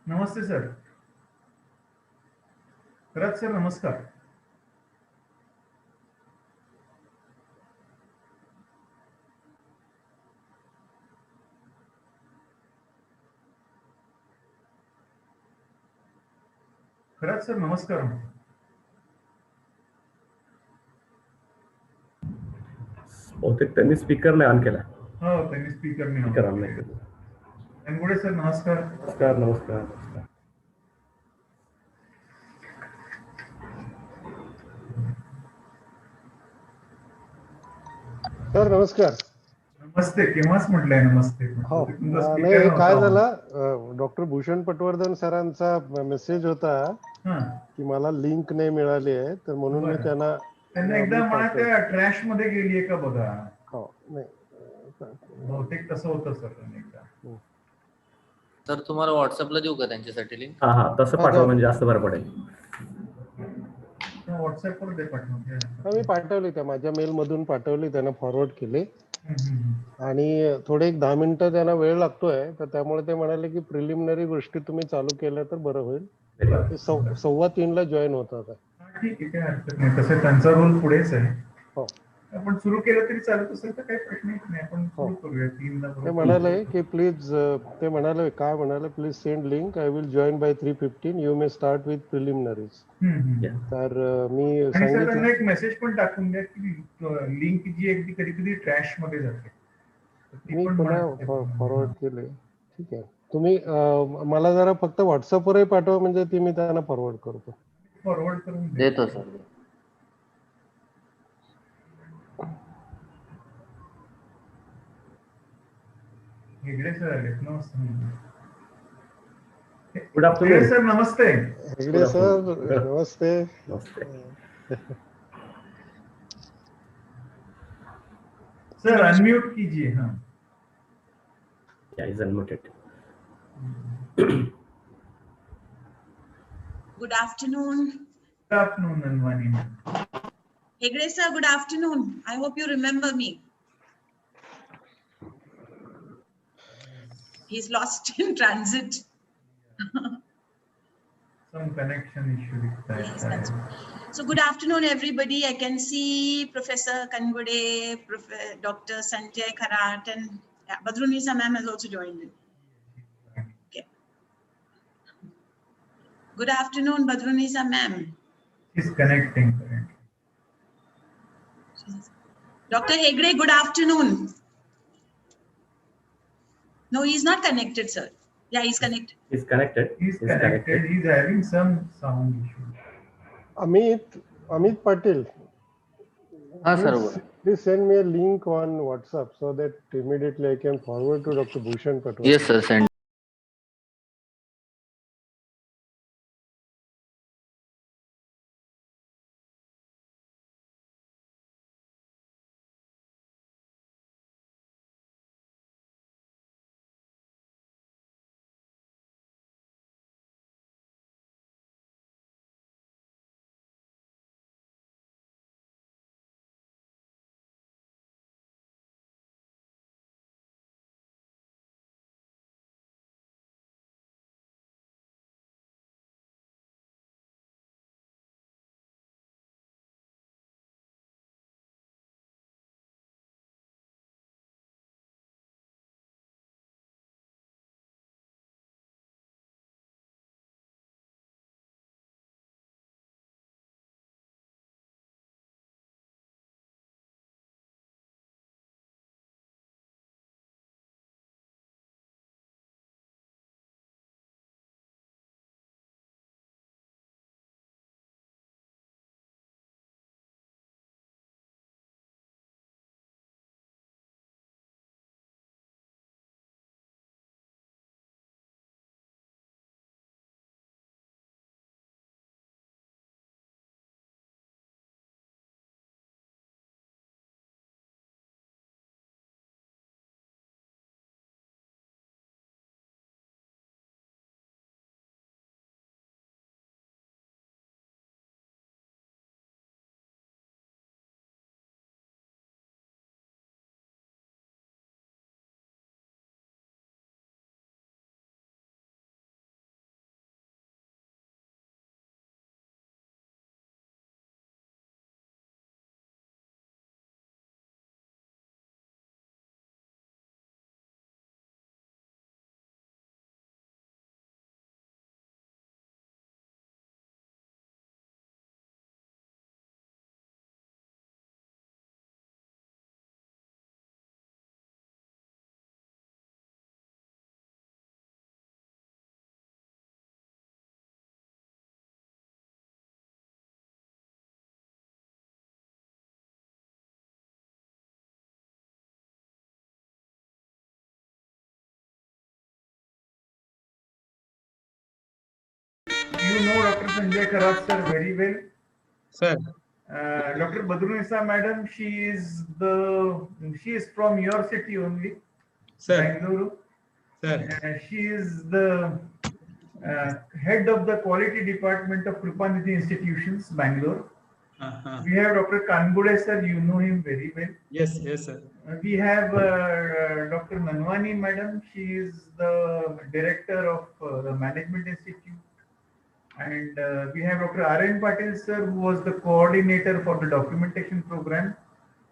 नमस्ते सर. खरंच सर नमस्कार. खरंच सर नमस्कार. बहुतेक त्यांनी स्पीकर नाही ऑन केला. हो, त्यांनी स्पीकर स्पीकर ऑन नाही केला. कनगुडे सर नमस्कार. नमस्कार नमस्कार नमस्कार. सर नमस्कार. नमस्ते. केव्हाच म्हटलंय नमस्ते. हो नाही, काय झालं, डॉक्टर भूषण पटवर्धन सरांचा मेसेज होता की मला लिंक नाही मिळाली आहे, तर म्हणून मी त्यांना एकदा म्हणा त्या ट्रॅश मध्ये गेलीये का बघा. हो नाही, बहुतेक तसं होतं सर. एकदा तर तुम्हाला व्हॉट्सअपला देऊ का त्यांच्यासाठी लिंक? हा तसं पाठवा म्हणजे जास्त बरं पडेल. व्हॉट्सअपवर दे पाठवून. मी पाठवली, त्या माझ्या मेल मधून पाठवली, त्यांना फॉरवर्ड केले आणि थोडे एक 10 मिनिटं त्यांना वेळ लागतोय, तर त्यामुळे ते म्हणाले की प्रिलिमिनरी गोष्टी तुम्ही चालू केल्या तर बरं होईल. ते 2:15 जॉईन होतात. ठीक आहे, काय हरकत नाही. तसं त्यांचा रोल पुढेच आहे. हो, आपण सुरू केलं तरी चालत असेल तर काही प्रश्न नाही. आपण सुरू करूया. 3ला ते म्हणाले की प्लीज, ते म्हणाले काय म्हणाले, please send link, I will join by 3:15, you may start with preliminaries. तर मी सांगितलं एक मेसेज पण टाकून द्या की लिंक जी आहे ती कधी कधी ट्रॅश मध्ये जाते. मी पुन्हा फॉरवर्ड केले. ठीक आहे, तुम्ही मला जरा फक्त व्हॉट्सअपवरही पाठवा, म्हणजे ती मी त्यांना फॉरवर्ड करतो. फॉरवर्ड करून देतो सर. हेगडे सर आलेत. नमस्ते. Good afternoon sir. नमस्ते. हेगडे सर नमस्ते. नमस्ते सर अनम्यूट कीजिए. हाँ, is unmuted. Good afternoon. Good afternoon Anwani. Hegde sir, good afternoon. I hope you remember me. He's lost in transit. Some connection issue. Yes, that's right. So good afternoon, everybody. I can see Professor Kangude, Dr. Sanjay Kharat, and Badrunisa ma'am has also joined in. Okay. Good afternoon, Badrunisa ma'am. She's connecting currently. Dr. Hegde, good afternoon. No, he's not connected, sir. Yeah, he's connected. He's connected. He's having some sound issue. Amit Patil. sir. Please send me a link on WhatsApp so that immediately I can forward to Dr. Bhushan Patwar. Yes, sir. Send. know Dr. Sanjay Kharat sir very well. Sir. Dr. Badrunisa madam, she is from your city only, Sir. Bangalore. Sir. She is the head of the quality department of Kripanidhi Institutions, Bangalore. We have Dr. Kangude sir, you know him very well. Yes, yes, sir. We have Dr. Nanwani madam, she is the director of the Management Institute. And we have Dr. R.N. Patil sir, who was the coordinator for the documentation program.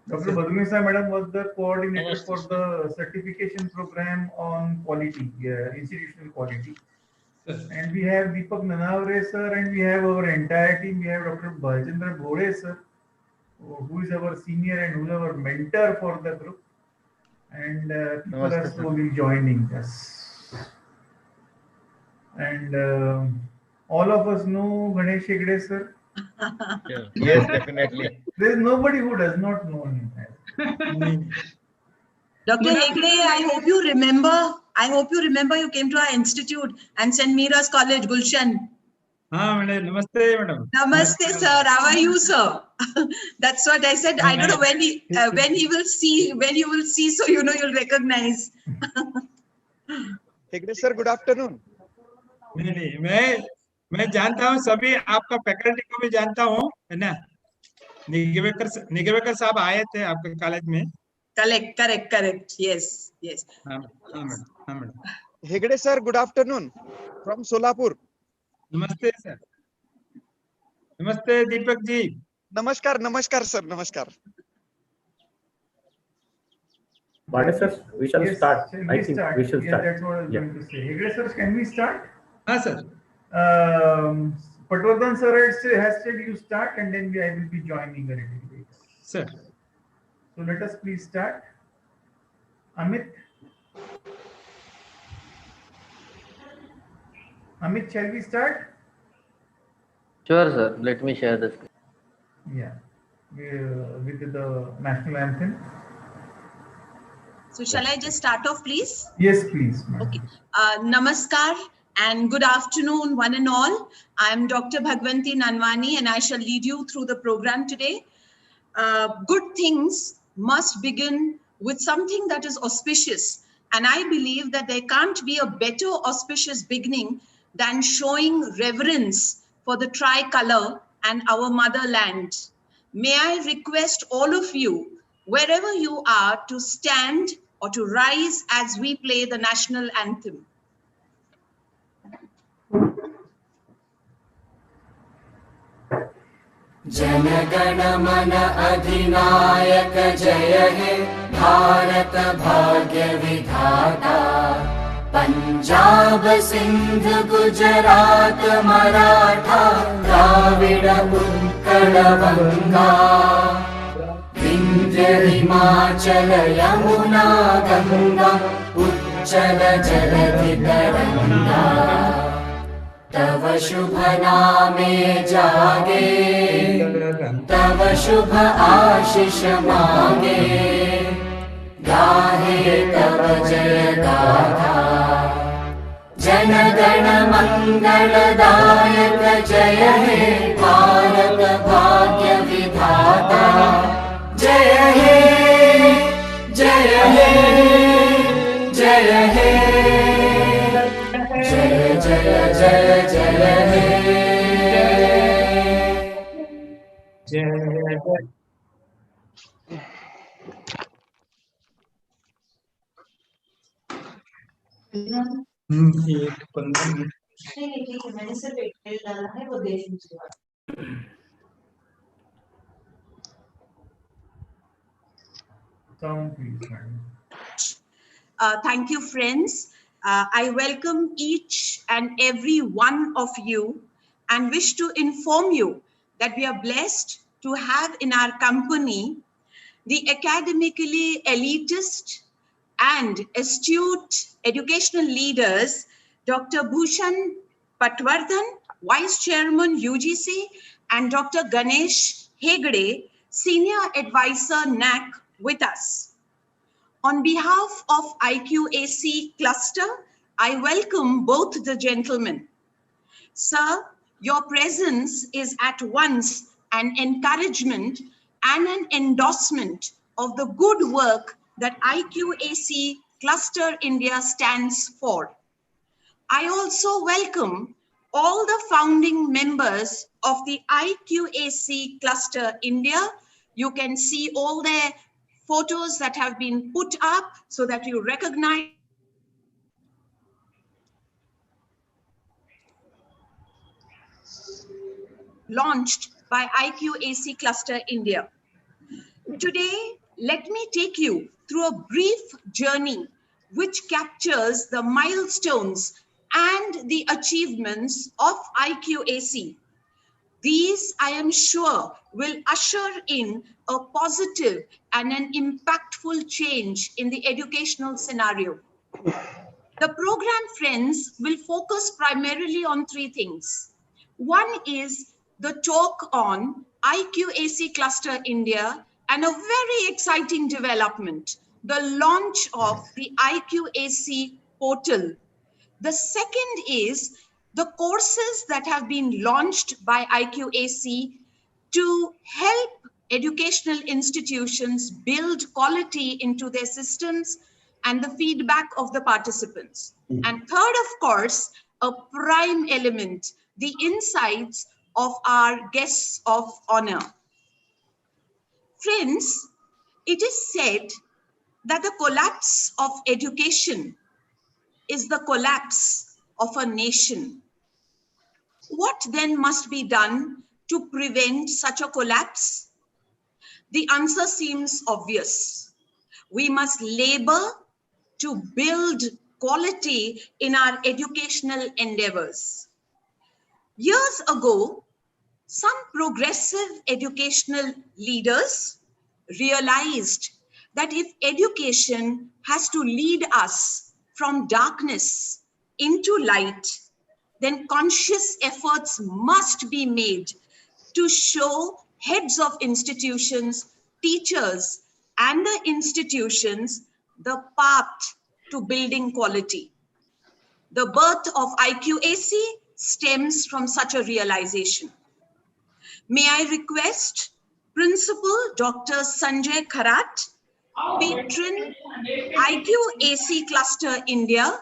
Dr. Badrunisa madam was the coordinator for the certification program on quality, institutional quality. And we have Deepak Nanavare sir, and we have our entire team. We have Dr. Bhajendra Bhode sir, who is our senior and who is our mentor for the group. And people are slowly joining us. And all of us know Ganesh Hegde sir. Yes, definitely. There is nobody who does not know him. Dr. Hegde, I hope you remember you came to our institute and St. Mira's College, Gulshan. Madam. Namaste, madam. Namaste, sir. How are you, sir? That's what I said. I don't know when you will see, so you know you'll recognize. Hegde sir, good afternoon. मैं जानता हूँ सभी आपका faculty को भी जानता हूँ, है ना? निगवेकर साहब आए थे आपके कॉलेज में. Correct. Yes. हाँ madam. Hegde sir, good afternoon from Solapur. नमस्ते सर. नमस्ते Deepak ji. Namaskar sir, namaskar. Bade sir, we shall start. I think we shall start. That's what I was going to say. Hegde sir, can we start? हाँ sir. Patwardhan sir has said you start, and then I will be joining a little bit. Sir. So let us please start. Amit, shall we start? Sure, sir. Let me share the screen. Yeah, with the national anthem. So shall I just start off, please? Yes, please. Okay. Namaskar and good afternoon, one and all. I am Dr. Bhagwanti Nanwani, and I shall lead you through the program today. Good things must begin with something that is auspicious. And I believe that there can't be a better auspicious beginning than showing reverence for the tricolor and our motherland. May I request all of you, wherever you are, to stand or to rise as we play the national anthem. Jana Gana मन अधिनायक जय हे भारत भाग्य विधाता पंजाब सिंध गुजरात मराठा द्राविड़ उत्कल बंगा विंध्य हिमाचल यमुना गंगा उच्चल जलधि तरंगा तव शुभ नामे जागे तव शुभ आशीष मांगे गाहे तव जय गाथा जन गण मंगलदायक जय हे भारत भाग्य विधाता जय हे जय हे जय हे जय जय जय जय हे जय एक 15 मिनट मैंने सिर्फ एक मेल डाला है वो देख लीजिए Sound please, madam. Thank you, friends. I welcome each and every one of you and wish to inform you that we are blessed to have in our company the academically elitist and astute educational leaders, Dr. Bhushan Patwardhan, Vice Chairman UGC, and Dr. Ganesh Hegde, Senior Advisor NAC, with us. On behalf of IQAC Cluster, I welcome both the gentlemen. Sir, Your presence is at once an encouragement and an endorsement of the good work that IQAC Cluster India stands for. I also welcome all the founding members of the IQAC Cluster India. You can see all their photos that have been put up so that you recognize launched by IQAC Cluster India. Today, let me take you through a brief journey which captures the milestones and the achievements of IQAC. These, I am sure, will usher in a positive and an impactful change in the educational scenario. The program, friends, will focus primarily on three things. One is the talk on IQAC Cluster India and a very exciting development, the launch of the IQAC portal. The second is the courses that have been launched by IQAC to help educational institutions build quality into their systems and the feedback of the participants. And third, of course, a prime element, the insights of our guests of honor. Friends, it is said that the collapse of education is the collapse of a nation. What then must be done to prevent such a collapse? The answer seems obvious. We must labor to build quality in our educational endeavors. Years ago, some progressive educational leaders realized that if education has to lead us from darkness into light, then conscious efforts must be made to show heads of institutions, teachers, and the institutions the path to building quality. The birth of IQAC stems from such a realization. May I request Principal Dr. Sanjay Kharat, patron IQAC Cluster India,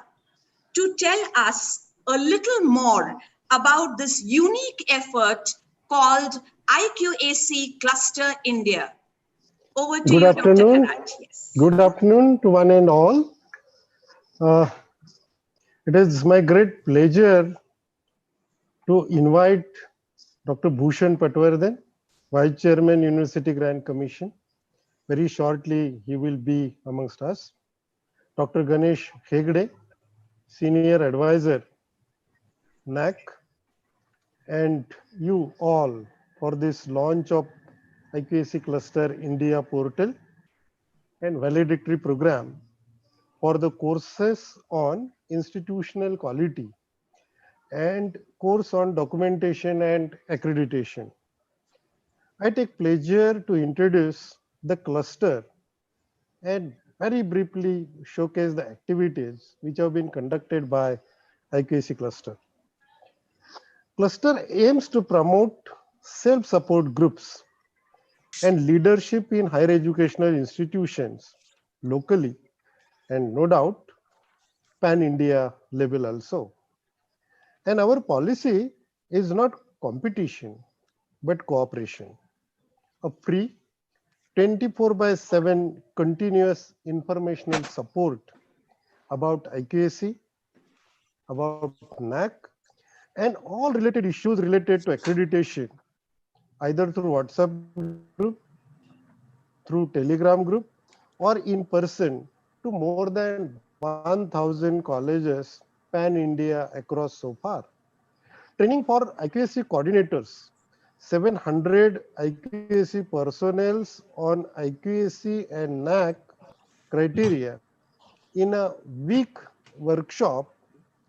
to tell us a little more about this unique effort called IQAC Cluster India. Over to Good you, afternoon. Dr. Kharat. Yes. Good afternoon to one and all. It is my great pleasure to invite Dr. Bhushan Patwardhan, Vice Chairman, University Grant Commission. Very shortly, he will be amongst us. Dr. Ganesh Hegde, Senior Advisor, NAC, and you all for this launch of IQAC Cluster India portal and valedictory program for the courses on institutional quality and course on documentation and accreditation. I take pleasure to introduce the cluster and very briefly showcase the activities which have been conducted by IQAC Cluster. Cluster aims to promote self-support groups and leadership in higher educational institutions locally and no doubt pan-India level also. And our policy is not competition, but cooperation. A free 24/7 continuous informational support about IQAC, about NAC, and all related issues related to accreditation, either through WhatsApp group, through Telegram group, or in person to more than 1,000 colleges pan-India across so far. Training for IQAC coordinators, 700 IQAC personnels on IQAC and NAC criteria in a week workshop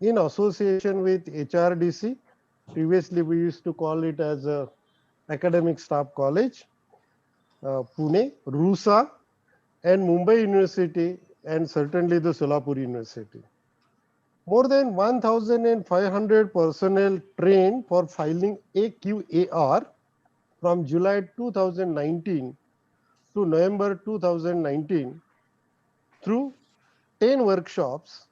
in association with HRDC. Previously, we used to call it as a Academic Staff College, Pune, RUSA, and Mumbai University, and certainly the Solapur University. More than 1,500 personnel trained for filing AQAR from July 2019 to November 2019 through 10 workshops,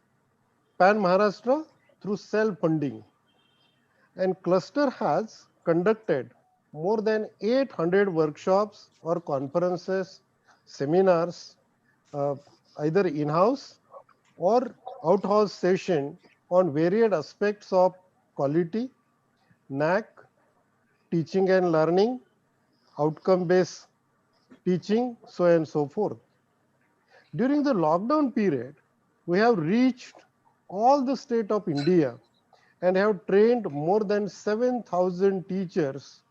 Pan Maharashtra through self-funding. And cluster has conducted more than 800 workshops or conferences, seminars, either in-house or out-house session on varied aspects of quality, NAC, teaching and learning, outcome-based teaching, so on and so forth. During the lockdown period, we have reached all the state of India and have trained more than 7,000 teachers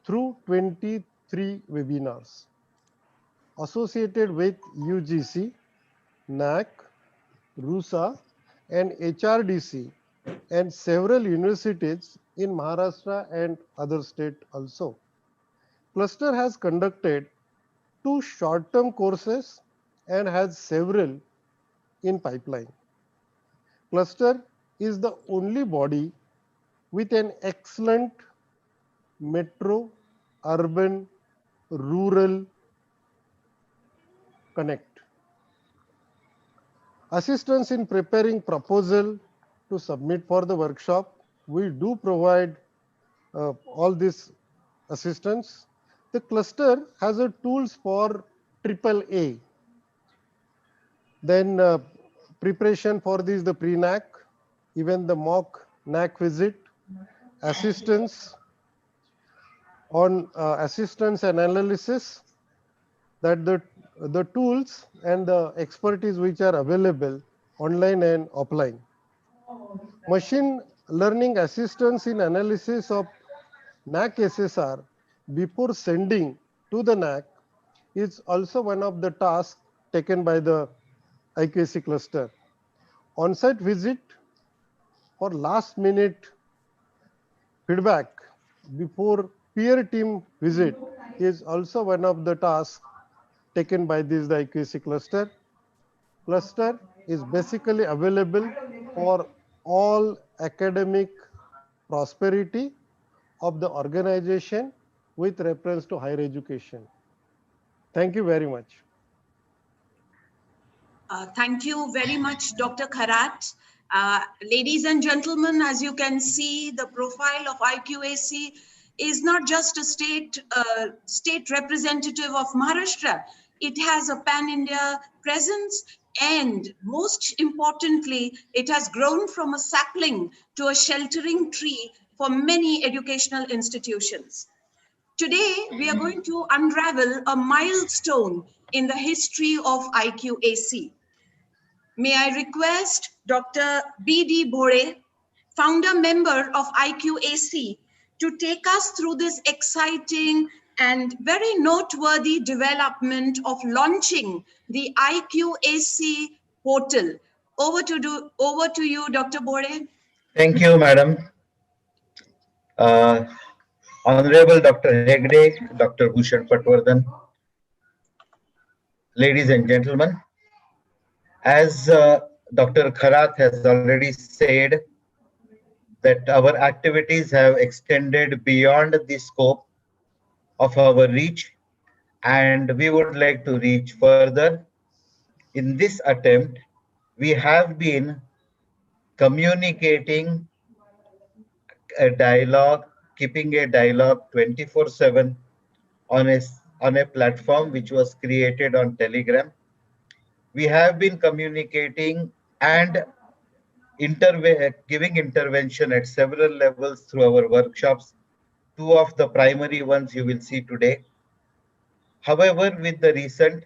through 23 webinars associated with UGC, NAC, RUSA, and HRDC, and several universities in Maharashtra and other states also. Cluster has conducted 2 short-term courses and has several in pipeline. Cluster is the only body with an excellent metro, urban, rural connect. Assistance in preparing proposal to submit for the workshop. We do provide all this assistance. The cluster has a tools for AAA. Then preparation for this, the pre-NAC, even the mock NAC visit, assistance on assistance and analysis, that the tools and the expertise which are available online and offline. Machine learning assistance in analysis of NAC SSR before sending to the NAC is also one of the tasks taken by the IQAC cluster. On-site visit for last minute feedback before peer team visit is also one of the tasks taken by the IQAC cluster. Cluster is basically available for all academic prosperity of the organization with reference to higher education. Thank you very much. Thank you very much, Dr. Kharat. Ladies and gentlemen, as you can see, the profile of IQAC is not just a state representative of Maharashtra. It has a pan-India presence, and most importantly, it has grown from a sapling to a sheltering tree for many educational institutions. Today, we are going to unravel a milestone in the history of IQAC. May I request Dr. B.D. Bhore, founder member of IQAC, to take us through this exciting and very noteworthy development of launching the IQAC portal. Over to you, Dr. Bhore. Thank you, Madam. Honorable Dr. Hegde, Dr. Bhushan Patwardhan, ladies and gentlemen, as Dr. Kharat has already said, that our activities have extended beyond the scope of our reach, and we would like to reach further. In this attempt, we have been communicating a dialogue, keeping a dialogue 24/7 on a platform which was created on Telegram. We have been communicating and giving intervention at several levels through our workshops. 2 of the primary ones you will see today. However, with the recent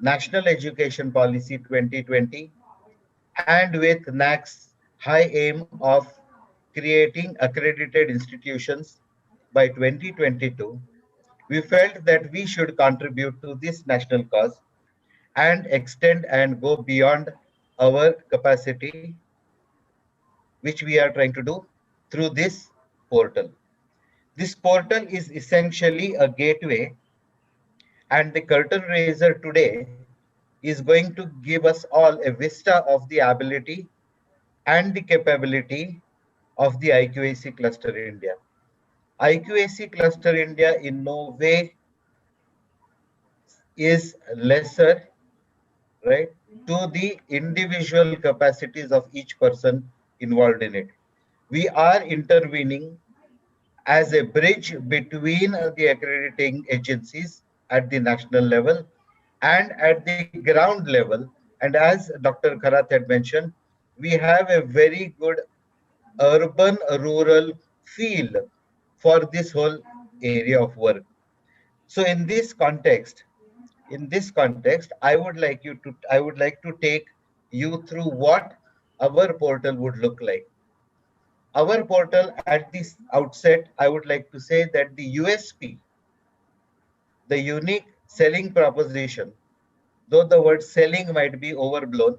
National Education Policy 2020 and with NAC's high aim of creating accredited institutions by 2022, we felt that we should contribute to this national cause and extend and go beyond our capacity, which we are trying to do through this portal. This portal is essentially a gateway, and the curtain raiser today is going to give us all a vista of the ability and the capability of the IQAC Cluster India. IQAC Cluster India in no way is lesser, right, to the individual capacities of each person involved in it. We are intervening as a bridge between the accrediting agencies at the national level and at the ground level. And as Dr. Kharat had mentioned, we have a very good urban rural feel for this whole area of work. So in this context, I would like to take you through what our portal would look like. Our portal, at this outset, I would like to say that the USP, the unique selling proposition, though the word selling might be overblown,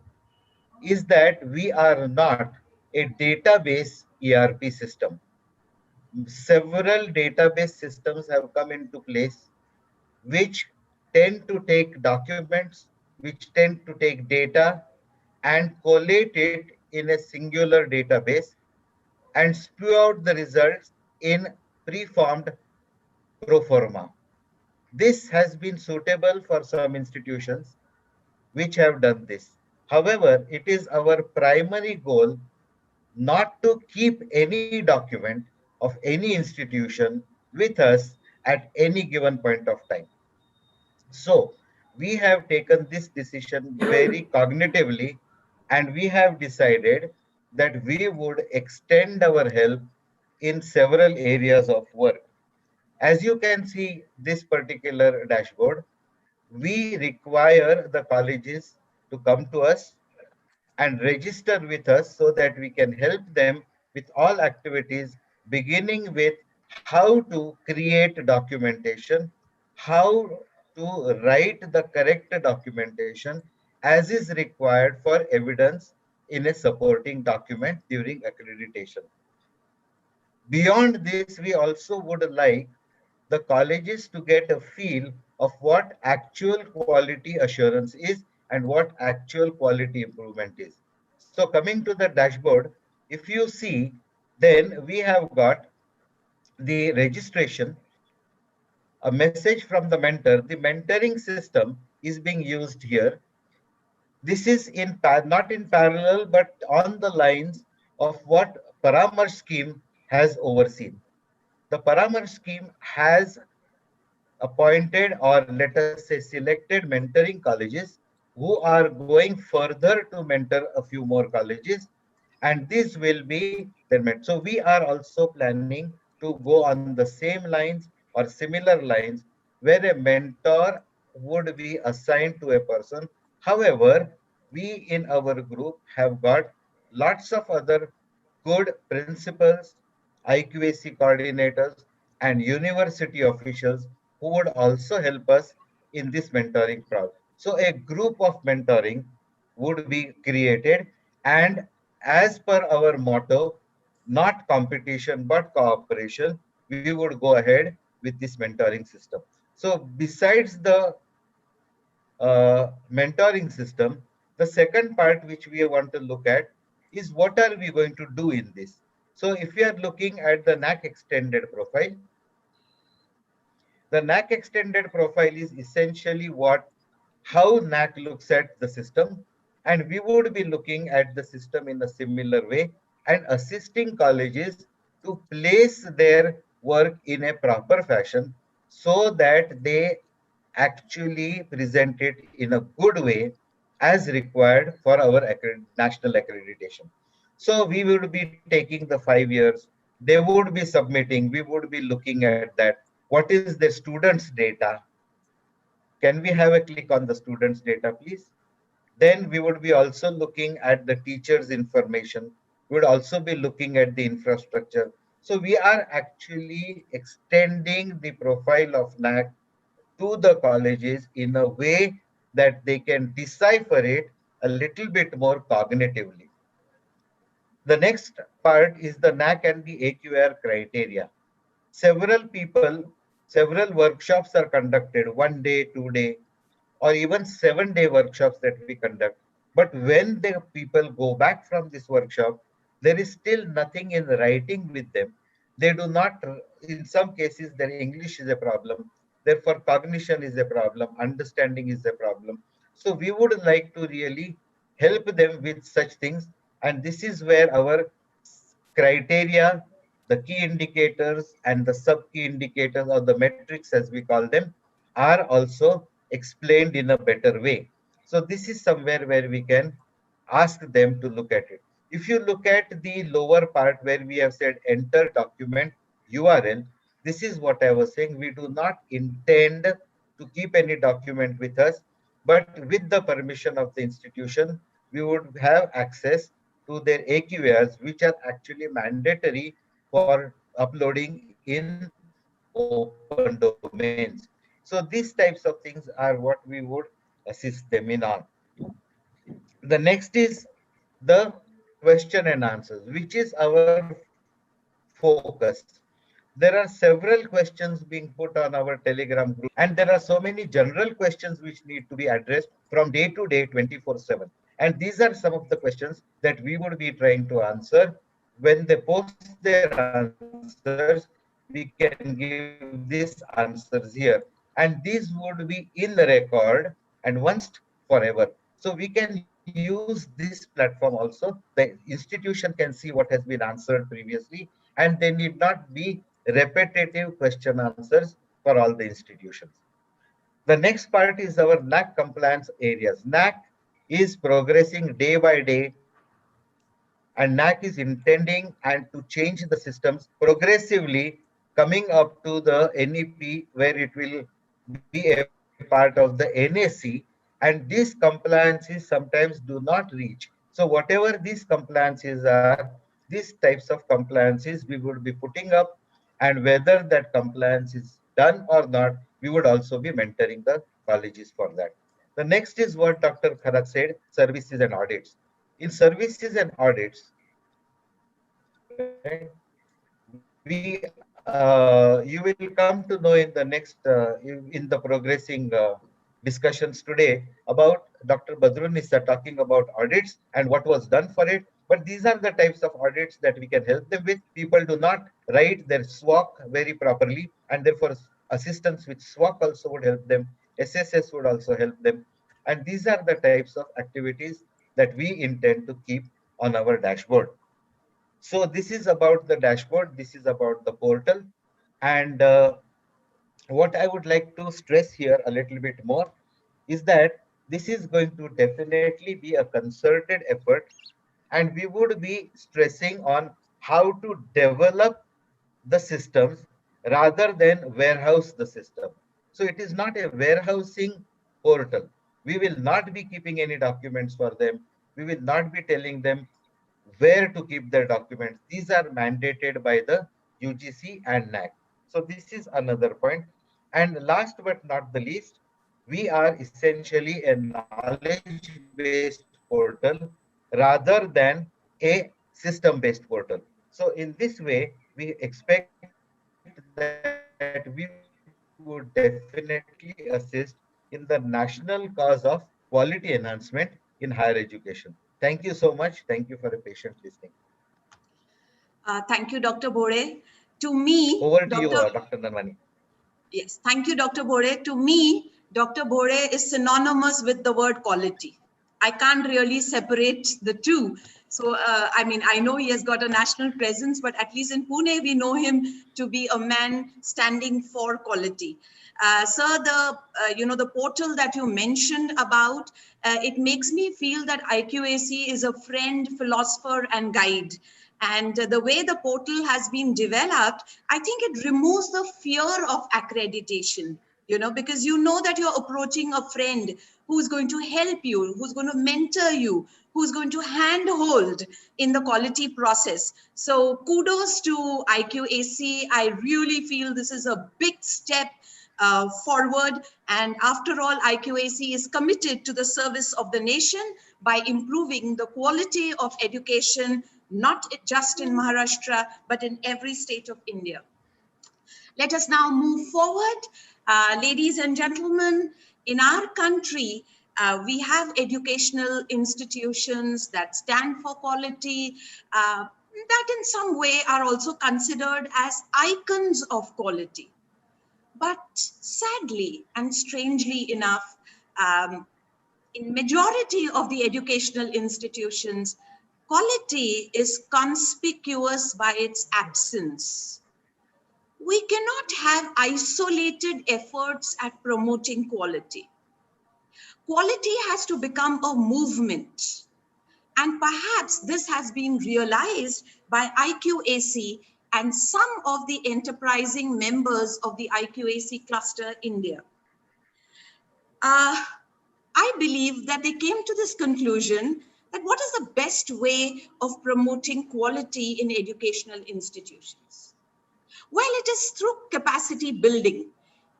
is that we are not a database ERP system. Several database systems have come into place which tend to take documents, which tend to take data and collate it in a singular database and spew out the results in preformed pro forma. This has been suitable for some institutions which have done this. However, it is our primary goal not to keep any document of any institution with us at any given point of time. So we have taken this decision very cognitively, and we have decided that we would extend our help in several areas of work. As you can see this particular dashboard, we require the colleges to come to us and register with us so that we can help them with all activities, beginning with how to create documentation, how to write the correct documentation as is required for evidence in a supporting document during accreditation. Beyond this, we also would like the colleges to get a feel of what actual quality assurance is and what actual quality improvement is. So coming to the dashboard, if you see, then we have got the registration, a message from the mentor. The mentoring system is being used here. This is not in parallel, but on the lines of what Paramar scheme has overseen. The Paramar scheme has appointed, or let us say selected, mentoring colleges who are going further to mentor a few more colleges, and this will be then met. So we are also planning to go on the same lines or similar lines where a mentor would be assigned to a person. However, we in our group have got lots of other good principals, IQAC coordinators, and university officials who would also help us in this mentoring process. So a group of mentoring would be created, and as per our motto, not competition but cooperation, we would go ahead with this mentoring system. So besides the mentoring system, the second part which we want to look at is what are we going to do in this. So if we are looking at the NAC extended profile, the NAC extended profile is essentially how NAC looks at the system, and we would be looking at the system in a similar way and assisting colleges to place their work in a proper fashion so that they actually present it in a good way as required for our national accreditation. So we would be taking the 5 years, they would be submitting, we would be looking at that. What is the students' data? Can we have a click on the students' data, please? Then we would be also looking at the teachers' information. We would also be looking at the infrastructure. So we are actually extending the profile of NAC to the colleges in a way that they can decipher it a little bit more cognitively. The next part is the NAC and the AQR criteria. Several workshops are conducted, 1 day, 2 day, or even 7-day workshops that we conduct. But when the people go back from this workshop, there is still nothing in writing with them. They do not, in some cases, their English is a problem. Therefore, cognition is a problem, understanding is a problem. So we would like to really help them with such things. And this is where our criteria, the key indicators and the sub-key indicators or the metrics as we call them are also explained in a better way. So this is somewhere where we can ask them to look at it. If you look at the lower part where we have said enter document URL, this is what I was saying. We do not intend to keep any document with us, but with the permission of the institution, we would have access to their AQRs, which are actually mandatory for uploading in open domains. So these types of things are what we would assist them in on. The next is the question and answers, which is our focus. There are several questions being put on our Telegram group, and there are so many general questions which need to be addressed from day to day 24/7. And these are some of the questions that we would be trying to answer. When they post their answers, we can give these answers here. And these would be in the record and once forever. So we can use this platform also. The institution can see what has been answered previously, and they need not be repetitive question answers for all the institutions. The next part is our NAC compliance areas. NAC is progressing day by day, and NAC is intending and to change the systems progressively coming up to the NEP where it will be a part of the NAC, and these compliances sometimes do not reach. So whatever these compliances are, these types of compliances we would be putting up, and whether that compliance is done or not, we would also be mentoring the colleges for that. The next is what Dr. Kharak said, services and audits. In services and audits, you will come to know in the next in the progressing discussions today about Dr. Badrunissa talking about audits and what was done for it. But these are the types of audits that we can help them with. People do not write their SWOC very properly, and therefore assistance with SWOC also would help them. SSS would also help them. And these are the types of activities that we intend to keep on our dashboard. So this is about the dashboard. This is about the portal. And what I would like to stress here a little bit more is that this is going to definitely be a concerted effort, and we would be stressing on how to develop the systems rather than warehouse the system. So it is not a warehousing portal. We will not be keeping any documents for them. We will not be telling them where to keep their documents. These are mandated by the UGC and NAC. So this is another point. And last but not the least, we are essentially a knowledge-based portal rather than a system-based portal. So in this way, we expect that we would definitely assist in the national cause of quality enhancement in higher education. Thank you so much. Thank you for a patient listening. Thank you, Dr. Bore. To Over to me, you, Dr. Dr. Nanwani. Yes, thank you, Dr. Bore. To me, Dr. Bore is synonymous with the word quality. I can't really separate the two. So, I mean, I know he has got a national presence, but at least in Pune, we know him to be a man standing for quality. Sir, the portal that you mentioned about, it makes me feel that IQAC is a friend, philosopher, and guide. And the way the portal has been developed, I think it removes the fear of accreditation, because you know that you're approaching a friend who's going to help you, who's going to mentor you, who's going to handhold in the quality process. So kudos to IQAC. I really feel this is a big step forward. And after all, IQAC is committed to the service of the nation by improving the quality of education, not just in Maharashtra, but in every state of India. Let us now move forward. Ladies and gentlemen, in our country, We have educational institutions that stand for quality, that in some way are also considered as icons of quality. But sadly and strangely enough, in majority of the educational institutions, quality is conspicuous by its absence. We cannot have isolated efforts at promoting quality. Quality has to become a movement. And perhaps this has been realized by IQAC and some of the enterprising members of the IQAC cluster India. I believe that they came to this conclusion that what is the best way of promoting quality in educational institutions? Well, it is through capacity building.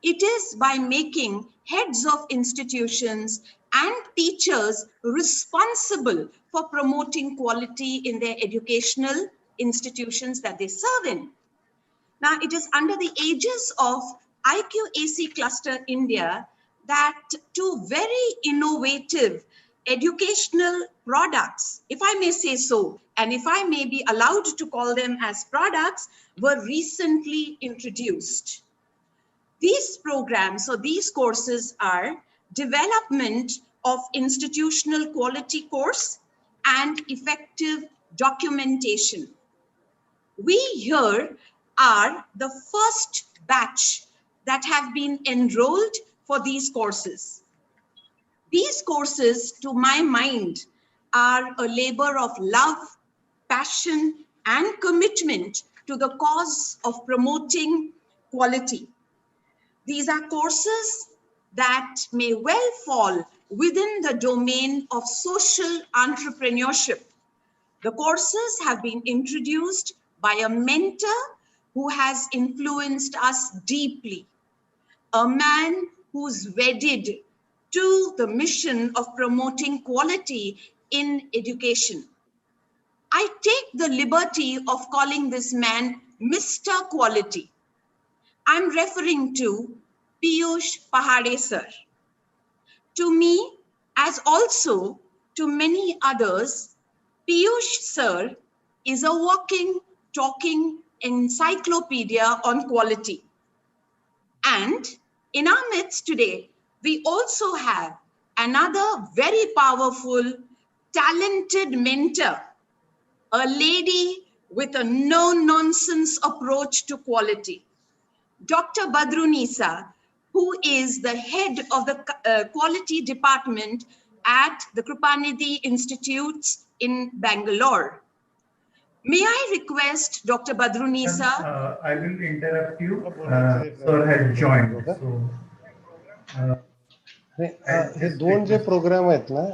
It is by making heads of institutions and teachers responsible for promoting quality in their educational institutions that they serve in. Now, it is under the aegis of IQAC Cluster India that two very innovative educational products, if I may say so, and if I may be allowed to call them as products, were recently introduced. These programs or these courses are development of institutional quality course and effective documentation. We here are the first batch that have been enrolled for these courses. These courses, to my mind, are a labor of love, passion, and commitment to the cause of promoting quality. These are courses that may well fall within the domain of social entrepreneurship. The courses have been introduced by a mentor who has influenced us deeply, a man who's wedded to the mission of promoting quality in education. I take the liberty of calling this man Mr. Quality. I'm referring to Piyush Pahade sir. To me, as also to many others, Piyush sir is a walking, talking encyclopedia on quality. And in our midst today, we also have another very powerful, talented mentor, a lady with a no-nonsense approach to quality. Dr. Badrunisa, who is the head of the quality department at the Kripanidhi Institutes in Bangalore. May I request Dr. Badrunisa? I will interrupt you. Sir has joined. So, हे दोन जे programme आहेत ना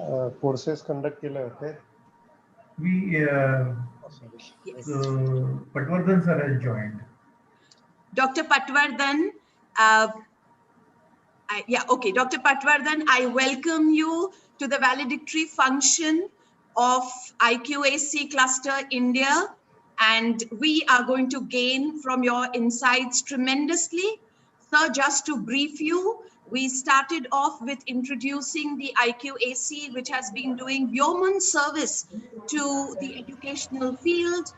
courses conduct केले होते Patwardhan sir has joined. Dr. Patwardhan, Dr. Patwardhan, I welcome you to the valedictory function of IQAC Cluster India, and we are going to gain from your insights tremendously. Sir, just to brief you, we started off with introducing the IQAC, which has been doing yeoman service to the educational field.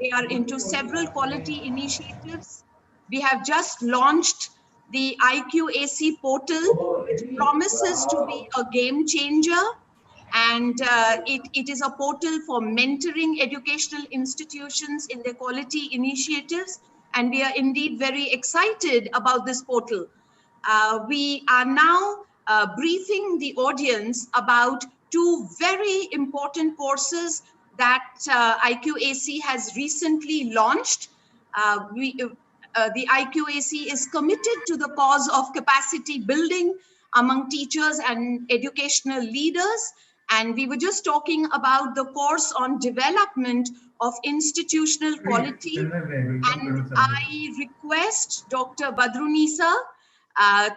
They are into several quality initiatives. We have just launched the IQAC portal, which promises to be a game changer. And it is a portal for mentoring educational institutions in their quality initiatives. And we are indeed very excited about this portal. We are now briefing the audience about two very important courses that IQAC has recently launched. The IQAC is committed to the cause of capacity building among teachers and educational leaders. And we were just talking about the course on development of institutional quality. And I request Dr. Badrunisa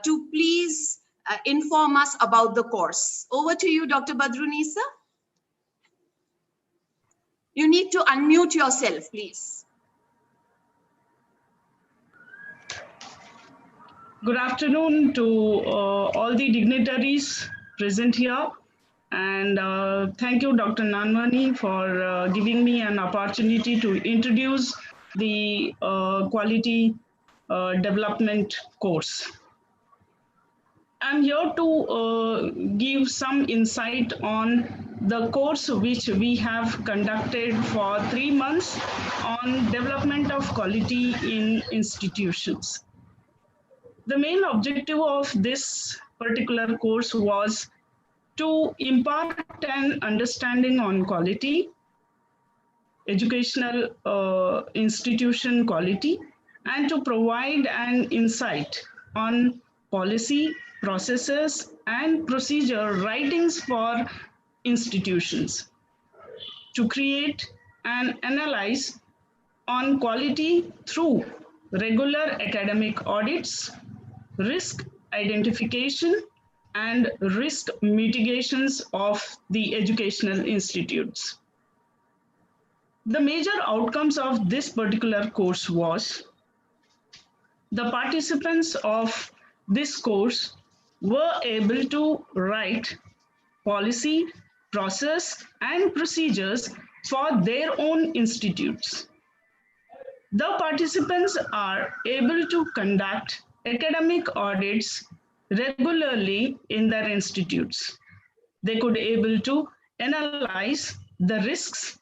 to please inform us about the course. Over to you, Dr. Badrunisa. You need to unmute yourself, please. Good afternoon to all the dignitaries present here. And thank you, Dr. Nanwani, for giving me an opportunity to introduce the quality development course. I'm here to give some insight on the course which we have conducted for 3 months on development of quality in institutions. The main objective of this particular course was to impart an understanding on quality, educational institution quality, and to provide an insight on policy, processes, and procedure writings for institutions, to create and analyze on quality through regular academic audits, risk identification, and risk mitigations of the educational institutes. The major outcomes of this particular course was the participants of this course were able to write policy, process, and procedures for their own institutes. The participants are able to conduct academic audits regularly in their institutes. They could be able to analyze the risks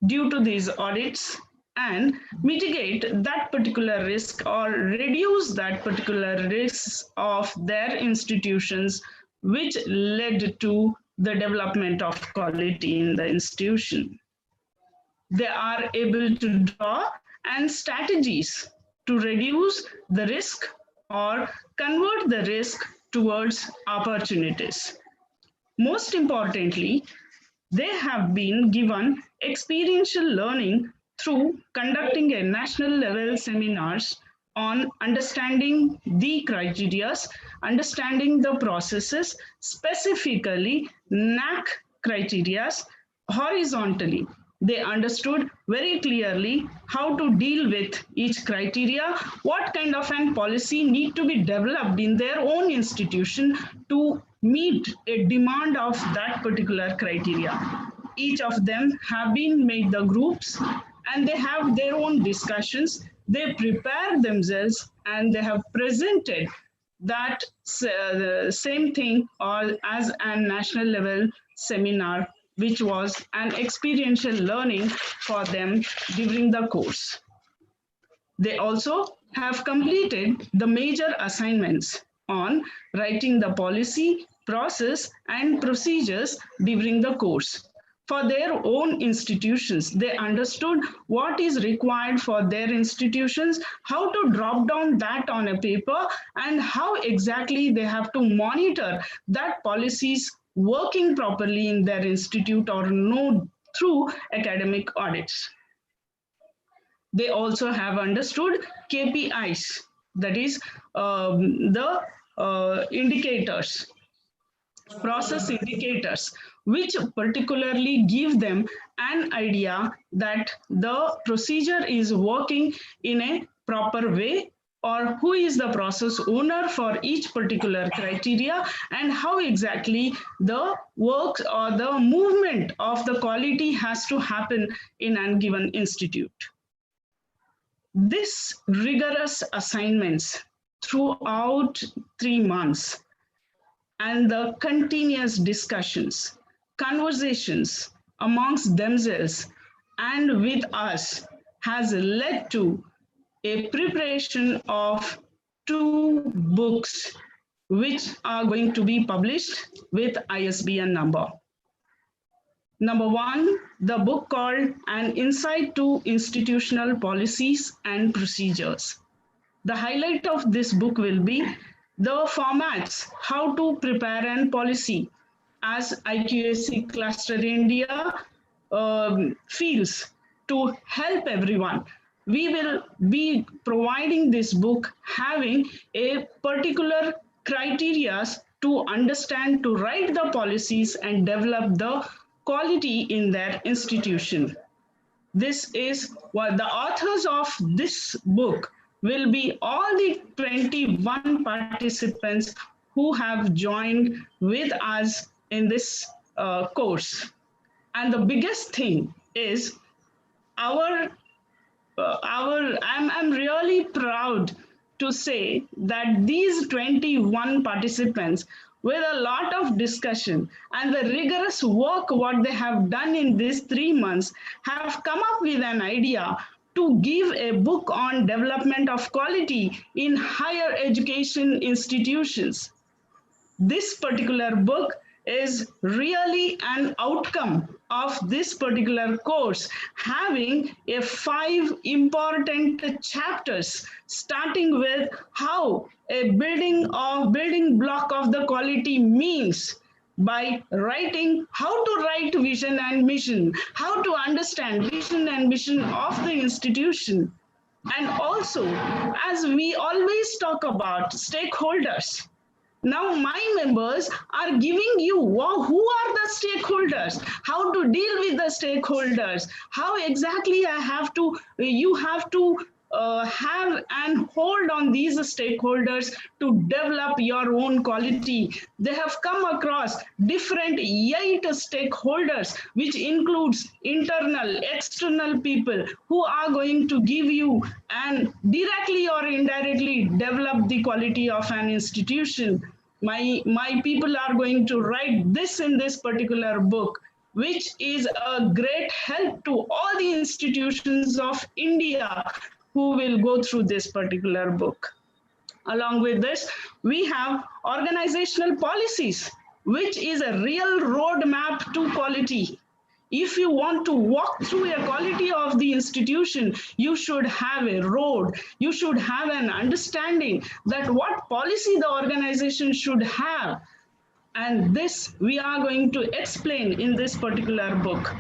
due to these audits and mitigate that particular risk or reduce that particular risks of their institutions, which led to the development of quality in the institution. They are able to draw and strategies to reduce the risk or convert the risk towards opportunities. Most importantly, they have been given experiential learning through conducting a national level seminars on understanding the criteria, understanding the processes, specifically NAC criteria horizontally. They understood very clearly how to deal with each criteria, what kind of an policy need to be developed in their own institution to meet a demand of that particular criteria. Each of them have been made the groups and they have their own discussions. They prepare themselves and they have presented that same thing or as a national level seminar, which was an experiential learning for them during the course. They also have completed the major assignments on writing the policy, process, and procedures during the course. For their own institutions, they understood what is required for their institutions, how to drop down that on a paper, and how exactly they have to monitor that policies working properly in their institute or no through academic audits. They also have understood KPIs, that is the indicators, process indicators, which particularly give them an idea that the procedure is working in a proper way, or who is the process owner for each particular criteria, and how exactly the work or the movement of the quality has to happen in a given institute. This rigorous assignments throughout 3 months and the continuous discussions, conversations amongst themselves and with us has led to a preparation of 2 books which are going to be published with ISBN number. Number 1, the book called An Insight to Institutional Policies and Procedures. The highlight of this book will be the formats, how to prepare an policy as IQAC Cluster India feels to help everyone. We will be providing this book having a particular criteria to understand, to write the policies and develop the quality in their institution. This is what the authors of this book will be all the 21 participants who have joined with us in this course. And the biggest thing is I'm really proud to say that these 21 participants, with a lot of discussion and the rigorous work what they have done in these 3 months, have come up with an idea to give a book on development of quality in higher education institutions. This particular book is really an outcome of this particular course, having 5 important chapters, starting with how a building block of the quality means, by writing how to write vision and mission, how to understand vision and mission of the institution, and also, as we always talk about stakeholders. Now, my members are giving you who are the stakeholders, how to deal with the stakeholders, how exactly you have to have and hold on these stakeholders to develop your own quality. They have come across different 8 stakeholders, which includes internal, external people who are going to give you and directly or indirectly develop the quality of an institution. My people are going to write this in this particular book, which is a great help to all the institutions of India who will go through this particular book. Along with this, we have organizational policies, which is a real roadmap to quality. If you want to walk through a quality of the institution, you should have a road. You should have an understanding that what policy the organization should have. And this we are going to explain in this particular book.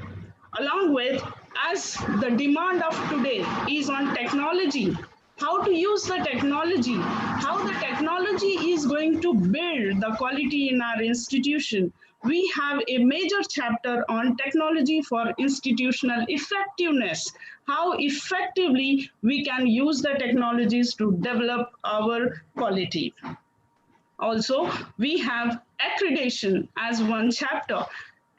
Along with, as the demand of today is on technology, how to use the technology, how the technology is going to build the quality in our institution. We have a major chapter on technology for institutional effectiveness, how effectively we can use the technologies to develop our quality. Also, we have accreditation as one chapter.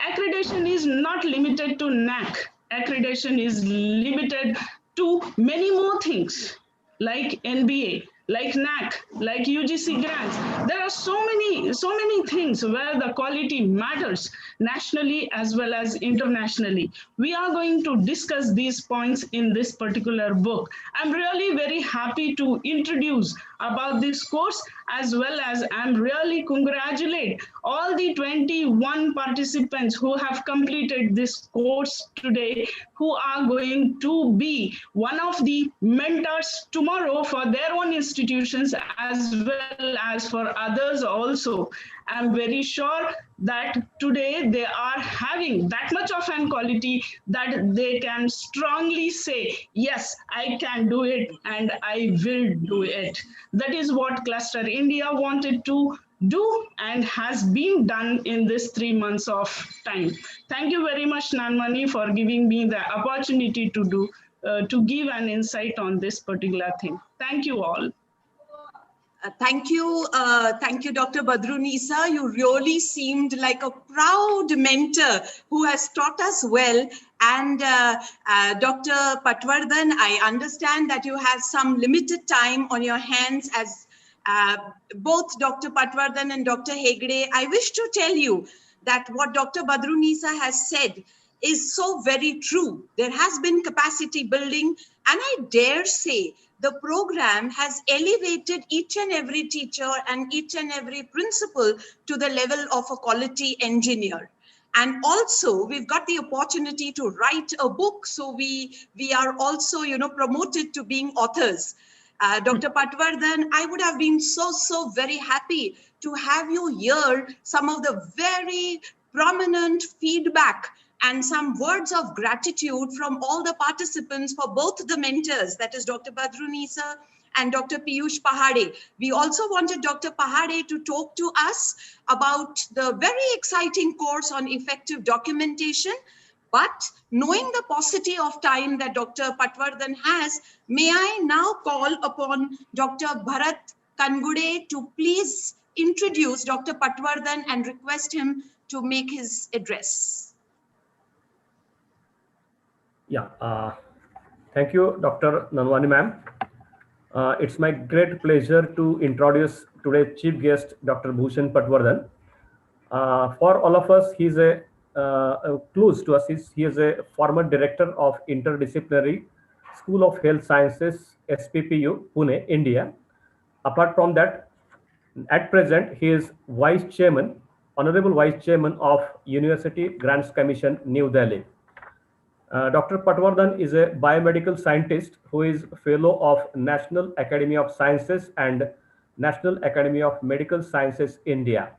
Accreditation is not limited to NAC. Accreditation is limited to many more things like NBA, like NAC, like UGC grants. There are so many things where the quality matters nationally as well as internationally. We are going to discuss these points in this particular book. I'm really very happy to introduce about this course, as well as I'm really congratulate all the 21 participants who have completed this course today, who are going to be one of the mentors tomorrow for their own institutions as well as for others also. I'm very sure that today they are having that much of an quality that they can strongly say, yes, I can do it and I will do it. That is what Cluster India wanted to do and has been done in this 3 months of time. Thank you very much, Nanmani, for giving me the opportunity to give an insight on this particular thing. Thank you all. Thank you, Dr. Badrunisa. You really seemed like a proud mentor who has taught us well. And Dr. Patwardhan, I understand that you have some limited time on your hands as both Dr. Patwardhan and Dr. Hegde. I wish to tell you that what Dr. Badrunisa has said is so very true. There has been capacity building, and I dare say the program has elevated each and every teacher and each and every principal to the level of a quality engineer. And also we've got the opportunity to write a book. So we are also, promoted to being authors. Dr. Patwardhan, I would have been so very happy to have you hear some of the very prominent feedback and some words of gratitude from all the participants for both the mentors, that is Dr. Badrunisa and Dr. Piyush Pahade. We also wanted Dr. Pahade to talk to us about the very exciting course on effective documentation. But knowing the paucity of time that Dr. Patwardhan has, may I now call upon Dr. Bharat Kangude to please introduce Dr. Patwardhan and request him to make his address. Yeah, thank you, Dr. Nanwani ma'am. It's my great pleasure to introduce today's chief guest, Dr. Bhushan Patwardhan. For all of us, he's clues to us. He is a former director of Interdisciplinary School of Health Sciences, SPPU, Pune, India. Apart from that, at present, he is vice chairman, honorable vice chairman of University Grants Commission, New Delhi. Dr. Patwardhan is a biomedical scientist who is fellow of National Academy of Sciences and National Academy of Medical Sciences, India.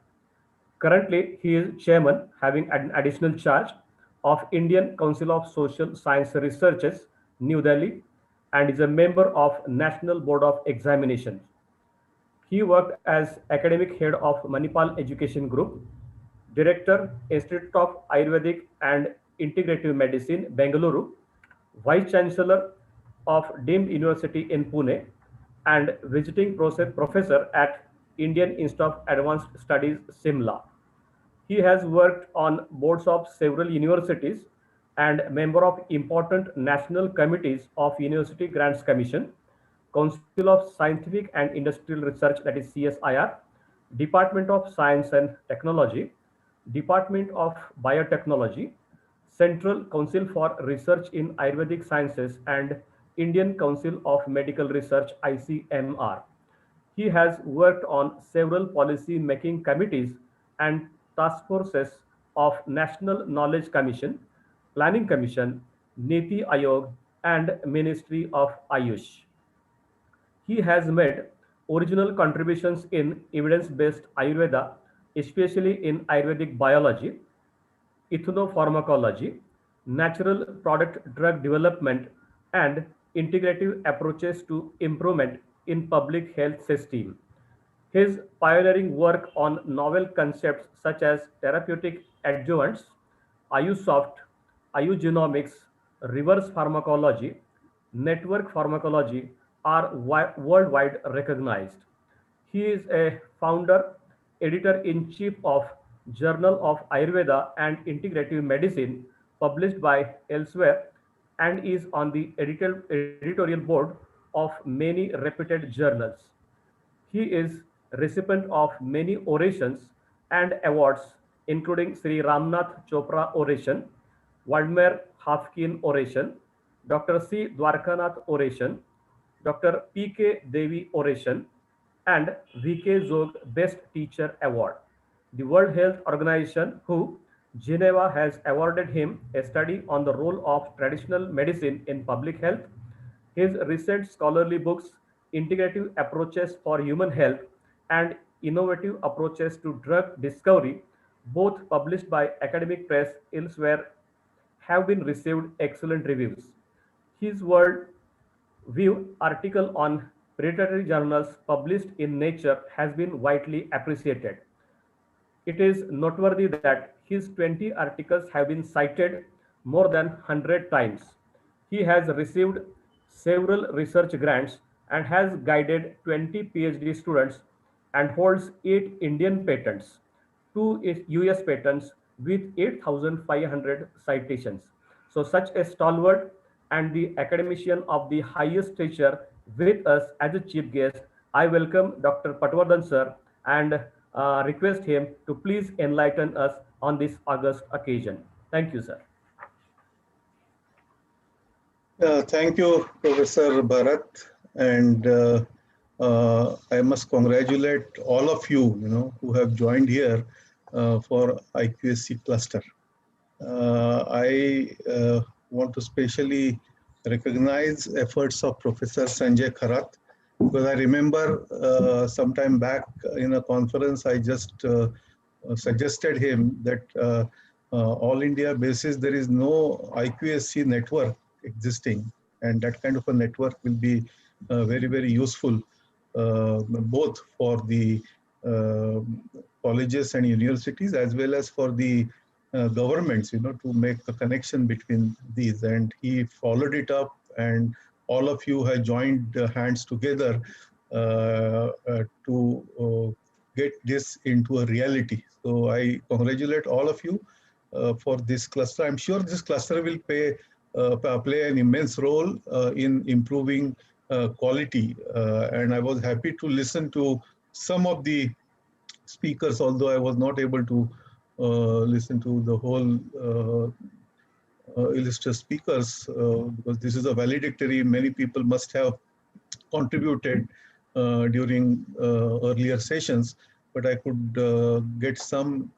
Currently, he is chairman, having an additional charge of Indian Council of Social Science Researches, New Delhi, and is a member of National Board of Examinations. He worked as academic head of Manipal Education Group, director, Institute of Ayurvedic and Integrative Medicine, Bengaluru, vice chancellor of Deemed University in Pune, and visiting professor at Indian Institute of Advanced Studies, Simla. He has worked on boards of several universities and member of important national committees of University Grants Commission, Council of Scientific and Industrial Research, that is CSIR, Department of Science and Technology, Department of Biotechnology, Central Council for Research in Ayurvedic Sciences, and Indian Council of Medical Research, ICMR. He has worked on several policy making committees and task forces of National Knowledge Commission, Planning Commission, Niti Aayog, and Ministry of Ayush. He has made original contributions in evidence-based Ayurveda, especially in Ayurvedic biology, ethnopharmacology, natural product drug development, and integrative approaches to improvement in public health system. His pioneering work on novel concepts such as therapeutic adjuvants, Ayusoft, Ayugenomics, reverse pharmacology, network pharmacology are worldwide recognized. He is a founder, editor-in-chief of Journal of Ayurveda and Integrative Medicine, published by Elsewhere, and is on the editorial board of many reputed journals. He is recipient of many orations and awards, including Sri Ramnath Chopra Oration, Waldemar Hafkin Oration, Dr. C. Dwarkanath Oration, Dr. P.K. Devi Oration, and V.K. Zog Best Teacher Award. The World Health Organization, WHO, Geneva, has awarded him a study on the role of traditional medicine in public health. His recent scholarly books, Integrative Approaches for Human Health and Innovative Approaches to Drug Discovery, both published by academic press elsewhere, have been received excellent reviews. His World View article on predatory journals published in Nature has been widely appreciated. It is noteworthy that his 20 articles have been cited more than 100 times. He has received several research grants and has guided 20 PhD students and holds 8 Indian patents, 2 US patents with 8,500 citations. So such a stalwart and the academician of the highest stature with us as a chief guest, I welcome Dr. Patwardhan sir and request him to please enlighten us on this august occasion. Thank you, sir. Thank you, Professor Bharat, and I must congratulate all of you, who have joined here for IQSC cluster. I want to specially recognize efforts of Professor Sanjay Kharat, because I remember some time back in a conference I just suggested him that all India basis there is no IQSC network existing, and that kind of a network will be very, very useful both for the colleges and universities as well as for the governments, to make a connection between these. And he followed it up, and all of you have joined hands together to get this into a reality. So I congratulate all of you for this cluster. I'm sure this cluster will play an immense role in improving quality. And I was happy to listen to some of the speakers, although I was not able to listen to the whole illustrious speakers, because this is a valedictory. Many people must have contributed during earlier sessions, but I could get some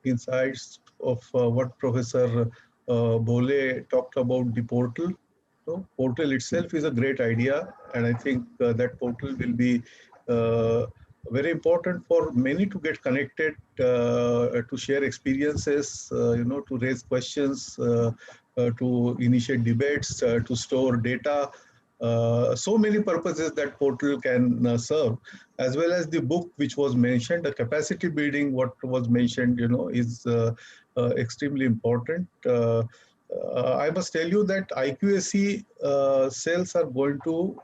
insights of what Professor Bole talked about the portal. So portal itself is a great idea, and I think that portal will be very important for many to get connected, to share experiences, to raise questions, to initiate debates, to store data. So many purposes that portal can serve, as well as the book which was mentioned, the capacity building, what was mentioned, is extremely important. I must tell you that IQAC cells are going to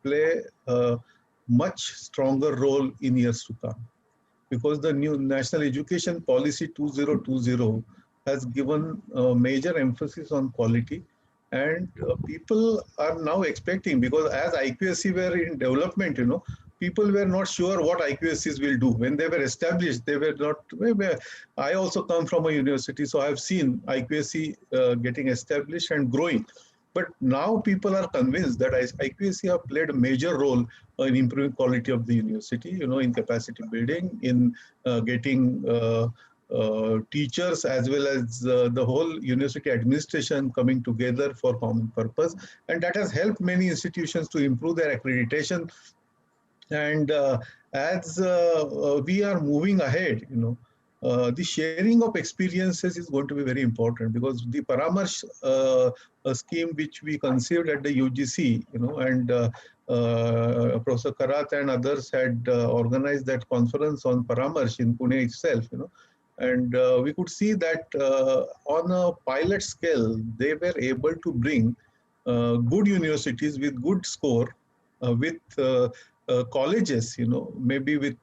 play a much stronger role in years to come, because the new National Education Policy 2020 has given major emphasis on quality, and people are now expecting, because as IQAC were in development, people were not sure what IQACs will do. When they were established, they were not. I also come from a university, so I've seen IQAC getting established and growing. But now people are convinced that IQAC have played a major role in improving quality of the university, in capacity building, in getting teachers as well as the whole university administration coming together for common purpose. And that has helped many institutions to improve their accreditation. And as we are moving ahead, the sharing of experiences is going to be very important, because the Paramarsh scheme which we conceived at the UGC, and Professor Karat and others had organized that conference on Paramarsh in Pune itself, and we could see that on a pilot scale, they were able to bring good universities with good score, with colleges, maybe with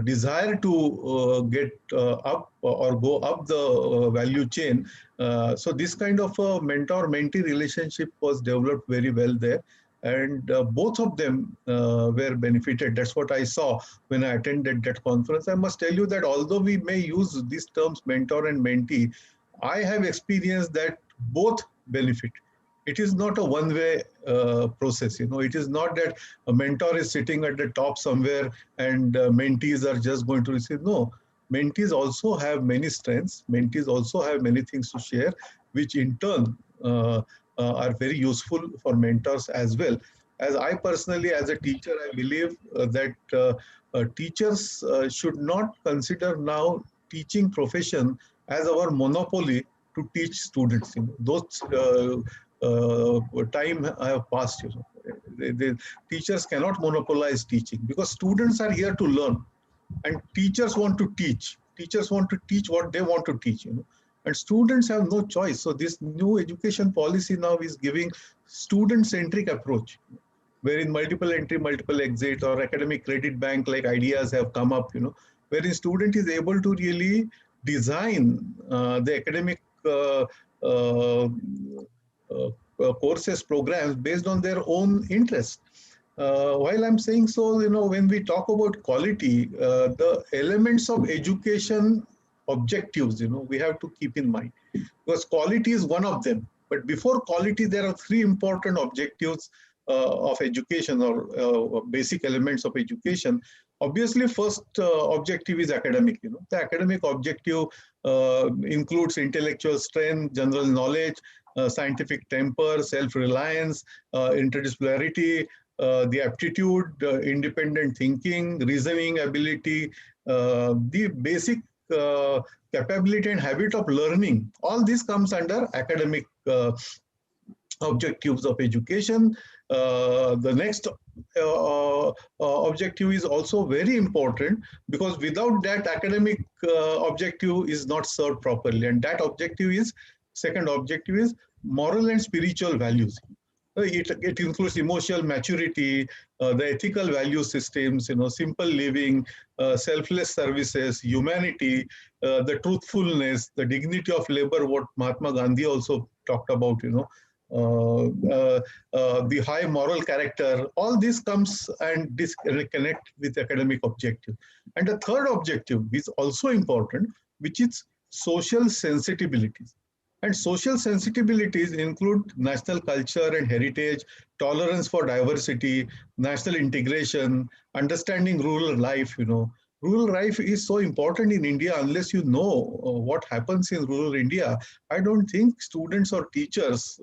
desire to get up or go up the value chain. So this kind of a mentor-mentee relationship was developed very well there. And both of them were benefited. That's what I saw when I attended that conference. I must tell you that although we may use these terms mentor and mentee, I have experienced that both benefit. It is not a one-way process. It is not that a mentor is sitting at the top somewhere and mentees are just going to receive. No, mentees also have many strengths. Mentees also have many things to share, which in turn are very useful for mentors as well. As I personally, as a teacher, I believe that teachers should not consider now teaching profession as our monopoly to teach students. Those time have passed. The teachers cannot monopolize teaching, because students are here to learn, and teachers want to teach. Teachers want to teach what they want to teach. And students have no choice. So this new education policy now is giving student-centric approach, wherein multiple entry, multiple exit, or academic credit bank like ideas have come up, wherein student is able to really design the academic courses, programs based on their own interest. While I'm saying so, when we talk about quality, the elements of education objectives, we have to keep in mind, because quality is one of them. But before quality, there are three important objectives of education, or basic elements of education. Obviously, first objective is academic. The academic objective includes intellectual strength, general knowledge, scientific temper, self-reliance, interdisciplinarity, the aptitude, independent thinking, reasoning ability, the basic capability and habit of learning. All this comes under academic objectives of education. The next objective is also very important, because without that, academic objective is not served properly. And that objective is, second objective is moral and spiritual values. It includes emotional maturity, the ethical value systems, simple living, selfless services, humanity, the truthfulness, the dignity of labor, what Mahatma Gandhi also talked about, the high moral character. All this comes and connect with academic objective. And the third objective is also important, which is social sensibilities. And social sensibilities include national culture and heritage, tolerance for diversity, national integration, understanding rural life. Rural life is so important in India. Unless you know what happens in rural India, I don't think students or teachers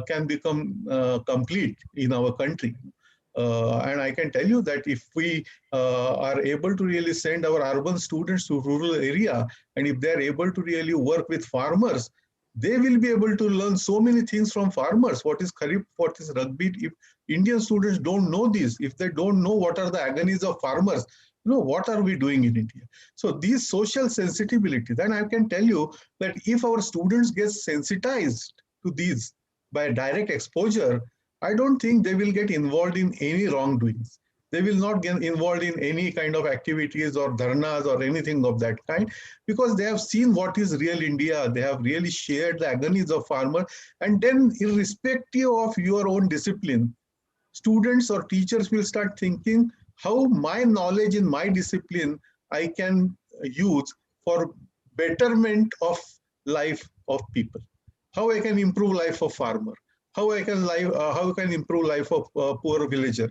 can become complete in our country. And I can tell you that if we are able to really send our urban students to rural area, and if they're able to really work with farmers, they will be able to learn so many things from farmers. What is kharif, what is rabi? If Indian students don't know this, if they don't know what are the agonies of farmers, what are we doing in India? So these social sensibility, then I can tell you that if our students get sensitized to these by direct exposure, I don't think they will get involved in any wrongdoings. They will not get involved in any kind of activities or dharnas or anything of that kind, because they have seen what is real India. They have really shared the agonies of farmers. And then irrespective of your own discipline, students or teachers will start thinking how my knowledge in my discipline I can use for betterment of life of people. How I can improve life of farmer, how I can improve life of poor villager.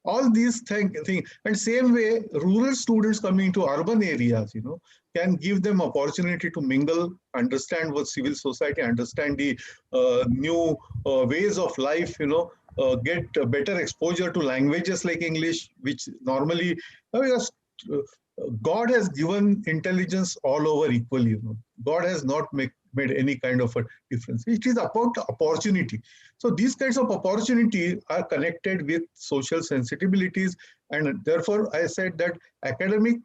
All these things. And same way, rural students coming to urban areas, can give them opportunity to mingle, understand what civil society, understand the new ways of life. Get better exposure to languages like English, which normally God has given intelligence all over equally. God has not made any kind of a difference. It is about opportunity. So these kinds of opportunity are connected with social sensibilities, and therefore I said that academic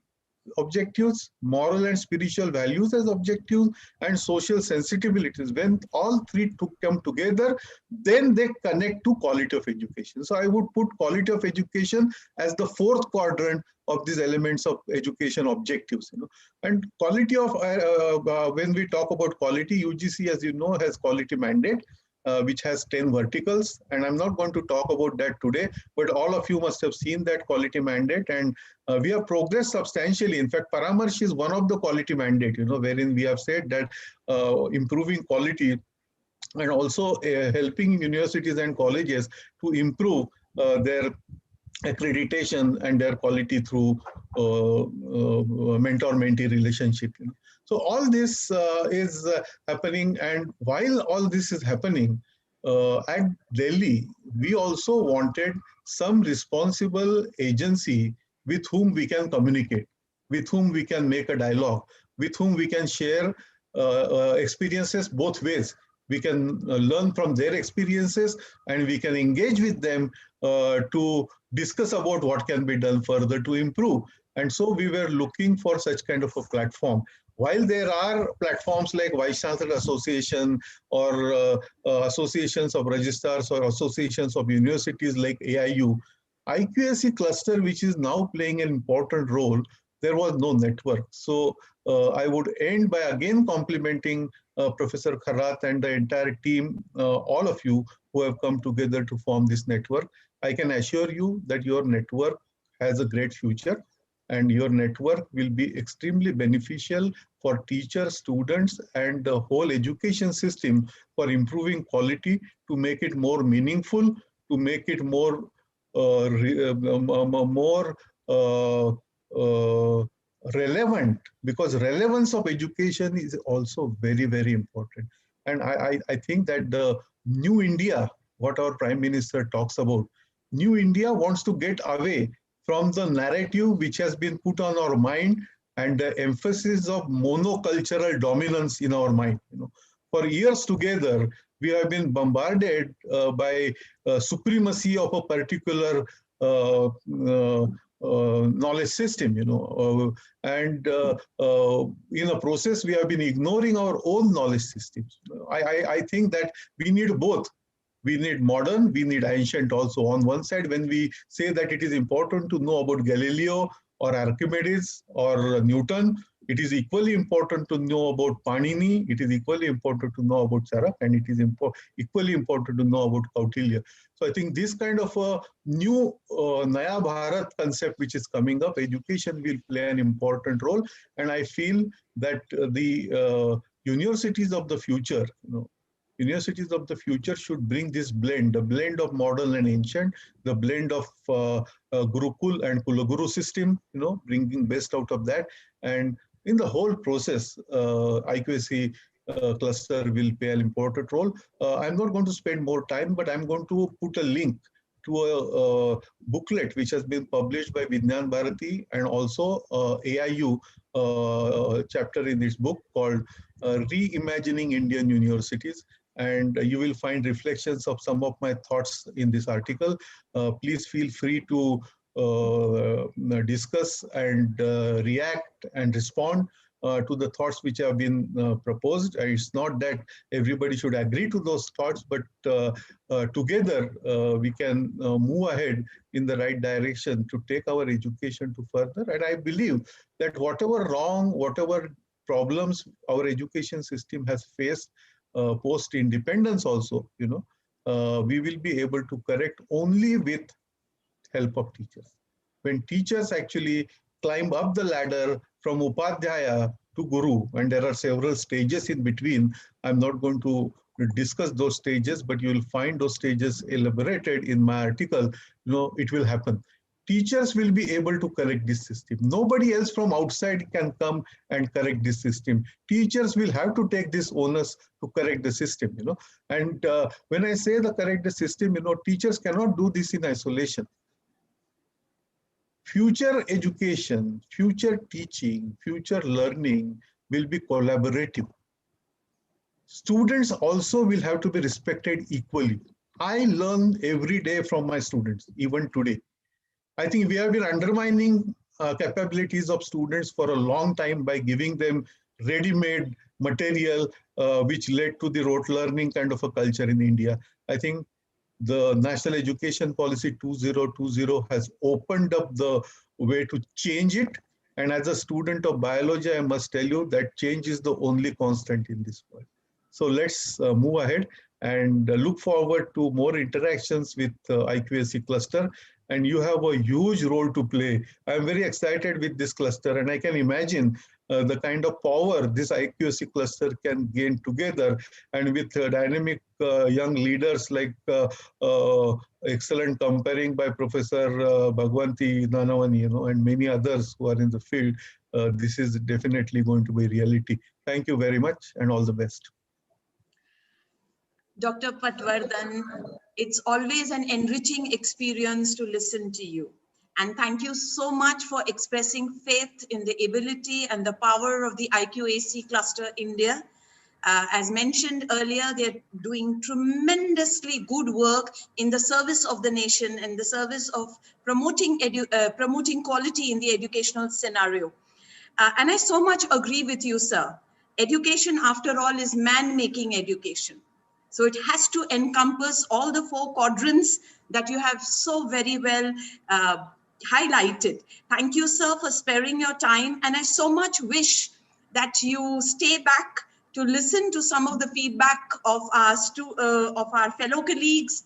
objectives, moral and spiritual values as objectives, and social sensibilities. When all three come together, then they connect to quality of education. So I would put quality of education as the fourth quadrant of these elements of education objectives. And quality of, when we talk about quality, UGC, as you know, has quality mandate. Which has 10 verticals, and I'm not going to talk about that today, but all of you must have seen that quality mandate, and we have progressed substantially. In fact, Paramarsh is one of the quality mandate, wherein we have said that improving quality and also helping universities and colleges to improve their accreditation and their quality through mentor-mentee relationship. So all this is happening, and while all this is happening at Delhi, we also wanted some responsible agency with whom we can communicate, with whom we can make a dialogue, with whom we can share experiences both ways. We can learn from their experiences, and we can engage with them to discuss about what can be done further to improve. And so we were looking for such kind of a platform. While there are platforms like Vice Chancellor Association or associations of registrars or associations of universities like AIU, IQAC cluster, which is now playing an important role, there was no network. So I would end by again complimenting Professor Kharat and the entire team, all of you who have come together to form this network. I can assure you that your network has a great future, and your network will be extremely beneficial for teachers, students, and the whole education system for improving quality, to make it more meaningful, to make it more relevant, because relevance of education is also very, very important. And I think that the new India, what our Prime Minister talks about, new India wants to get away from the narrative which has been put on our mind and the emphasis of monocultural dominance in our mind. For years together, we have been bombarded by supremacy of a particular knowledge system, and in a process we have been ignoring our own knowledge systems. I think that we need both. We need modern, we need ancient also. On one side, when we say that it is important to know about Galileo or Archimedes or Newton, it is equally important to know about Panini, it is equally important to know about Charak, and it is equally important to know about Kautilya. So I think this kind of a new Naya Bharat concept which is coming up, education will play an important role. And I feel that the universities of the future, universities of the future should bring this blend, the blend of modern and ancient, the blend of Gurukul and Kulaguru system, bringing best out of that. And in the whole process, IQAC cluster will play an important role. I'm not going to spend more time, but I'm going to put a link to a booklet which has been published by Vijnan Bharati and also AIU chapter in this book called Reimagining Indian Universities. And you will find reflections of some of my thoughts in this article. Please feel free to discuss and react and respond to the thoughts which have been proposed. It's not that everybody should agree to those thoughts, but together we can move ahead in the right direction to take our education to further. And I believe that whatever wrong, whatever problems our education system has faced post-independence also, we will be able to correct only with help of teachers. When teachers actually climb up the ladder from Upadhyaya to Guru, and there are several stages in between, I'm not going to discuss those stages, but you will find those stages elaborated in my article. It will happen. Teachers will be able to correct this system. Nobody else from outside can come and correct this system. Teachers will have to take this onus to correct the system, And when I say the correct the system, teachers cannot do this in isolation. Future education, future teaching, future learning will be collaborative. Students also will have to be respected equally. I learn every day from my students, even today. I think we have been undermining capabilities of students for a long time by giving them ready-made material, which led to the rote learning kind of a culture in India. I think the National Education Policy 2020 has opened up the way to change it. And as a student of biology, I must tell you that change is the only constant in this world. So let's move ahead and look forward to more interactions with IQAC cluster. And you have a huge role to play. I'm very excited with this cluster, and I can imagine the kind of power this IQAC cluster can gain together, and with dynamic young leaders like excellent comparing by Professor Bhagwanti Nanavani, and many others who are in the field. This is definitely going to be reality. Thank you very much, and all the best. Dr. Patwardhan, it's always an enriching experience to listen to you. And thank you so much for expressing faith in the ability and the power of the IQAC Cluster India. As mentioned earlier, they're doing tremendously good work in the service of the nation and the service of promoting quality in the educational scenario. And I so much agree with you, sir. Education, after all, is man-making education. So it has to encompass all the 4 quadrants that you have so very well highlighted. Thank you, sir, for sparing your time. And I so much wish that you stay back to listen to some of the feedback of our fellow colleagues,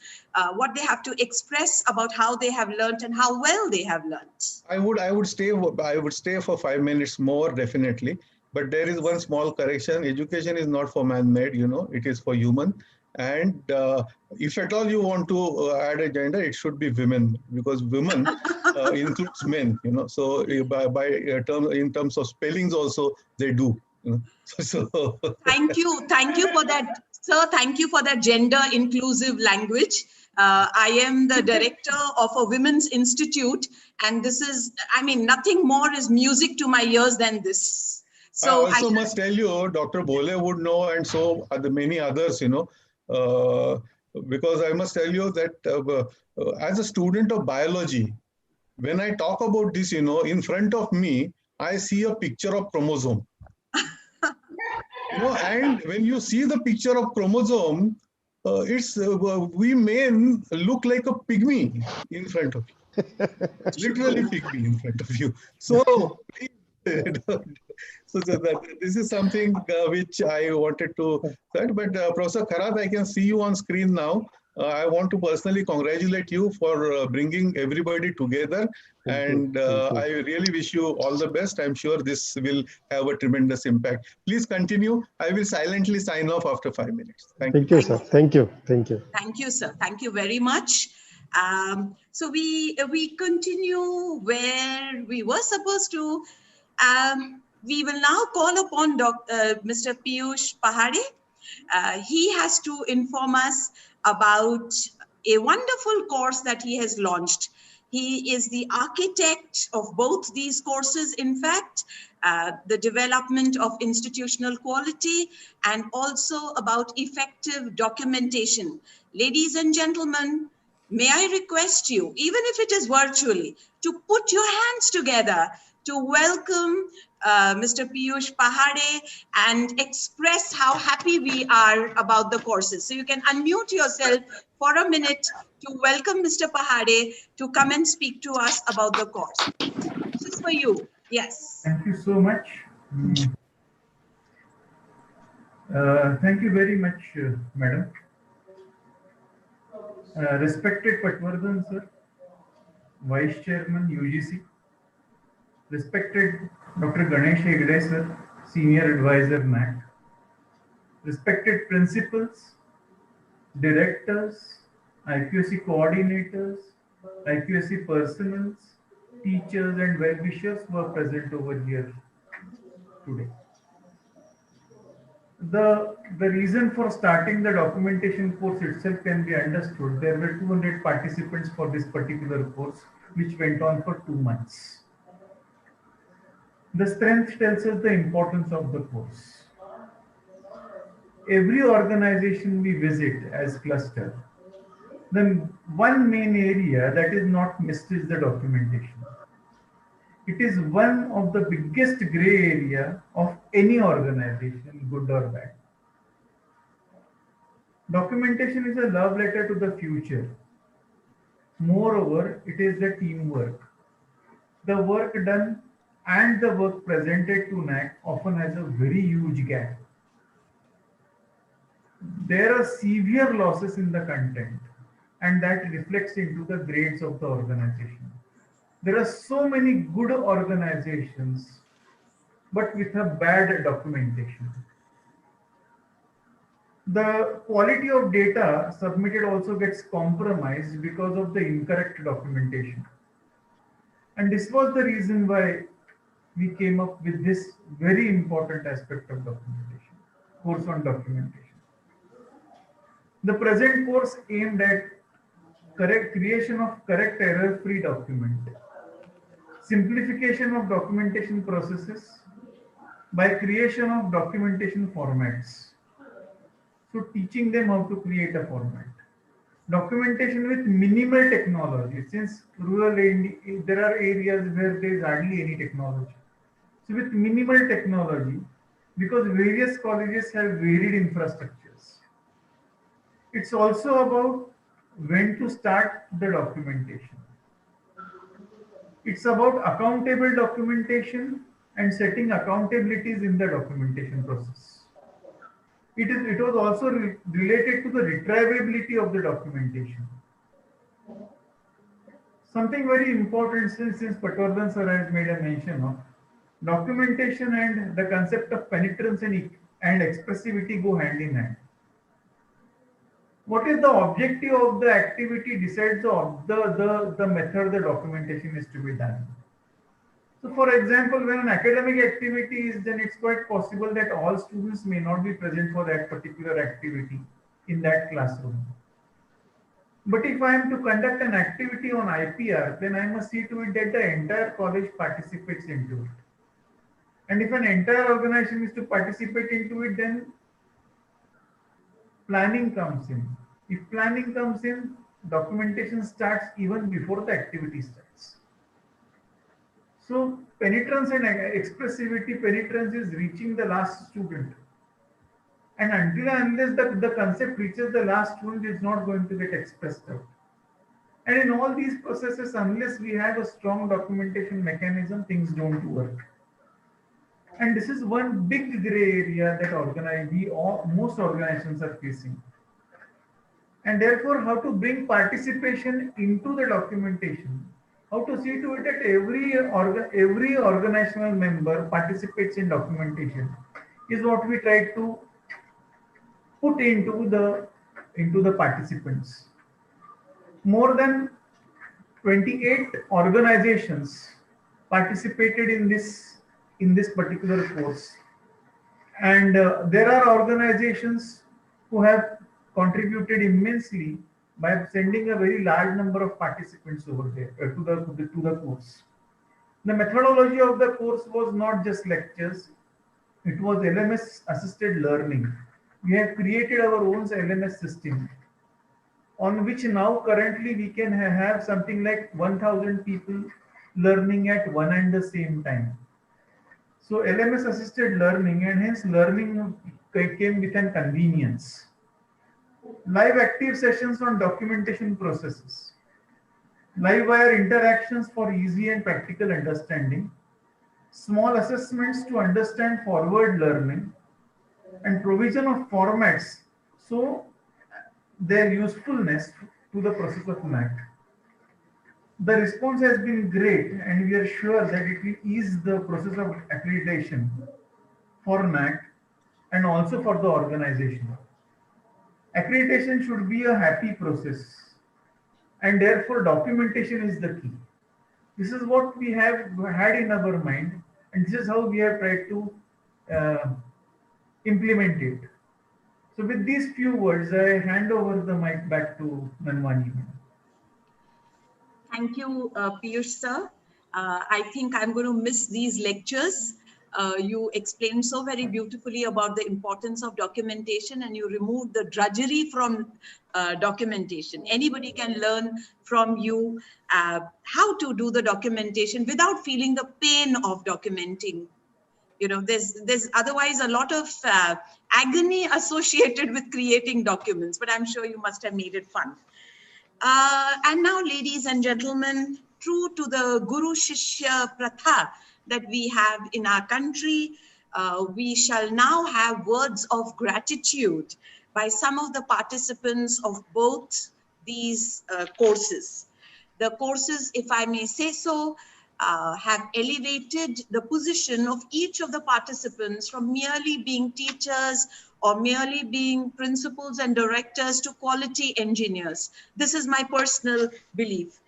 what they have to express about how they have learned and how well they have learned. I would stay for 5 minutes more, definitely. But there is one small correction. Education is not for man-made, it is for human. And if at all you want to add a gender, it should be women, because women includes men, So in terms of spellings also, they do. So thank you for that, sir. Thank you for that gender inclusive language. I am the director of a women's institute, and this is, nothing more is music to my ears than this. So I also must tell you, Dr. Bole would know, and so are the many others, because I must tell you that as a student of biology, when I talk about this, in front of me, I see a picture of chromosome. And when you see the picture of chromosome, we men look like a pygmy in front of you, literally pygmy in front of you. So please, so this is something which I wanted to say. But Professor Kharat, I can see you on screen now. I want to personally congratulate you for bringing everybody together, and I really wish you all the best. I'm sure this will have a tremendous impact. Please continue. I will silently sign off after 5 minutes. Thank you, sir. Thank you. Thank you. Thank you, sir. Thank you very much. So we continue where we were supposed to. We will now call upon Mr. Piyush Pahade. He has to inform us about a wonderful course that he has launched. He is the architect of both these courses, in fact, the development of institutional quality and also about effective documentation. Ladies and gentlemen, may I request you, even if it is virtually, to put your hands together to welcome Mr. Piyush Pahade and express how happy we are about the courses. So you can unmute yourself for a minute to welcome Mr. Pahade to come and speak to us about the course. This is for you. Yes. Thank you so much. Thank you very much, madam. Respected Patwardhan sir, Vice Chairman UGC, respected Dr. Ganesh Hegde sir, Senior Advisor NAC, respected principals, directors, IQAC coordinators, IQAC personnel, teachers and well-wishers who are present over here today. The reason for starting the documentation course itself can be understood. There were 200 participants for this particular course, which went on for 2 months. The strength tells us the importance of the course. Every organization we visit as cluster, then one main area that is not missed is the documentation. It is one of the biggest gray area of any organization, good or bad. Documentation is a love letter to the future. Moreover, it is the teamwork. The work done and the work presented to NAC often has a very huge gap. There are severe losses in the content, and that reflects into the grades of the organization. There are so many good organizations, but with a bad documentation. The quality of data submitted also gets compromised because of the incorrect documentation. And this was the reason why we came up with this very important aspect of documentation, course on documentation. The present course aimed at creation of correct error-free document, simplification of documentation processes by creation of documentation formats. So teaching them how to create a format. Documentation with minimal technology, since rural India, there are areas where there is hardly any technology. So with minimal technology, because various colleges have varied infrastructures. It's also about when to start the documentation. It's about accountable documentation and setting accountabilities in the documentation process. It was also related to the retrievability of the documentation. Something very important since Patwardhan sir has made a mention of, documentation and the concept of penetrance and expressivity go hand in hand. What is the objective of the activity decides the method the documentation is to be done. So for example, when an academic activity is done, it's quite possible that all students may not be present for that particular activity in that classroom. But if I am to conduct an activity on IPR, then I must see to it that the entire college participates into it. And if an entire organization is to participate into it, then planning comes in. If planning comes in, documentation starts even before the activity starts. So penetrance and expressivity, penetrance is reaching the last student. And until and unless the concept reaches the last student, it's not going to get expressed out. And in all these processes, unless we have a strong documentation mechanism, things don't work. And this is one big gray area that most organizations are facing. And therefore, how to bring participation into the documentation, how to see to it that every organizational member participates in documentation is what we try to put into the participants. More than 28 organizations participated in this particular course, and there are organizations who have contributed immensely by sending a very large number of participants over there to the course. The methodology of the course was not just lectures; it was LMS assisted learning. We have created our own LMS system on which now currently we can have something like 1000 people learning at one and the same time. So LMS assisted learning, and hence learning came with an convenience. Live active sessions on documentation processes, live wire interactions for easy and practical understanding, small assessments to understand forward learning, and provision of formats so their usefulness to the process of MAC. The response has been great, and we are sure that it will ease the process of accreditation for NAC and also for the organization. Accreditation should be a happy process, and therefore documentation is the key. This is what we have had in our mind, and this is how we have tried to uh, implement it. So with these few words, I hand over the mic back to Nanwani. Thank you, Piyush sir. I think I'm going to miss these lectures. You explained so very beautifully about the importance of documentation, and you removed the drudgery from documentation. Anybody can learn from you how to do the documentation without feeling the pain of documenting. You know, there's otherwise a lot of agony associated with creating documents, but I'm sure you must have made it fun. And now, ladies and gentlemen, true to the Guru Shishya Pratha that we have in our country, we shall now have words of gratitude by some of the participants of both these courses. The courses, if I may say so, have elevated the position of each of the participants from merely being teachers or merely being principals and directors to quality engineers. This is my personal belief.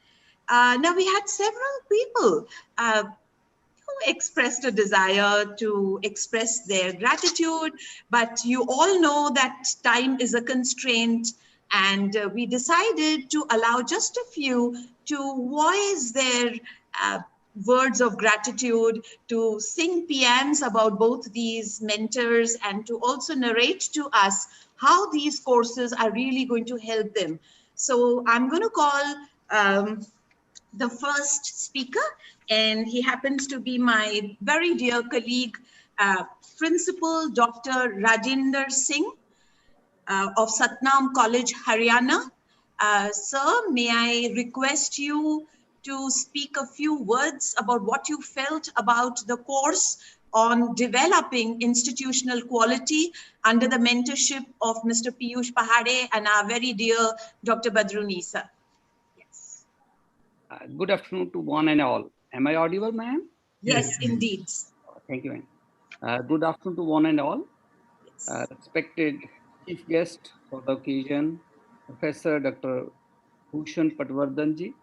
Now, we had several people who expressed a desire to express their gratitude, but you all know that time is a constraint, and we decided to allow just a few to voice their words of gratitude, to sing pians about both these mentors, and to also narrate to us how these courses are really going to help them. So I'm going to call the first speaker, and he happens to be my very dear colleague, Principal Dr. Rajinder Singh of Satnam College, Haryana. Sir, may I request you to speak a few words about what you felt about the course on developing institutional quality under the mentorship of Mr. Piyush Pahade and our very dear Dr. Badruni, sir. Good afternoon to one and all. Am I audible, ma'am? Yes, indeed. Thank you, ma'am. Good afternoon to one and all. Respected chief guest for the occasion, Professor Dr. Bhushan Patwardhanji,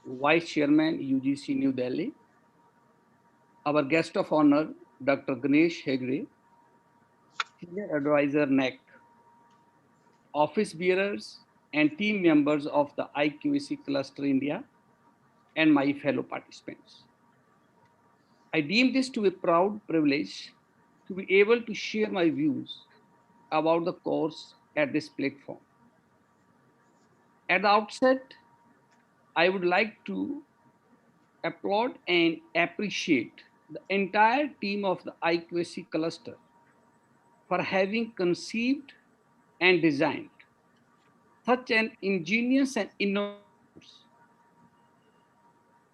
Vice Chairman, UGC New Delhi. Our guest of honor, Dr. Ganesh Hegde, Senior Advisor, NEC, office bearers and team members of the IQAC Cluster India, and my fellow participants. I deem this to be a proud privilege to be able to share my views about the course at this platform. At the outset, I would like to applaud and appreciate the entire team of the IQAC cluster for having conceived and designed such an ingenious and innovative course.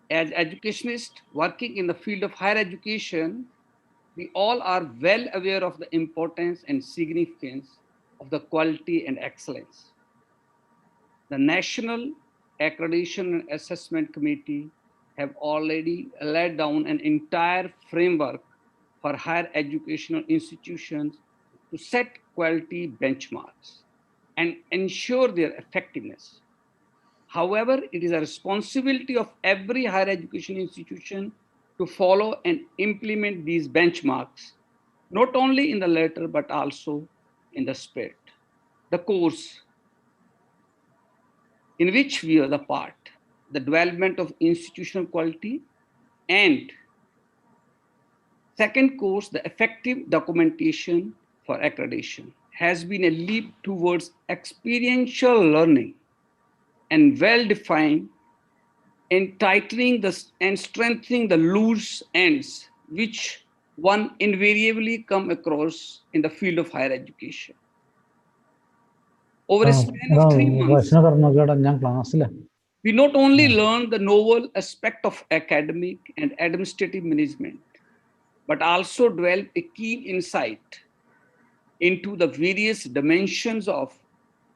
As educationists working in the field of higher education, we all are well aware of the importance and significance of the quality and excellence. The National Accreditation and Assessment Committee have already laid down an entire framework for higher educational institutions to set quality benchmarks and ensure their effectiveness. However, it is a responsibility of every higher education institution to follow and implement these benchmarks, not only in the letter, but also in the spirit. The course in which we are the part, the development of institutional quality, and second course, the effective documentation for accreditation, has been a leap towards experiential learning and well-defined in tightening and strengthening the loose ends which one invariably come across in the field of higher education. Over a span of 3 months, we not only learn the novel aspect of academic and administrative management, but also develop a keen insight into the various dimensions of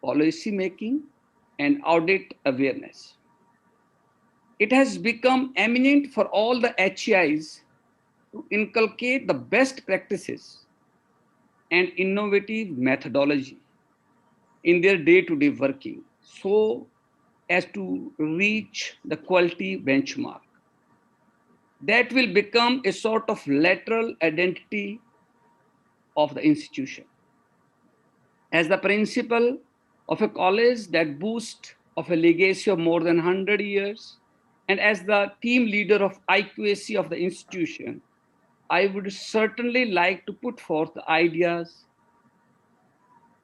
policy making and audit awareness. It has become eminent for all the HEIs to inculcate the best practices and innovative methodology in their day-to-day working so as to reach the quality benchmark. That will become a sort of lateral identity of the institution. As the principal of a college that boasts of a legacy of more than 100 years, and as the team leader of IQAC of the institution, I would certainly like to put forth the ideas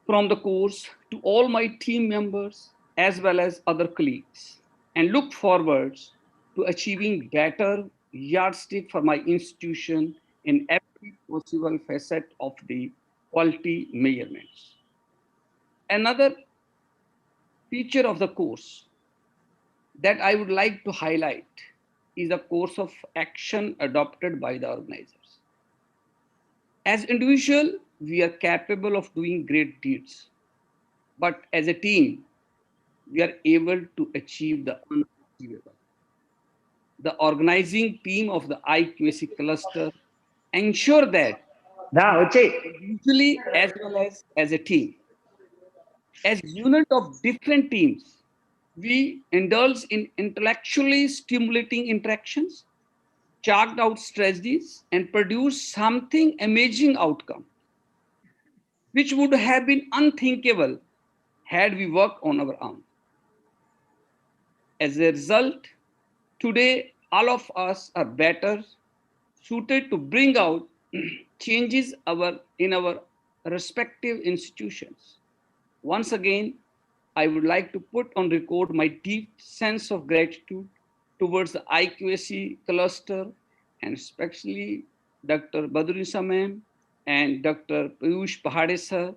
from the course to all my team members as well as other colleagues, and look forward to achieving better yardstick for my institution in every possible facet of the quality measurements. Another feature of the course that I would like to highlight is the course of action adopted by the organizers. As individual, we are capable of doing great deeds, but as a team, we are able to achieve the unachievable. The organizing team of the IQAC cluster ensure that individually as well as a team, as unit of different teams, we indulge in intellectually stimulating interactions, chalked out strategies, and produce something amazing outcome, which would have been unthinkable had we worked on our own. As a result, today all of us are better suited to bring out changes in our respective institutions. Once again, I would like to put on record my deep sense of gratitude towards the IQAC cluster, and especially Dr. Badrunisa ma'am and Dr. Piyush Pahade sir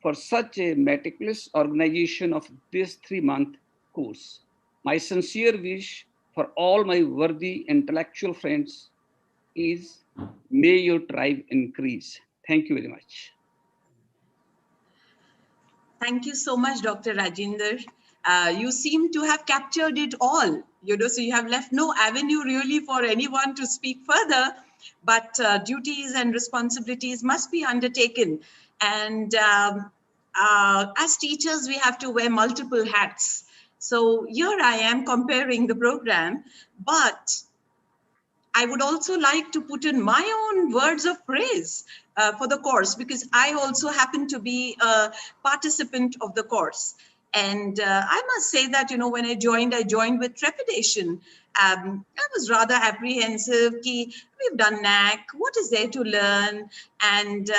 for such a meticulous organization of this 3-month course. My sincere wish for all my worthy intellectual friends is may your tribe increase. Thank you very much. Thank you so much, Dr. Rajinder. You seem to have captured it all, so you have left no avenue really for anyone to speak further, but duties and responsibilities must be undertaken. And as teachers, we have to wear multiple hats. So here I am comparing the program, but I would also like to put in my own words of praise for the course, because I also happen to be a participant of the course. And I must say that, when I joined with trepidation. I was rather apprehensive. We've done NAC, what is there to learn? And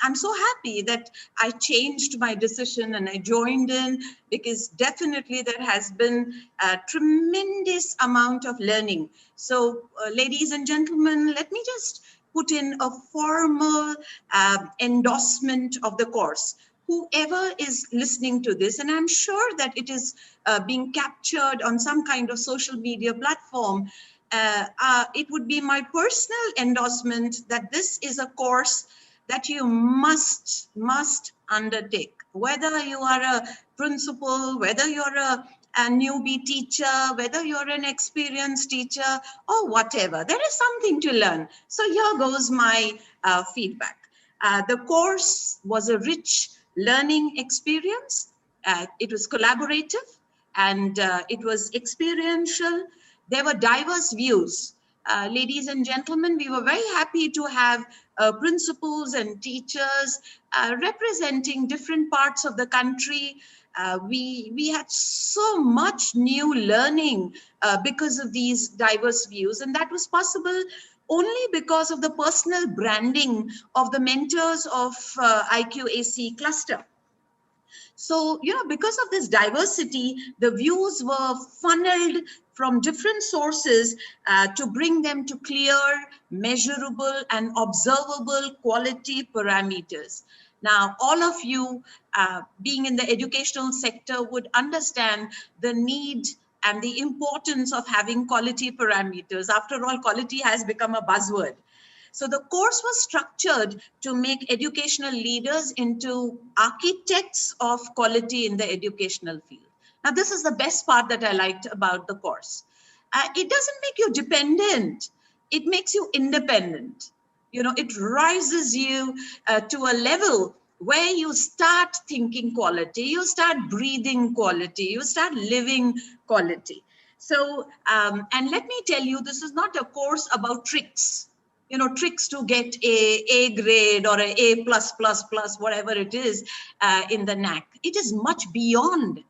I'm so happy that I changed my decision and I joined in, because definitely there has been a tremendous amount of learning. So ladies and gentlemen, let me just put in a formal endorsement of the course. Whoever is listening to this, and I'm sure that it is being captured on some kind of social media platform, it would be my personal endorsement that this is a course that you must undertake. Whether you are a principal, whether you're a newbie teacher, whether you're an experienced teacher or whatever, there is something to learn. So here goes my feedback. The course was a rich learning experience. It was collaborative and it was experiential. There were diverse views. Ladies and gentlemen, we were very happy to have principals and teachers representing different parts of the country. We had so much new learning because of these diverse views, and that was possible only because of the personal branding of the mentors of IQAC cluster. So, because of this diversity, the views were funneled from different sources to bring them to clear, measurable, and observable quality parameters. Now, all of you being in the educational sector would understand the need and the importance of having quality parameters. After all, quality has become a buzzword. So the course was structured to make educational leaders into architects of quality in the educational field. Now, this is the best part that I liked about the course. It doesn't make you dependent. It makes you independent. It rises you to a level where you start thinking quality, you start breathing quality, you start living quality. So, and let me tell you, this is not a course about tricks. Tricks to get a grade or a plus, whatever it is in the NAC. It is much beyond.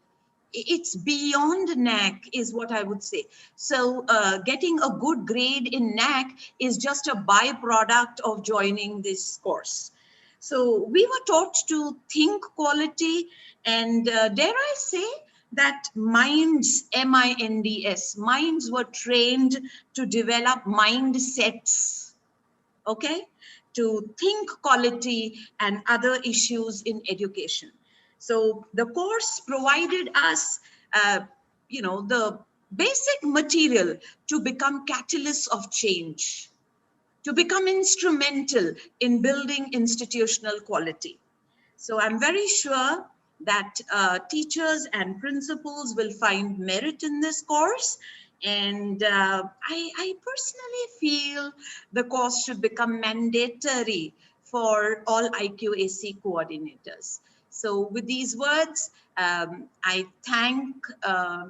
It's beyond NAC is what I would say. So getting a good grade in NAC is just a byproduct of joining this course. So we were taught to think quality, and dare I say that minds, M-I-N-D-S, minds were trained to develop mindsets. Okay, to think quality and other issues in education. So the course provided us, the basic material to become catalysts of change, to become instrumental in building institutional quality. So I'm very sure that teachers and principals will find merit in this course. And I personally feel the course should become mandatory for all IQAC coordinators. So with these words, I thank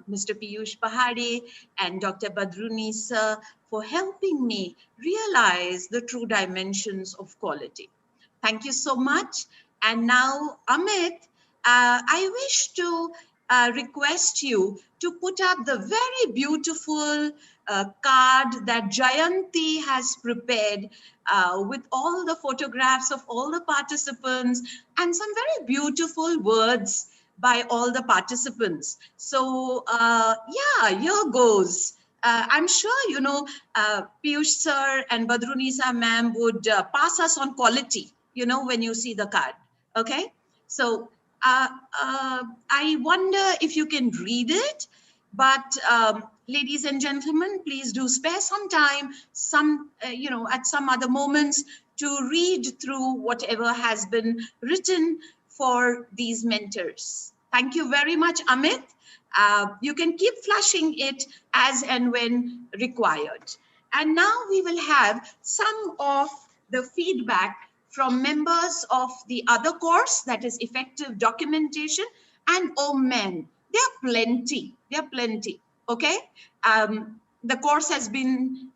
Mr. Piyush Pahade and Dr. Badruni sir for helping me realize the true dimensions of quality. Thank you so much. And now, Amit, I wish to request you to put up the very beautiful card that Jayanti has prepared with all the photographs of all the participants and some very beautiful words by all the participants. So yeah, here goes. I'm sure, Piyush sir and Badrunisa ma'am would pass us on quality, when you see the card. Okay, so I wonder if you can read it, but ladies and gentlemen, please do spare some time, at some other moments to read through whatever has been written for these mentors. Thank you very much, Amit. You can keep flashing it as and when required. And now we will have some of the feedback from members of the other course, that is effective documentation. And oh man, there are plenty, okay? The course has been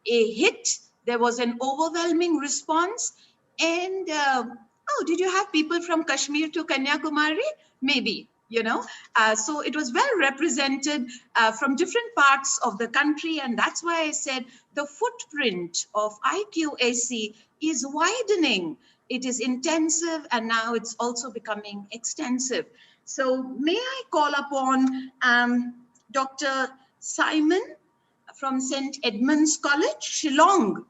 a hit. There was an overwhelming response. And oh, did you have people from Kashmir to Kanyakumari? Maybe, so it was well represented from different parts of the country. And that's why I said the footprint of IQAC is widening. It is intensive, and now it's also becoming extensive. So may I call upon Dr. Simon from St. Edmund's College, Shillong.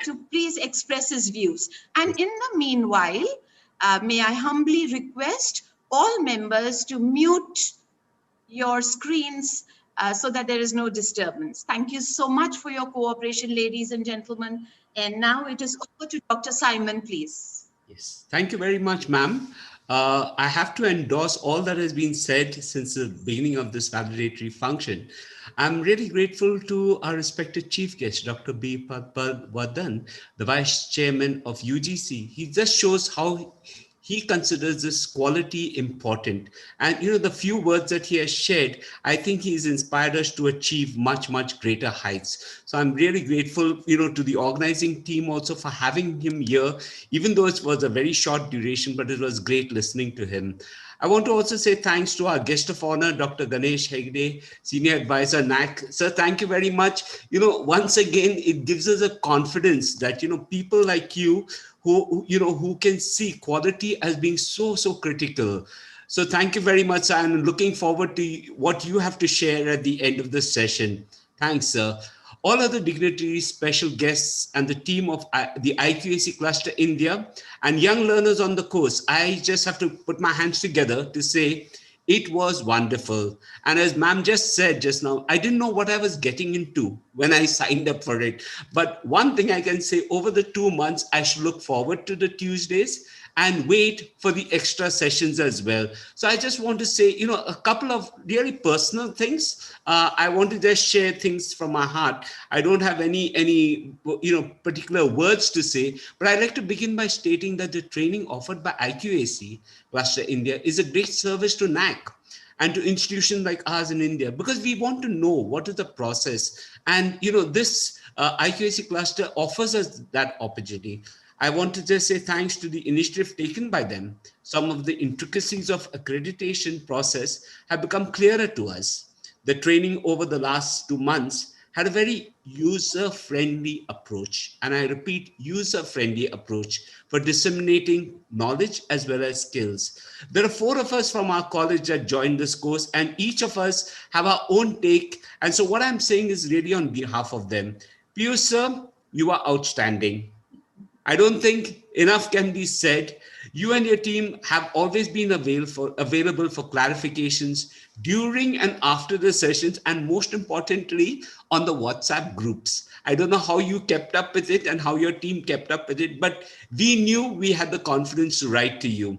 to please express his views. And in the meanwhile, may I humbly request all members to mute your screens so that there is no disturbance. Thank you so much for your cooperation, ladies and gentlemen. And now it is over to Dr. Simon, please. Yes, thank you very much, ma'am. I have to endorse all that has been said since the beginning of this valedictory function. I'm really grateful to our respected chief guest, Dr. B. Padwardhan, the vice chairman of UGC. He just shows how he considers this quality important. And, the few words that he has shared, I think he's inspired us to achieve much, much greater heights. So I'm really grateful, to the organizing team also for having him here, even though it was a very short duration, but it was great listening to him. I want to also say thanks to our guest of honor, Dr. Ganesh Hegde, Senior Advisor, NAC. Sir, thank you very much. Once again, it gives us a confidence that, people like you who can see quality as being so critical. So thank you very much, sir. I'm looking forward to what you have to share at the end of this session. Thanks, sir. All other dignitaries, special guests, and the team of the IQAC Cluster India and young learners on the course, I just have to put my hands together to say it was wonderful. And as ma'am just said just now, I didn't know what I was getting into when I signed up for it. But one thing I can say, over the 2 months, I should look forward to the Tuesdays and wait for the extra sessions as well. So I just want to say, a couple of really personal things. I want to just share things from my heart. I don't have any particular words to say, but I'd like to begin by stating that the training offered by IQAC Cluster India is a great service to NAC and to institutions like ours in India, because we want to know what is the process. And, this IQAC cluster offers us that opportunity. I want to just say thanks to the initiative taken by them. Some of the intricacies of accreditation process have become clearer to us. The training over the last 2 months had a very user-friendly approach. And I repeat, user-friendly approach for disseminating knowledge as well as skills. There are 4 of us from our college that joined this course, and each of us have our own take. And so what I'm saying is really on behalf of them. Piyush sir, you are outstanding. I don't think enough can be said. You and your team have always been available for clarifications during and after the sessions, and most importantly, on the WhatsApp groups. I don't know how you kept up with it and how your team kept up with it, but we knew we had the confidence to write to you.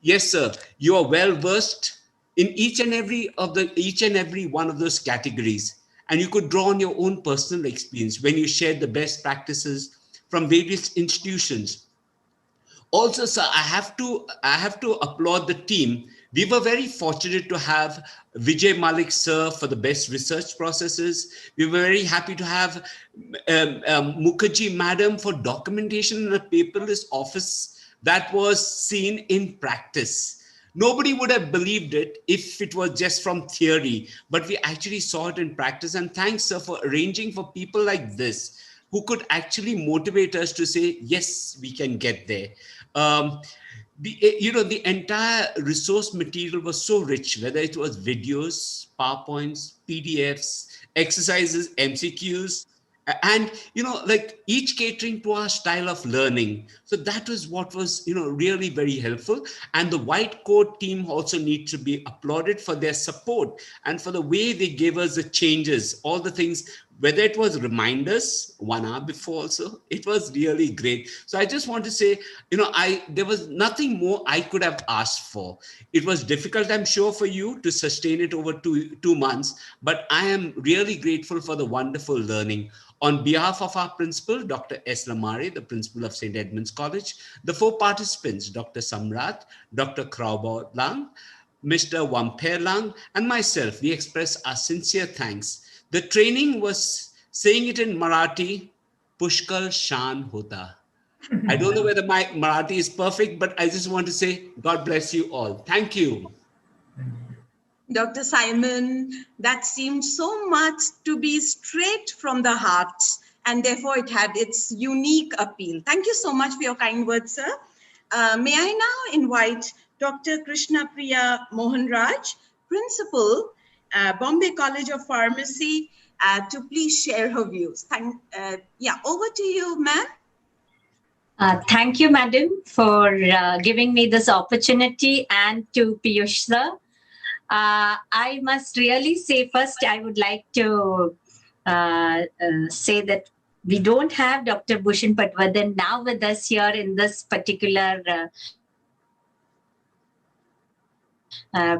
Yes, sir, you are well versed in each and every one of those categories, and you could draw on your own personal experience when you shared the best practices from various institutions. Also, sir, I have to applaud the team. We were very fortunate to have Vijay Malik sir for the best research processes. We were very happy to have Mukherjee madam for documentation in a paperless office that was seen in practice. Nobody would have believed it if it was just from theory, but we actually saw it in practice. And thanks, sir, for arranging for people like this who could actually motivate us to say, yes, we can get there. The entire resource material was so rich, whether it was videos, PowerPoints, PDFs, exercises, MCQs, and like each catering to our style of learning. So that was what was really very helpful. And the white coat team also needs to be applauded for their support and for the way they gave us the changes, all the things, whether it was reminders 1 hour before also. It was really great. So I just want to say, there was nothing more I could have asked for. It was difficult, I'm sure, for you to sustain it over two months, but I am really grateful for the wonderful learning. On behalf of our principal, Dr. S. Lamare, the principal of St. Edmund's College, the 4 participants, Dr. Samrat, Dr. Kraubo Lang, Mr. Wamper Lang, and myself, we express our sincere thanks. The training was, saying it in Marathi, Pushkal Shan Hota. I don't know whether my Marathi is perfect, but I just want to say, God bless you all. Thank you. Dr. Simon, that seemed so much to be straight from the heart, and therefore it had its unique appeal. Thank you so much for your kind words, sir. May I now invite Dr. Krishna Priya Mohan Raj, Principal, Bombay College of Pharmacy, to please share her views. Yeah, over to you, ma'am. Thank you, madam, for giving me this opportunity, and to Piyush sir. I must really say first, I would like to say that we don't have Dr. Bhushan Patwardhan now with us here in this particular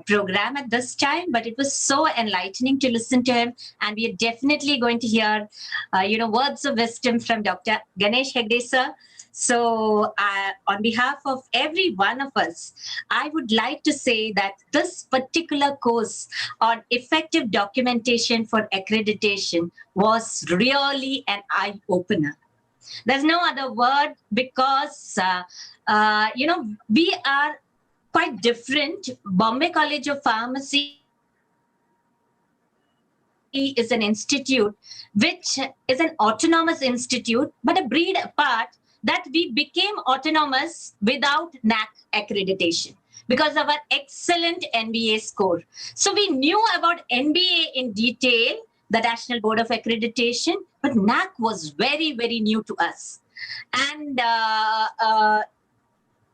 program at this time, but it was so enlightening to listen to him, and we are definitely going to hear, words of wisdom from Dr. Ganesh Hegde sir. So, on behalf of every one of us, I would like to say that this particular course on effective documentation for accreditation was really an eye opener. There's no other word, because we are quite different. Bombay College of Pharmacy is an institute which is an autonomous institute, but a breed apart, that we became autonomous without NAC accreditation because of our excellent NBA score. So we knew about NBA in detail, the National Board of Accreditation, but NAC was very, very new to us. And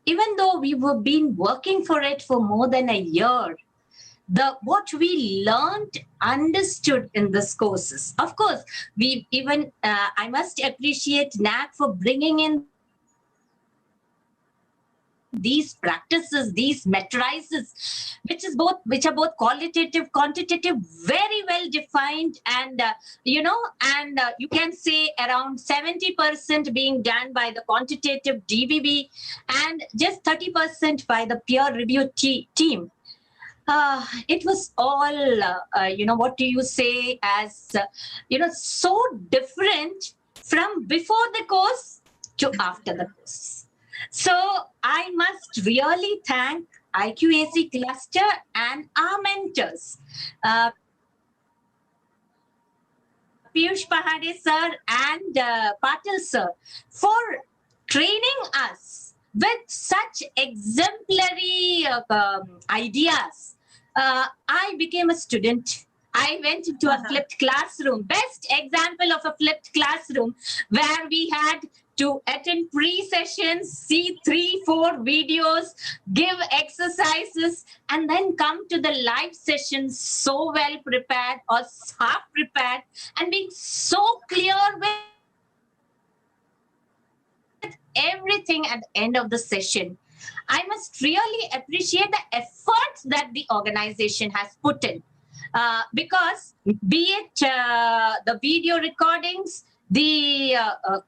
even though we were been working for it for more than a year, what we learned, understood in this courses. Of course, we even I must appreciate NAC for bringing in these practices, these matrices, which are both qualitative, quantitative, very well defined, and you can say around 70% being done by the quantitative DVB, and just 30% by the peer review team. It was all, what do you say, as, so different from before the course to after the course. So I must really thank IQAC cluster and our mentors, Piyush Pahade sir and Patil sir, for training us with such exemplary ideas. I became a student. I went into a flipped classroom, best example of a flipped classroom, where we had to attend pre-sessions, see 3-4 videos, give exercises, and then come to the live sessions so well prepared or half prepared, and being so clear with everything at the end of the session. I must really appreciate the efforts that the organization has put in, because be it the video recordings, the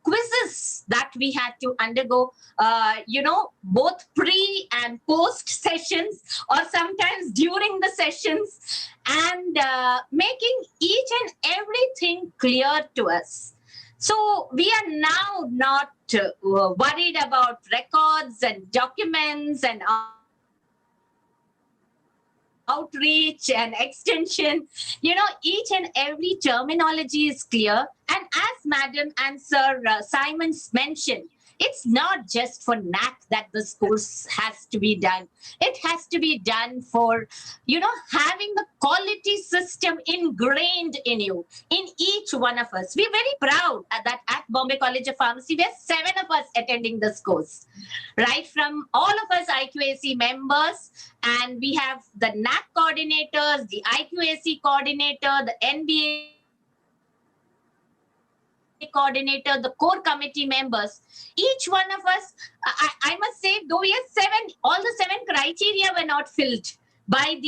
quizzes that we had to undergo, both pre and post sessions, or sometimes during the sessions, and making each and everything clear to us. So we are now not worried about records and documents and outreach and extension. Each and every terminology is clear. And as Madam and Sir Simons mentioned, it's not just for NAC that this course has to be done. It has to be done for, having the quality system ingrained in you, in each one of us. We're very proud that at Bombay College of Pharmacy, we're 7 of us attending this course, right from all of us IQAC members. And we have the NAC coordinators, the IQAC coordinator, the NBA coordinator, the core committee members. Each one of us, I must say, though we are 7, all the 7 criteria were not filled by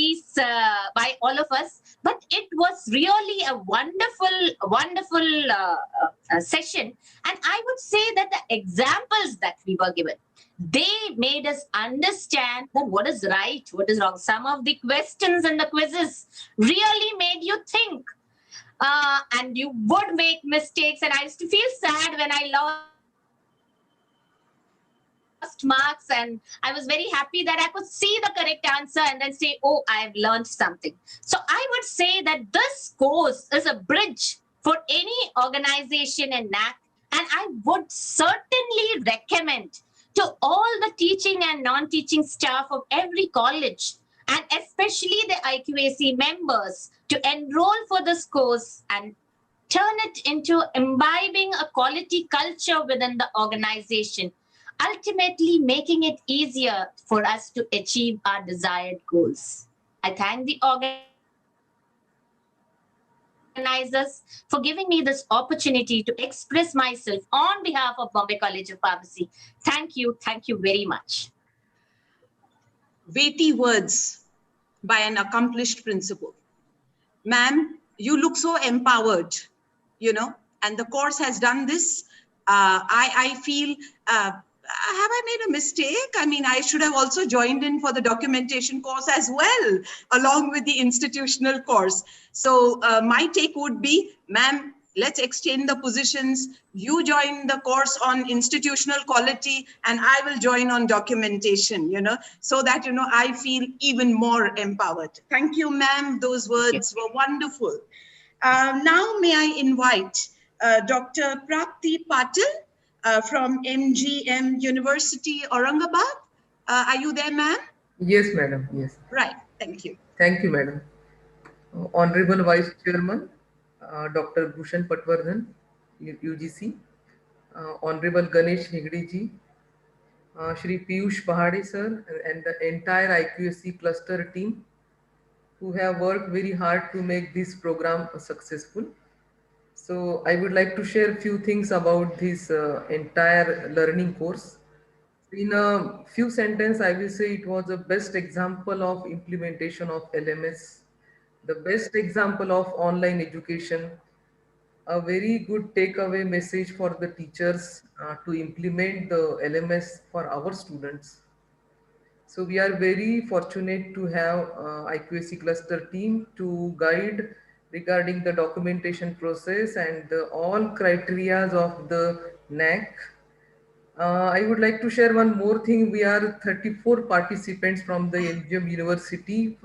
all of us, but it was really a wonderful session. And I would say that the examples that we were given, they made us understand that what is right, what is wrong. Some of the questions and the quizzes really made you think. And you would make mistakes, and I used to feel sad when I lost marks, and I was very happy that I could see the correct answer and then say, oh, I have learned something. So I would say that this course is a bridge for any organization in NAC, and I would certainly recommend to all the teaching and non-teaching staff of every college, and especially the IQAC members, to enroll for this course and turn it into imbibing a quality culture within the organization, ultimately making it easier for us to achieve our desired goals. I thank the organizers for giving me this opportunity to express myself on behalf of Bombay College of Pharmacy. Thank you very much. Weighty words by an accomplished principal. Ma'am, you look so empowered, you know, and the course has done this. I feel, have I made a mistake? I mean, I should have also joined in for the documentation course as well, along with the institutional course. So my take would be, ma'am, let's extend the positions. You join the course on institutional quality and I will join on documentation, you know, so that, you know, I feel even more empowered. Thank you, ma'am. Those words were wonderful. Now may I invite Dr. Prapti Patil from MGM University, Aurangabad. Are you there, ma'am? Yes, madam. Yes. Right. Thank you. Thank you, madam. Honorable Vice Chairman, Dr. Bhushan Patwardhan, UGC, Honorable Ganesh Hegde ji, Shri Piyush Pahade sir, and the entire IQSC cluster team who have worked very hard to make this program successful. So I would like to share a few things about this entire learning course. In a few sentences, I will say it was the best example of implementation of LMS, the best example of online education, a very good takeaway message for the teachers to implement the LMS for our students. So we are very fortunate to have IQAC cluster team to guide regarding the documentation process and all criterias of the NAC. I would like to share one more thing. We are 34 participants from the MGM University,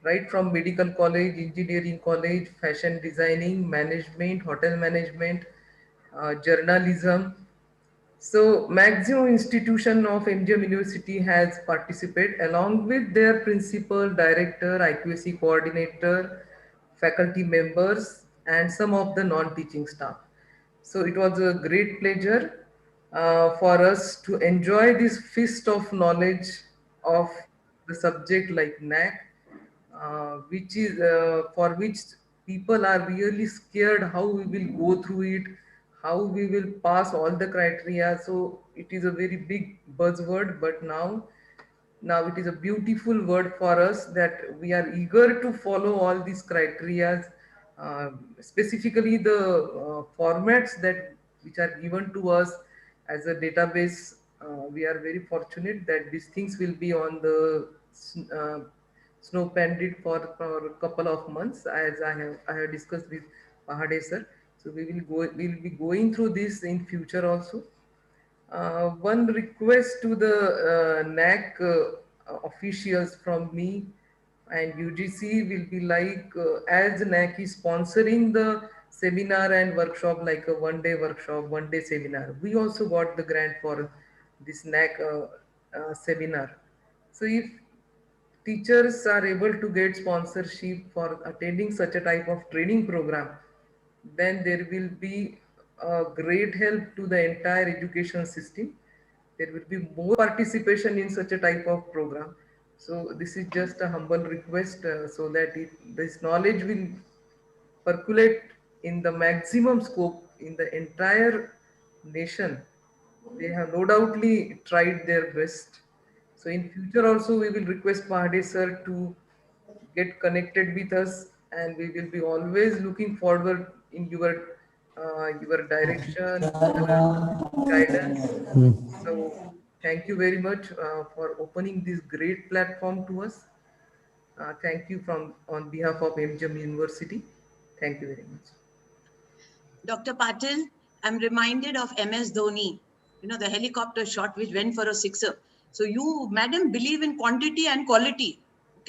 right from medical college, engineering college, fashion designing, management, hotel management, journalism. So maximum institution of MGM University has participated along with their principal, director, IQAC coordinator, faculty members, and some of the non-teaching staff. So it was a great pleasure for us to enjoy this feast of knowledge of the subject like NAC, which is for which people are really scared how we will go through it, how we will pass all the criteria. So it is a very big buzzword, but now it is a beautiful word for us that we are eager to follow all these criteria, specifically the formats that which are given to us as a database. We are very fortunate that these things will be on the snow pendant for a couple of months, as I have discussed with Pahade sir. So we'll be going through this in future also. One request to the NAC officials from me and UGC will be like, as NAC is sponsoring the seminar and workshop, like a one-day workshop, one-day seminar. We also got the grant for this NAC seminar. So if teachers are able to get sponsorship for attending such a type of training program, then there will be a great help to the entire education system. There will be more participation in such a type of program. So this is just a humble request, so that this knowledge will percolate in the maximum scope in the entire nation. They have no doubtly tried their best. So in future also we will request Pahade sir to get connected with us, and we will be always looking forward in your direction, your guidance. So thank you very much for opening this great platform to us. Thank you from on behalf of MGM University. Thank you very much. Dr. Patil, I'm reminded of MS Dhoni, you know, the helicopter shot which went for a sixer. So you, madam, believe in quantity and quality.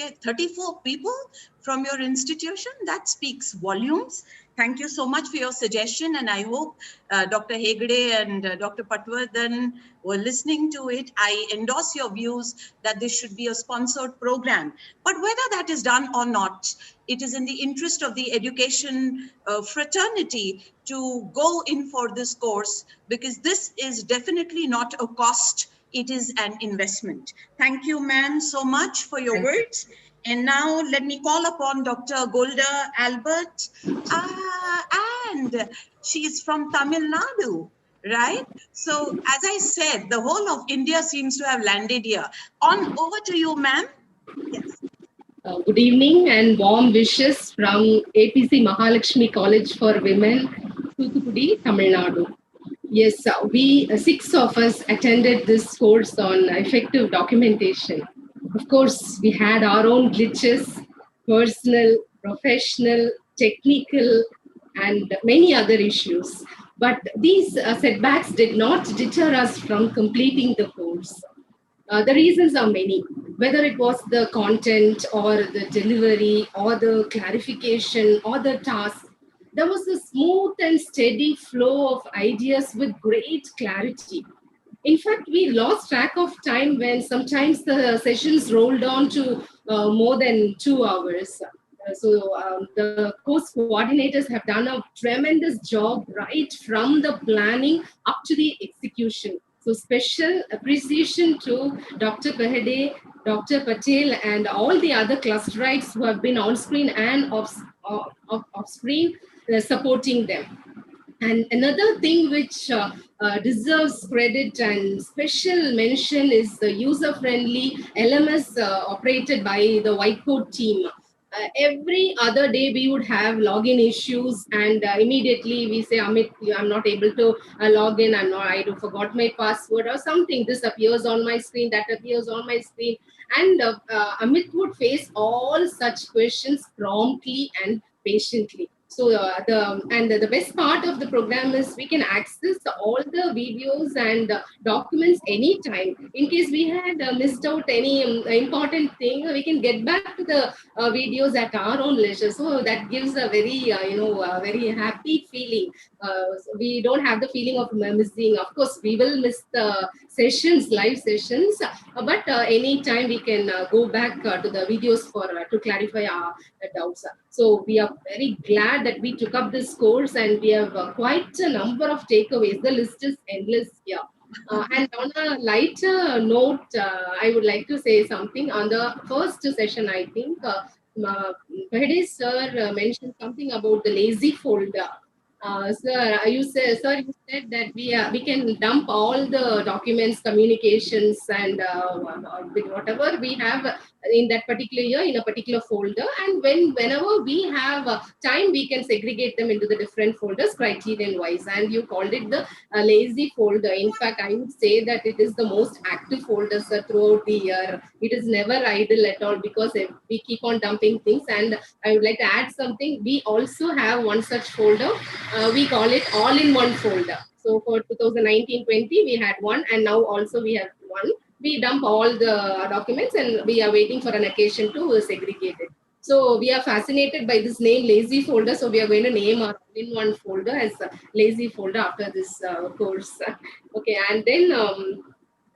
Okay, 34 people from your institution. That speaks volumes. Thank you so much for your suggestion, and I hope Dr. Hegde and Dr. Patwardhan were listening to it. I endorse your views that this should be a sponsored program. But whether that is done or not, it is in the interest of the education fraternity to go in for this course, because this is definitely not a cost. It is an investment. Thank you, ma'am, so much for your words. And now let me call upon Dr. Golda Albert. And she's from Tamil Nadu, right? So as I said, the whole of India seems to have landed here. On over to you, ma'am. Yes. Good evening and warm wishes from APC Mahalakshmi College for Women, Thoothukudi, Tamil Nadu. Yes, we, 6 of us attended this course on effective documentation. Of course, we had our own glitches, personal, professional, technical, and many other issues. But these setbacks did not deter us from completing the course. The reasons are many, whether it was the content or the delivery or the clarification or the task. There was a smooth and steady flow of ideas with great clarity. In fact, we lost track of time when sometimes the sessions rolled on to more than 2 hours. The course coordinators have done a tremendous job right from the planning up to the execution. So special appreciation to Dr. Bahade, Dr. Patel, and all the other clusterites who have been on screen and off screen supporting them. And another thing which deserves credit and special mention is the user-friendly LMS operated by the Whitecode team. Every other day we would have login issues, and immediately we say, Amit, I'm not able to log in, I forgot my password or something. This appears on my screen, that appears on my screen. And Amit would face all such questions promptly and patiently. So the best part of the program is we can access all the videos and documents anytime. In case we had missed out any important thing, we can get back to the videos at our own leisure. So that gives a very very happy feeling. So we don't have the feeling of missing. Of course, we will miss the sessions, live sessions, but anytime we can go back to the videos for to clarify our doubts. So we are very glad that we took up this course, and we have quite a number of takeaways. The list is endless here. And on a lighter note, I would like to say something. On the first session, I think Bahade sir mentioned something about the lazy folder. Sir, you said that we can dump all the documents, communications, and whatever we have in that particular year in a particular folder, and whenever we have time, we can segregate them into the different folders criterion wise. And you called it the lazy folder. In fact, I would say that it is the most active folder, sir, throughout the year. It is never idle at all, because we keep on dumping things. And I would like to add something. We also have one such folder. We call it all-in-one folder. So for 2019-20, we had one, and now also we have one. We dump all the documents, and we are waiting for an occasion to segregate it. So we are fascinated by this name, lazy folder. So we are going to name our all-in-one folder as lazy folder after this course. Okay, and then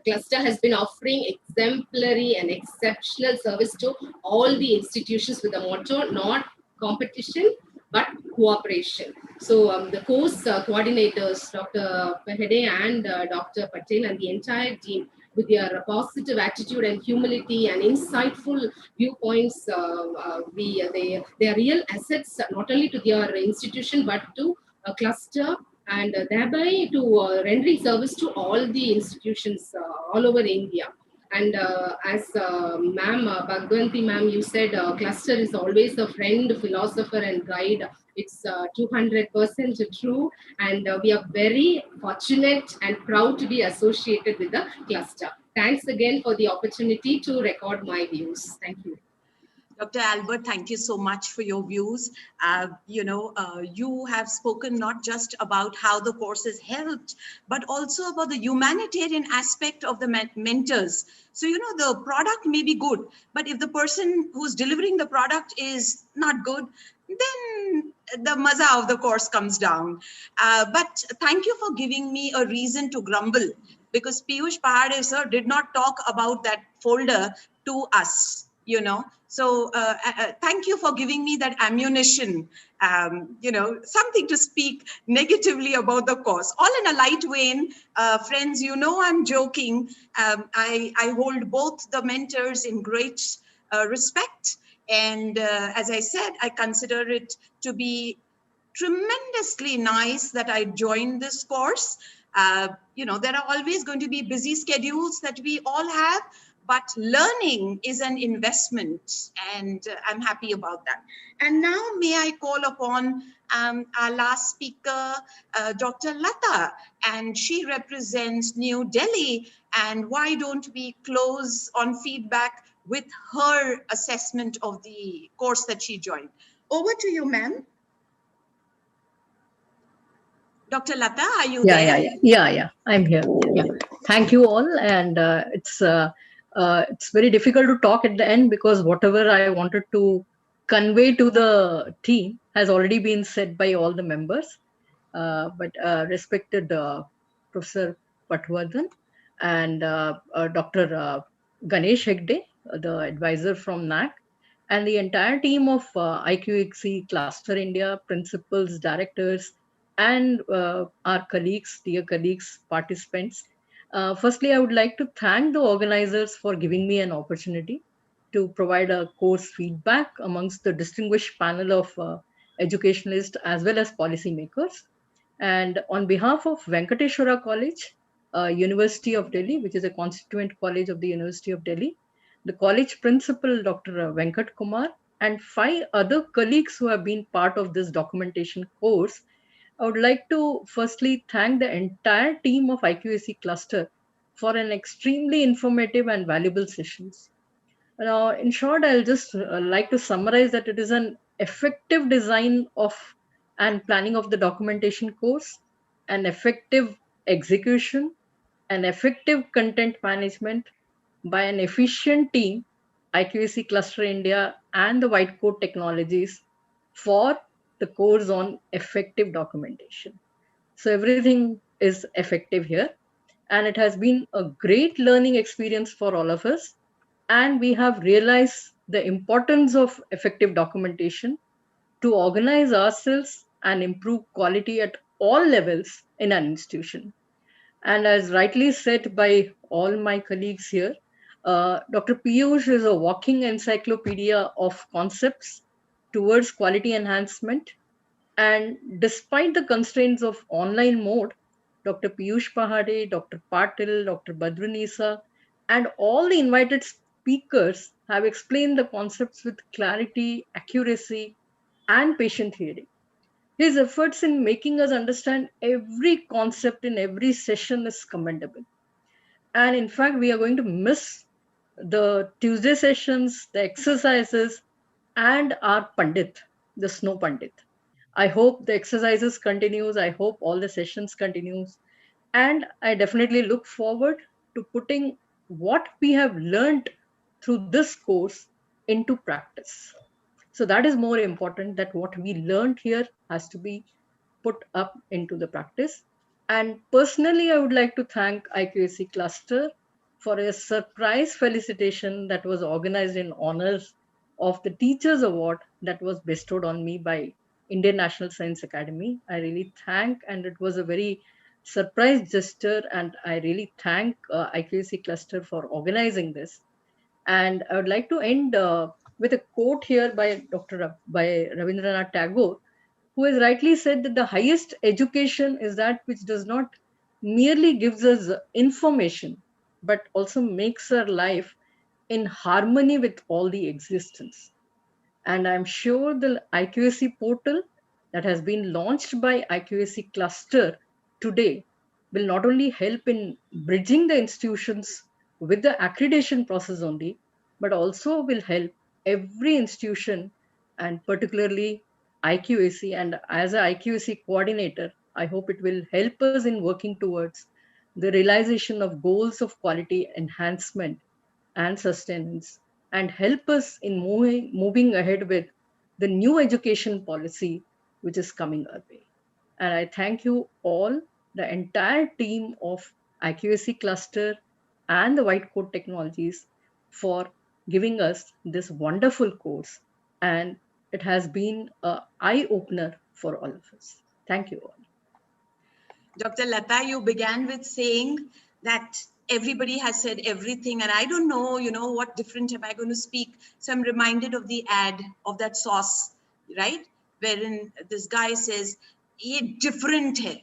Cluster has been offering exemplary and exceptional service to all the institutions with the motto, not competition, but cooperation. So the course coordinators, Dr. Bahade and Dr. Patel, and the entire team, with their positive attitude and humility and insightful viewpoints, they are real assets not only to their institution but to a cluster, and thereby to rendering service to all the institutions all over India. And as ma'am, Bhagwanti ma'am, you said cluster is always a friend, philosopher, and guide. It's 200% true, and we are very fortunate and proud to be associated with the cluster. Thanks again for the opportunity to record my views. Thank you. Dr. Albert, thank you so much for your views. You have spoken not just about how the course has helped, but also about the humanitarian aspect of the mentors. So, the product may be good, but if the person who's delivering the product is not good, then the maza of the course comes down. But thank you for giving me a reason to grumble, because Piyush Pahade sir did not talk about that folder to us, So thank you for giving me that ammunition, something to speak negatively about the course. All in a light vein, friends, I'm joking. I hold both the mentors in great respect. And as I said, I consider it to be tremendously nice that I joined this course. There are always going to be busy schedules that we all have, but learning is an investment, and I'm happy about that. And now may I call upon our last speaker, Dr. Lata, and she represents New Delhi. And why don't we close on feedback with her assessment of the course that she joined? Over to you, ma'am. Dr. Lata, are you there? Yeah. I'm here. Yeah. Thank you all. And it's very difficult to talk at the end because whatever I wanted to convey to the team has already been said by all the members. But respected Professor Patwardhan and Dr. Ganesh Hegde, the advisor from NAC, and the entire team of IQXC Cluster India, principals, directors, and our colleagues, dear colleagues, participants. Firstly, I would like to thank the organizers for giving me an opportunity to provide a course feedback amongst the distinguished panel of educationalists as well as policymakers. And on behalf of Venkateshwara College, University of Delhi, which is a constituent college of the University of Delhi, the college principal, Dr. Venkat Kumar, and 5 other colleagues who have been part of this documentation course, I would like to firstly thank the entire team of IQAC cluster for an extremely informative and valuable sessions. Now, in short, I'll just like to summarize that it is an effective design of and planning of the documentation course, an effective execution, an effective content management by an efficient team, IQAC Cluster India and the White Coat Technologies for the course on effective documentation. So everything is effective here, and it has been a great learning experience for all of us. And we have realized the importance of effective documentation to organize ourselves and improve quality at all levels in an institution. And as rightly said by all my colleagues here, Dr. Piyush is a walking encyclopedia of concepts towards quality enhancement. And despite the constraints of online mode, Dr. Piyush Pahade, Dr. Patil, Dr. Badrunisa, and all the invited speakers have explained the concepts with clarity, accuracy, and patient hearing. His efforts in making us understand every concept in every session is commendable. And in fact, we are going to miss the Tuesday sessions, the exercises, and our Pandit, the Snow Pandit. I hope the exercises continues. I hope all the sessions continues. And I definitely look forward to putting what we have learned through this course into practice. So that is more important, that what we learned here has to be put up into the practice. And personally, I would like to thank IQAC Cluster for a surprise felicitation that was organized in honors of the Teachers Award that was bestowed on me by Indian National Science Academy. I really thank, and it was a very surprise gesture, and I really thank IQAC Cluster for organizing this. And I would like to end with a quote here by by Rabindranath Tagore, who has rightly said that the highest education is that which does not merely gives us information, but also makes our life in harmony with all the existence. And I'm sure the IQAC portal that has been launched by IQAC Cluster today will not only help in bridging the institutions with the accreditation process only, but also will help every institution, and particularly IQAC. And as an IQAC coordinator, I hope it will help us in working towards the realization of goals of quality enhancement and sustenance, and help us in moving ahead with the new education policy which is coming our way. And I thank you all, the entire team of IQAC cluster and the White Coat Technologies, for giving us this wonderful course. And it has been an eye opener for all of us. Thank you all. Dr. Lata, you began with saying that everybody has said everything, and I don't know, what different am I going to speak? So I'm reminded of the ad of that sauce, right? Wherein this guy says, "Ye different hai,"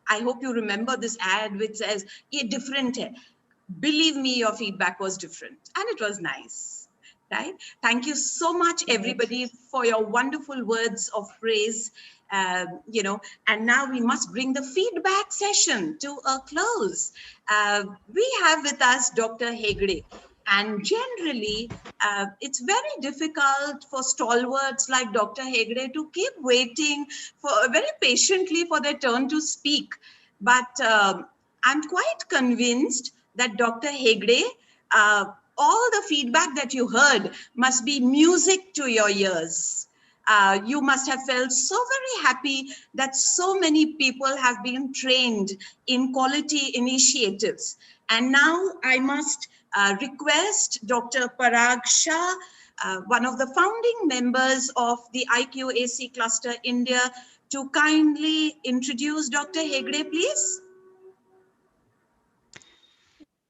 I hope you remember this ad which says, "Ye different hai." Believe me, your feedback was different, and it was nice, right? Thank you so much, everybody, for your wonderful words of praise. And now we must bring the feedback session to a close. We have with us Dr. Hegde, and generally it's very difficult for stalwarts like Dr. Hegde to keep waiting very patiently for their turn to speak. But I'm quite convinced that Dr. Hegde, all the feedback that you heard must be music to your ears. You must have felt so very happy that so many people have been trained in quality initiatives. And now I must request Dr. Parag Shah, one of the founding members of the IQAC Cluster India, to kindly introduce Dr. Hegde, please.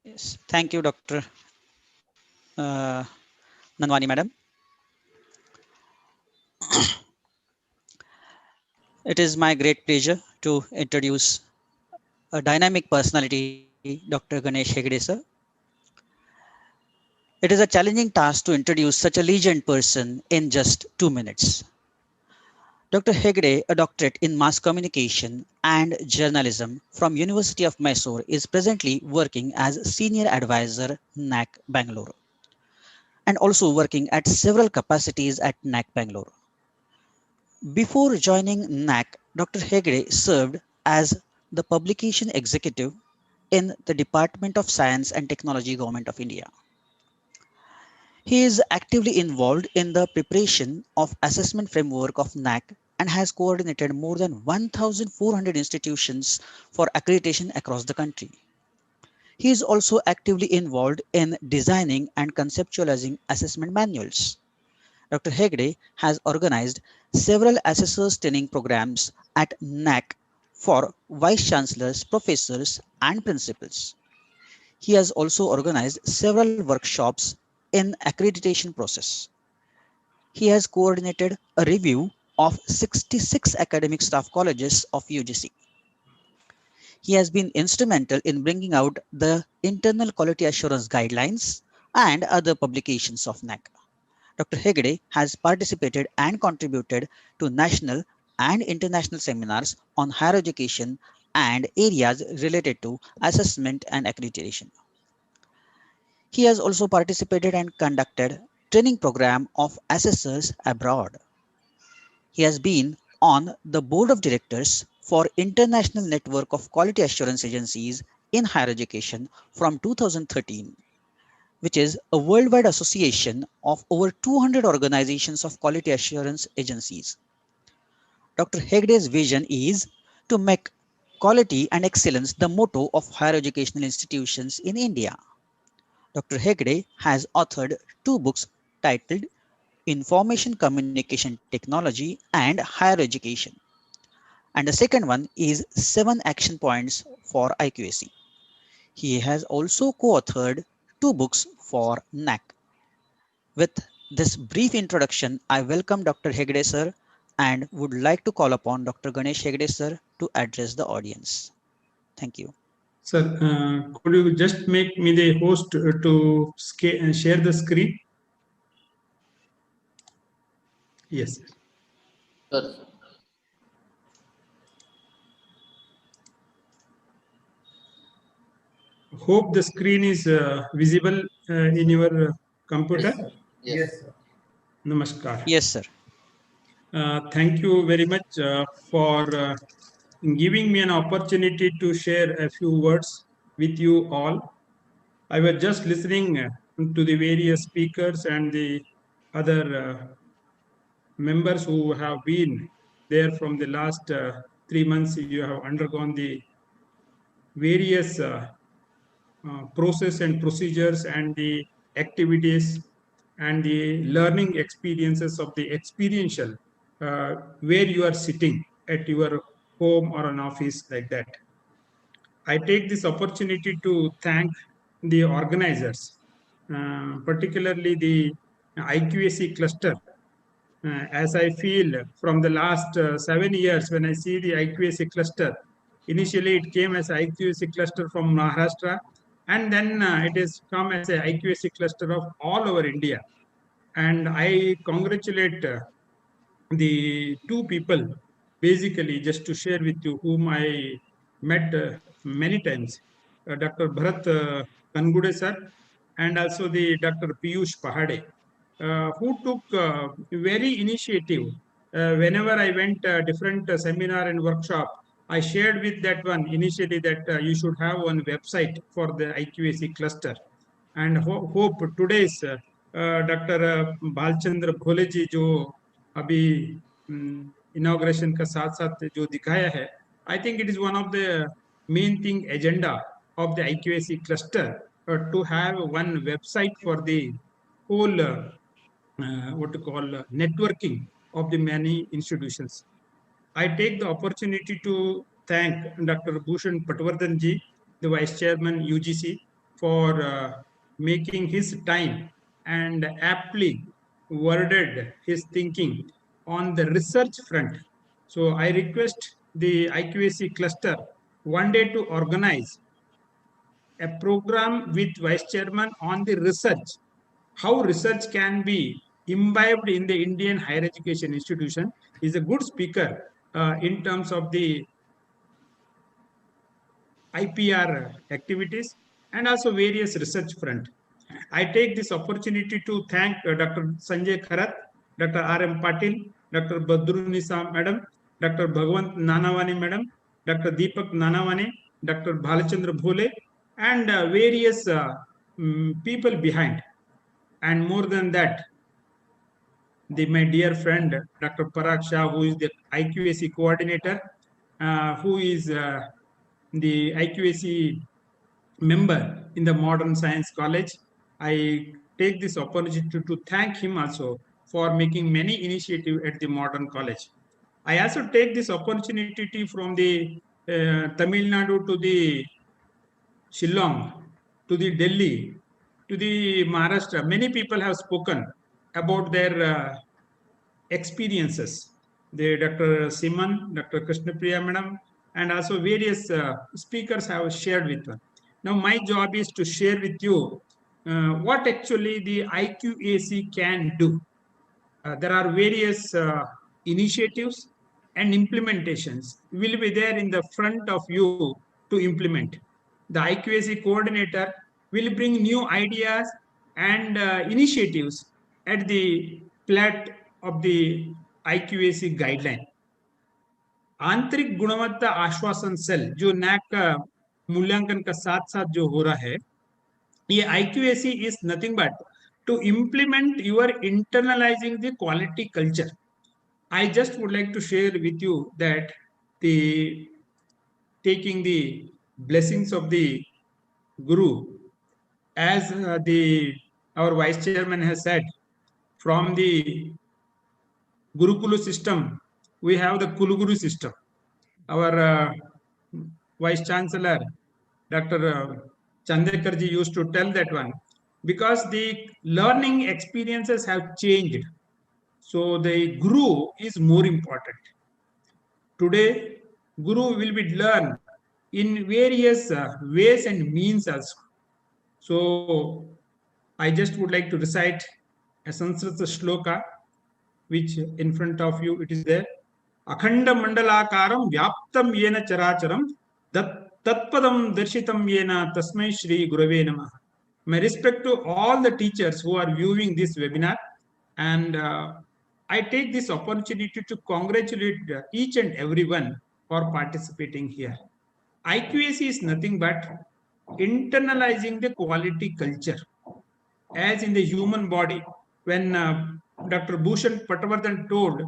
Yes, thank you, Dr. Nanwani, madam. It is my great pleasure to introduce a dynamic personality, Dr. Ganesh Hegde, sir. It is a challenging task to introduce such a legend person in just 2 minutes. Dr. Hegde, a doctorate in mass communication and journalism from University of Mysore, is presently working as senior advisor NAC Bangalore, and also working at several capacities at NAC Bangalore. Before joining NAC, Dr. Hegde served as the publication executive in the Department of Science and Technology, Government of India. He is actively involved in the preparation of assessment framework of NAC and has coordinated more than 1,400 institutions for accreditation across the country. He is also actively involved in designing and conceptualizing assessment manuals. Dr. Hegde has organized several assessors training programs at NAC for vice chancellors, professors, and principals. He has also organized several workshops in accreditation process. He has coordinated a review of 66 academic staff colleges of UGC. He has been instrumental in bringing out the internal quality assurance guidelines and other publications of NAC. Dr. Hegde has participated and contributed to national and international seminars on higher education and areas related to assessment and accreditation. He has also participated and conducted training program of assessors abroad. He has been on the board of directors for International Network of Quality Assurance Agencies in Higher Education from 2013, which is a worldwide association of over 200 organizations of quality assurance agencies. Dr. Hegde's vision is to make quality and excellence the motto of higher educational institutions in India. Dr. Hegde has authored 2 books titled Information Communication Technology and Higher Education, and the second one is 7 Action Points for IQAC. He has also co-authored 2 books for NAC. With this brief introduction, I welcome Dr. Hegde sir and would like to call upon Dr. Ganesh Hegde sir to address the audience. Thank you. Sir, could you just make me the host to share the screen? Yes. Sure. Hope the screen is visible in your computer. Yes, sir. Namaskar. Yes, sir. Thank you very much for giving me an opportunity to share a few words with you all. I was just listening to the various speakers and the other members who have been there from the last 3 months. You have undergone the various process and procedures and the activities and the learning experiences of the experiential where you are sitting at your home or an office like that. I take this opportunity to thank the organizers, particularly the IQAC cluster. As I feel from the last 7 years, when I see the IQAC cluster, initially it came as IQAC cluster from Maharashtra, and then it has come as a IQAC cluster of all over India. And I congratulate the two people, basically, just to share with you, whom I met many times, Dr. Bharat Kangude sir, and also the Dr. Piyush Pahade, who took very initiative. Whenever I went different seminar and workshop, I shared with that one initially that you should have one website for the IQAC cluster. And hope today's Dr. Balchandra Bhole ji जो अभी inauguration का साथ साथ जो दिखाया है, I think it is one of the main thing agenda of the IQAC cluster to have one website for the whole what to call networking of the many institutions. I take the opportunity to thank Dr. Bhushan Patwardhan ji, the Vice Chairman UGC, for making his time and aptly worded his thinking on the research front. So I request the IQAC cluster one day to organize a program with Vice Chairman on the research, how research can be imbibed in the Indian higher education institution. Is a good speaker in terms of the IPR activities and also various research front. I take this opportunity to thank Dr. Sanjay Kharat, Dr. R.M. Patil, Dr. Badrunisa Madam, Dr. Bhagwant Nanavani Madam, Dr. Deepak Nanavani, Dr. Bhalachandra Bhole, and various people behind. And more than that, my dear friend, Dr. Parag Shah, who is the IQAC coordinator, who is the IQAC member in the Modern Science College. I take this opportunity to thank him also for making many initiatives at the Modern College. I also take this opportunity from the Tamil Nadu to the Shillong, to the Delhi, to the Maharashtra. Many people have spoken about their experiences. The Dr. Siman, Dr. Krishnapriya Madam, and also various speakers have shared with us. Now, my job is to share with you what actually the IQAC can do. There are various initiatives and implementations will be there in the front of you to implement. The IQAC coordinator will bring new ideas and initiatives at the plat of the IQAC guideline. आंतरिक गुणवत्ता आश्वासन cell जो NAAC का मूल्यांकन का साथ साथ जो हो रहा है, ये IQAC is nothing but to implement your internalizing the quality culture. I just would like to share with you that the taking the blessings of the Guru, as our Vice Chairman has said, from the Gurukulu system, we have the Kuluguru system. Our Vice Chancellor, Dr. Chandekarji used to tell that one, because the learning experiences have changed. So the Guru is more important. Today, Guru will be learned in various ways and means also. So I just would like to recite a Sanskrit shloka, which in front of you it is there. Akhanda mandalakaram vyaptam yena characharam tatpadam darshitam yena tasmai shri gurave namaha. My respect to all the teachers who are viewing this webinar, and I take this opportunity to congratulate each and everyone for participating here. IQAC is nothing but internalizing the quality culture. As in the human body, when Dr. Bhushan Patwardhan told,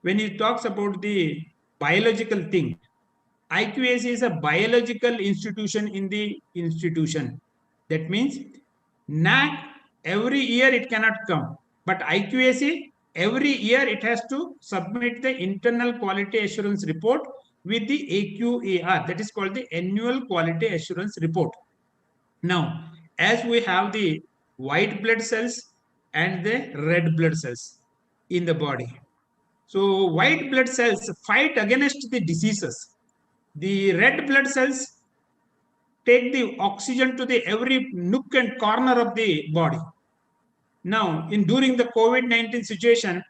when he talks about the biological thing, IQAC is a biological institution in the institution. That means NAC, every year it cannot come, but IQAC, every year it has to submit the internal quality assurance report with the AQAR, that is called the annual quality assurance report. Now, as we have the white blood cells and the red blood cells in the body. So white blood cells fight against the diseases. The red blood cells take the oxygen to the every nook and corner of the body. Now, during the COVID-19 situation,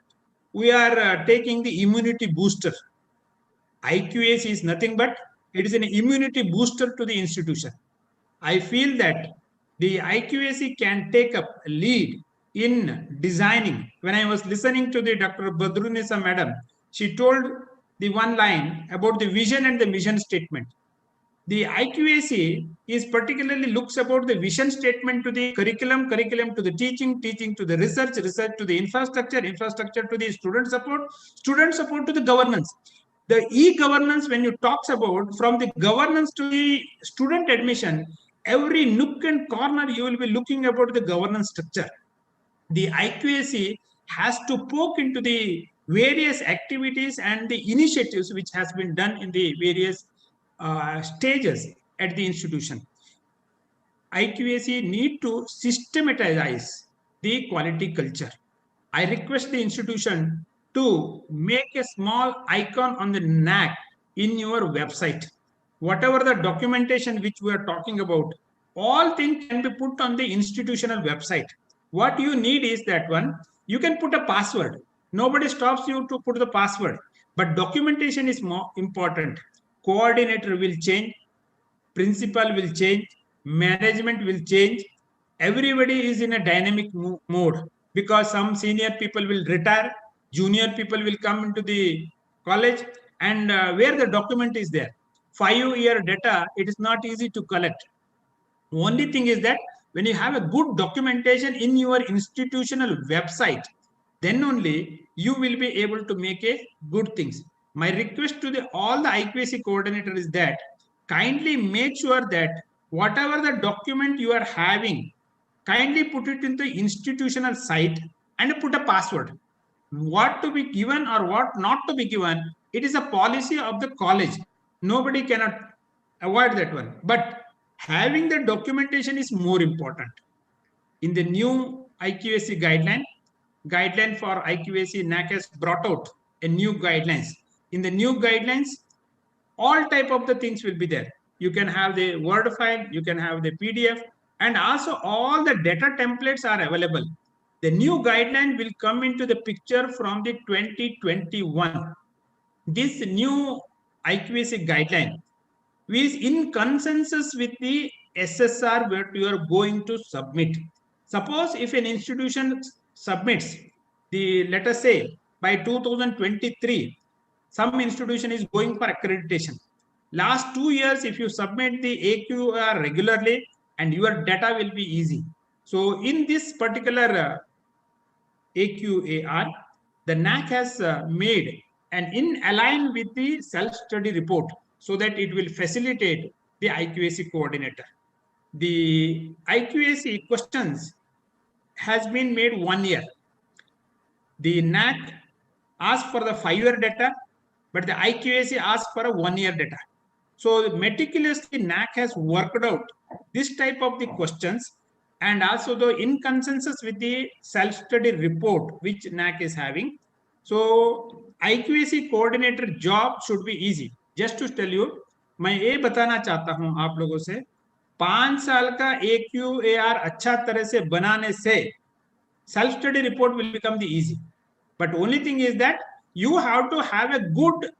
we are taking the immunity booster. IQAC is nothing but it is an immunity booster to the institution. I feel that the IQAC can take up a lead in designing. When I was listening to the Dr. Badrunisa madam, she told the one line about the vision and the mission statement. The IQAC is particularly looks about the vision statement to the curriculum to the teaching to the research to the infrastructure to the student support to the governance. The e-governance, when you talks about from the governance to the student admission, every nook and corner you will be looking about the governance structure. The IQAC has to poke into the various activities and the initiatives which has been done in the various stages at the institution. IQAC need to systematize the quality culture. I request the institution to make a small icon on the NAC in your website. Whatever the documentation which we are talking about, all things can be put on the institutional website. What you need is that one, you can put a password. Nobody stops you to put the password, but documentation is more important. Coordinator will change, principal will change, management will change. Everybody is in a dynamic mode because some senior people will retire, junior people will come into the college, and where the document is there. 5-year data, it is not easy to collect. Only thing is that when you have a good documentation in your institutional website, then only you will be able to make a good things. My request to all the IQAC coordinator is that kindly make sure that whatever the document you are having, kindly put it in the institutional site and put a password. What to be given or what not to be given, it is a policy of the college. Nobody cannot avoid that one. But having the documentation is more important. In the new IQAC guideline for IQAC, NAC has brought out a new guidelines. In the new guidelines, all type of the things will be there. You can have the Word file, you can have the PDF, and also all the data templates are available. The new guideline will come into the picture from the 2021. This new IQAC guideline is in consensus with the SSR where you are going to submit. Suppose if an institution submits the, let us say by 2023, some institution is going for accreditation. Last 2 years, if you submit the AQR regularly, and your data will be easy. So in this particular AQAR, the NAC has made and in align with the self-study report so that it will facilitate the IQAC coordinator. The IQAC questions has been made 1 year. The NAC asked for the 5-year data, but the IQAC asked for a 1-year data. So meticulously NAC has worked out this type of the questions, and also the in consensus with the self-study report which NAC is having. So IQAC coordinator job should be easy. Just to tell you, मैं ये बताना चाहता हूं आप लोगों से, 5 साल का AQAR अच्छा तरह से बनाने से self-study report will become the easy. But only thing is that you have to have a good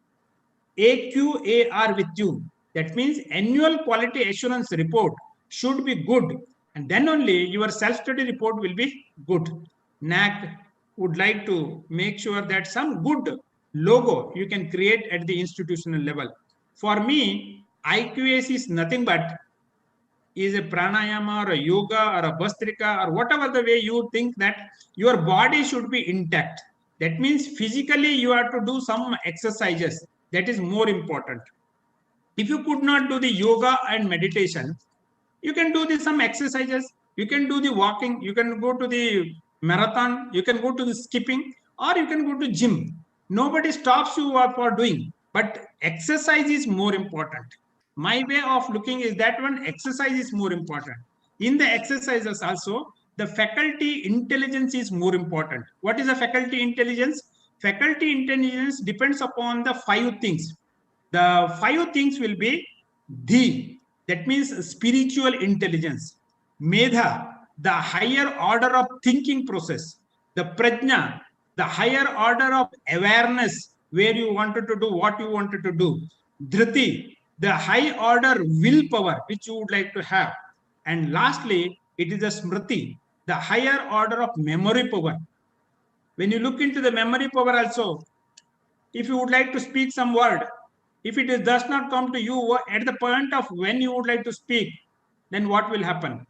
AQAR with you. That means annual quality assurance report should be good. and then only your self-study report will be good. NAC would like to make sure that some good logo you can create at the institutional level. For me, IQAC is nothing but is a pranayama or a yoga or a bastrika or whatever the way you think that your body should be intact. That means physically you have to do some exercises. That is more important. If you could not do the yoga and meditation, you can do some exercises, you can do the walking, you can go to the marathon, you can go to the skipping, or you can go to gym. Nobody stops you for doing, but exercise is more important. My way of looking is that one exercise is more important. In the exercises also, the faculty intelligence is more important. What is a faculty intelligence? Faculty intelligence depends upon the 5 things. The 5 things will be the, that means spiritual intelligence, medha, the higher order of thinking process, the prajna, the higher order of awareness, where you wanted to do what you wanted to do, dhriti, the high order willpower which you would like to have, and lastly it is the smriti, the higher order of memory power. When you look into the memory power also, if you would like to speak some word, if it does not come to you at the point of when you would like to speak, then what will happen?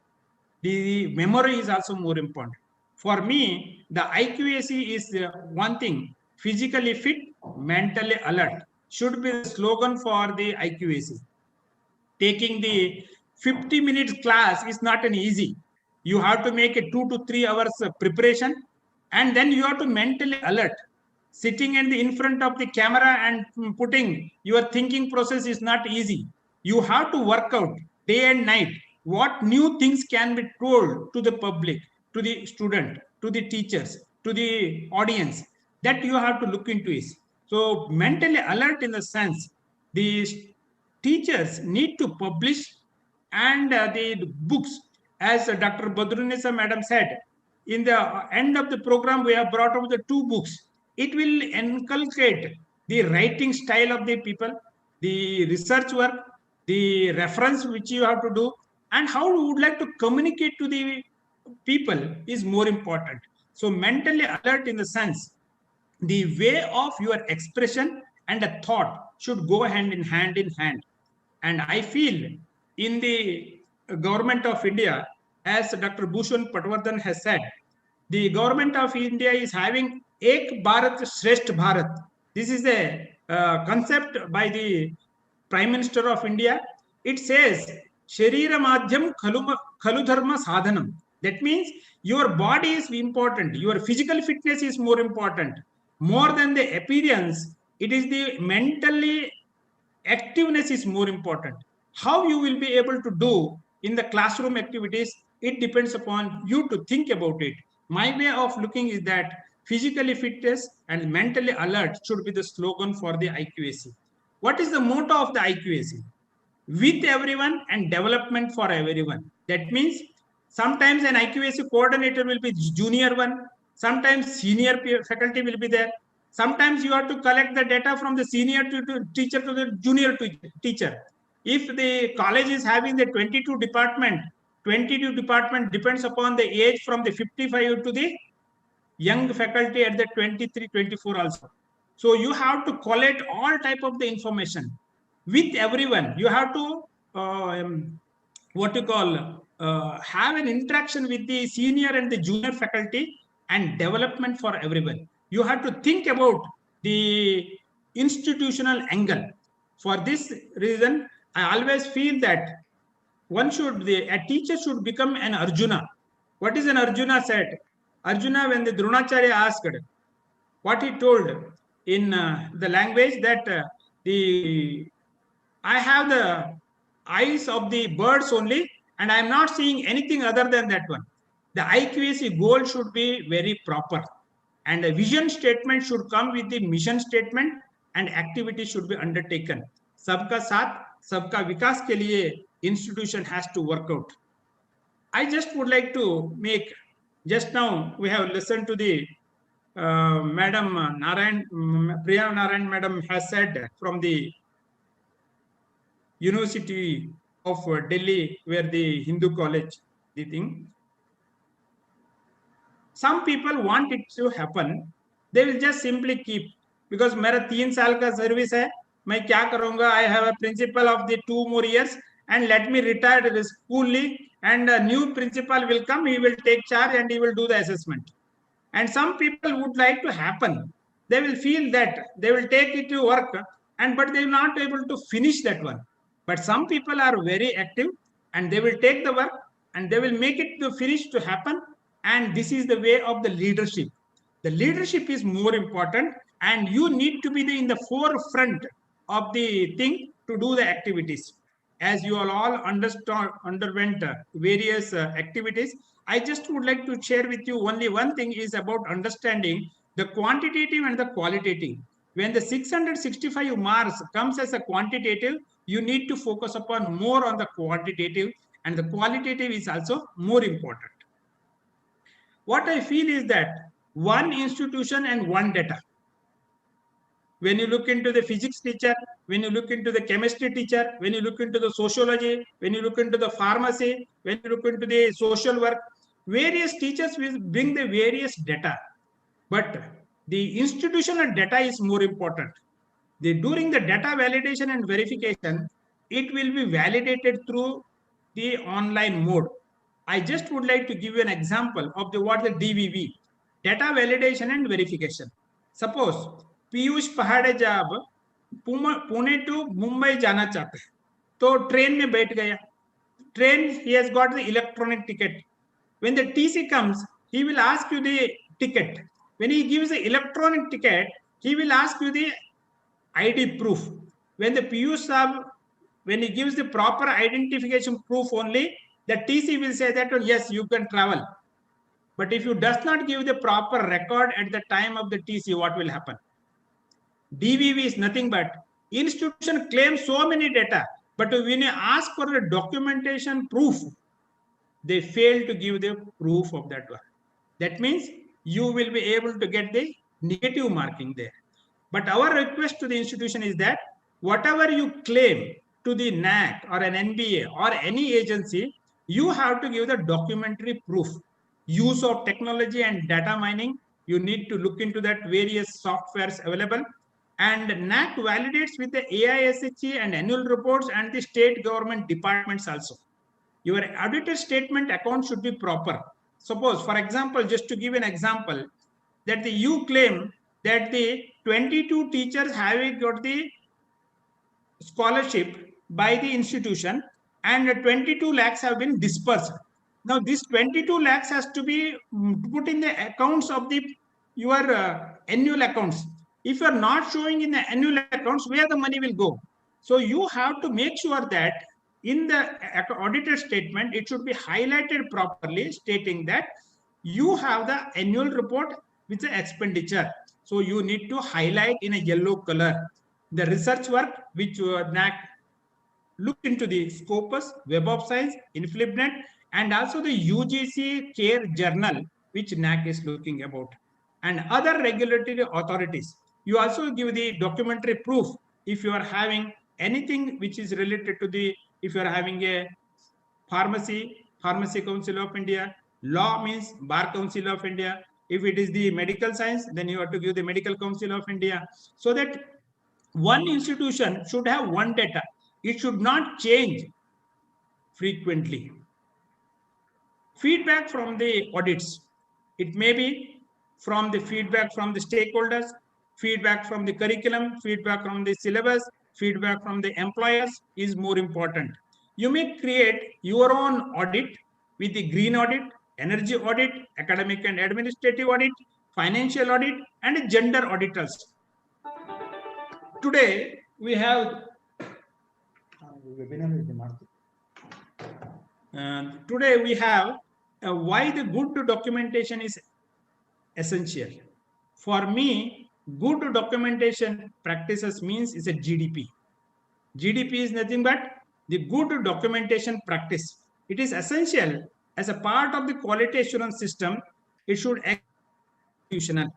The memory is also more important. For me, the IQAC is one thing: physically fit, mentally alert should be the slogan for the IQAC. Taking the 50 minutes class is not an easy. You have to make a 2 to 3 hours preparation, and then you have to mentally alert. Sitting in front of the camera and putting your thinking process is not easy. You have to work out day and night what new things can be told to the public, to the student, to the teachers, to the audience. That you have to look into it. So mentally alert in the sense, the teachers need to publish and the books, as Dr. Badrunisa madam said, in the end of the program we have brought out the 2 books. It will inculcate the writing style of the people, the research work, the reference which you have to do, and how you would like to communicate to the people is more important. So mentally alert in the sense, the way of your expression and a thought should go hand in hand. And I feel in the government of India, as Dr. Bhushan Patwardhan has said, the government of India is having Ek Bharat Shresth Bharat. This is a concept by the Prime Minister of India. It says, Sharira Madhyam Khalu Dharma Sadhanam. That means your body is important, your physical fitness is more important. More than the appearance, it is the mentally activeness is more important. How you will be able to do in the classroom activities, it depends upon you to think about it. My way of looking is that physically fitness and mentally alert should be the slogan for the IQAC. What is the motto of the IQAC? With everyone and development for everyone. That means sometimes an IQAC coordinator will be junior one, sometimes senior faculty will be there. Sometimes you have to collect the data from the senior teacher to the junior teacher. If the college is having the 22 department depends upon the age from the 55 to the young faculty at the 23, 24 also. So you have to collect all type of the information with everyone. You have to what you call have an interaction with the senior and the junior faculty and development for everyone. You have to think about the institutional angle. For this reason, I always feel that a teacher should become an Arjuna. What is an Arjuna said? Arjuna, when the Dronacharya asked, what he told in the language that I have the eyes of the birds only, and I am not seeing anything other than that one. The IQAC goal should be very proper, and the vision statement should come with the mission statement, and activity should be undertaken. Sabka saath, sabka vikas ke liye institution has to work out. I just would like to make, just now we have listened to the Madam Narayan, Priya Narayan Madam has said from the University of Delhi, where the Hindu college. the thing. Some people want it to happen. They will just simply keep, because मेरा 3 साल का service है, मैं क्या करूंगा? I have a principal of the 2 more years, and let me retire coolly, and a new principal will come. He will take charge and he will do the assessment. And some people would like to happen. They will feel that they will take it to work, and but they will not able to finish that one. But some people are very active, and they will take the work and they will make it to finish to happen. And this is the way of the leadership. The leadership is more important, and you need to be in the forefront of the thing to do the activities. As you all underwent various activities, I just would like to share with you only one thing is about understanding the quantitative and the qualitative. When the 665 marks comes as a quantitative, you need to focus upon more on the quantitative, and the qualitative is also more important. What I feel is that one institution and one data. When you look into the physics teacher, when you look into the chemistry teacher, when you look into the sociology, when you look into the pharmacy, when you look into the social work, various teachers will bring the various data. But the institutional data is more important. During the data validation and verification, it will be validated through the online mode. I just would like to give you an example of what the DVV, data validation and verification. Suppose Piyush पहाड़े जब Pune to Mumbai जाना चाहते हैं, तो train में बैठ गया. Train, he has got the electronic ticket. When the TC comes, he will ask you the ticket. When he gives the electronic ticket, he will ask you the ID proof. When the Piyush Saab, when he gives the proper identification proof only, the TC will say that, oh, yes, you can travel. But if you does not give the proper record at the time of the TC, what will happen? DVV is nothing but institution claims so many data, but when you ask for the documentation proof, they fail to give the proof of that one. That means you will be able to get the negative marking there. But our request to the institution is that whatever you claim to the NAC or an NBA or any agency, you have to give the documentary proof. Use of technology and data mining, you need to look into that various softwares available. And NAC validates with the AISHE and annual reports and the state government departments also. Your audited statement account should be proper. Suppose, for example, just to give an example, that you claim that the 22 teachers having got the scholarship by the institution and 22 lakhs have been dispersed. Now, this 22 lakhs has to be put in the accounts of your annual accounts. If you are not showing in the annual accounts, where the money will go? So you have to make sure that in the audited statement, it should be highlighted properly, stating that you have the annual report with the expenditure. So you need to highlight in a yellow color. The research work which NAC look into the Scopus, Web of Science, InflipNet, and also the UGC Care Journal, which NAC is looking about, and other regulatory authorities. You also give the documentary proof if you are having anything which is related to the, if you are having a pharmacy, Pharmacy Council of India, law means Bar Council of India. If it is the medical science, then you have to give the Medical Council of India, so that one institution should have one data. It should not change frequently. Feedback from the audits. It may be from the feedback from the stakeholders, feedback from the curriculum, feedback from the syllabus, feedback from the employers is more important. You may create your own audit with the green audit, energy audit, academic and administrative audit, financial audit, and gender auditors. Today we have why the good documentation is essential. For me, good documentation practices means is a GDP. GDP is nothing but the good documentation practice. It is essential as a part of the quality assurance system. It should be institutional.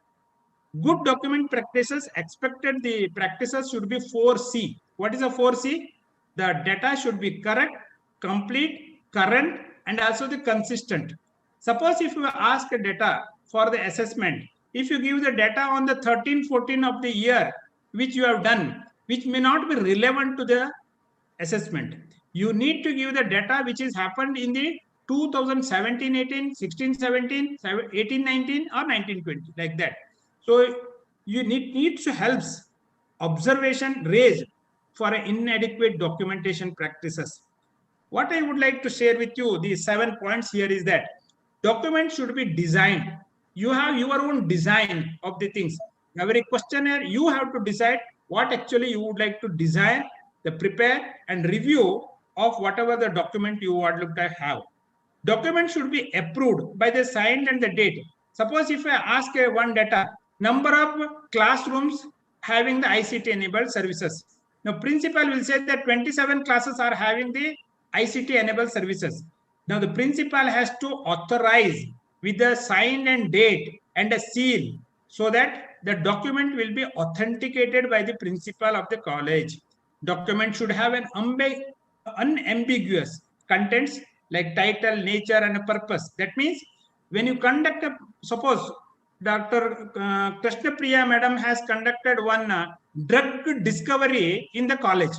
Good document practices, expected the practices should be 4C. What is a 4C? The data should be correct, complete, current, and also the consistent. Suppose if you ask a data for the assessment, if you give the data on the 13-14 of the year, which you have done, which may not be relevant to the assessment. You need to give the data which has happened in the 2017-18, 16-17, 18-19 or 19-20, like that. So you needs to helps observation raised for inadequate documentation practices. What I would like to share with you, these 7 points here is that document should be designed. You have your own design of the things. Every questionnaire, you have to decide what actually you would like to design, the prepare and review of whatever the document you would like to have. Document should be approved by the signed and the date. Suppose if I ask one data, number of classrooms having the ICT enabled services. Now principal will say that 27 classes are having the ICT enabled services. Now the principal has to authorize with the sign and date and a seal, so that the document will be authenticated by the principal of the college. Document should have an unambiguous contents like title, nature, and a purpose. That means when you conduct a, suppose Dr. Krishna Priya madam has conducted one drug discovery in the college.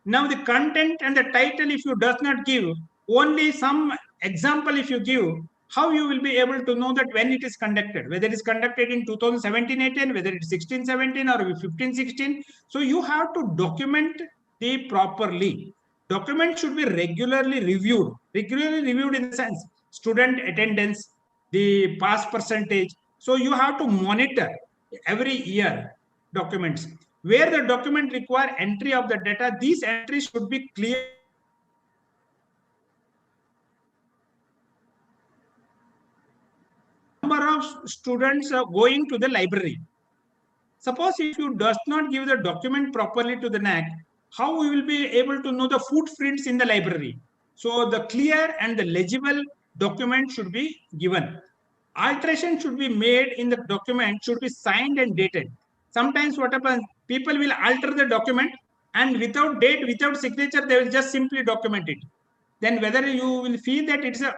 Now the content and the title, if you does not give, only some example if you give, how you will be able to know that when it is conducted, whether it is conducted in 2017-18, whether it is 16-17 or 15-16. So you have to document the properly. Document should be regularly reviewed in the sense student attendance, the pass percentage. So you have to monitor every year documents. Where the document require entry of the data, these entries should be clear. Number of students going to the library. Suppose if you does not give the document properly to the NAC, how we will be able to know the footprints in the library? So the clear and the legible document should be given. Alteration should be made in the document, should be signed and dated. Sometimes what happens, people will alter the document and without date, without signature, they will just simply document it. Then whether you will feel that it's a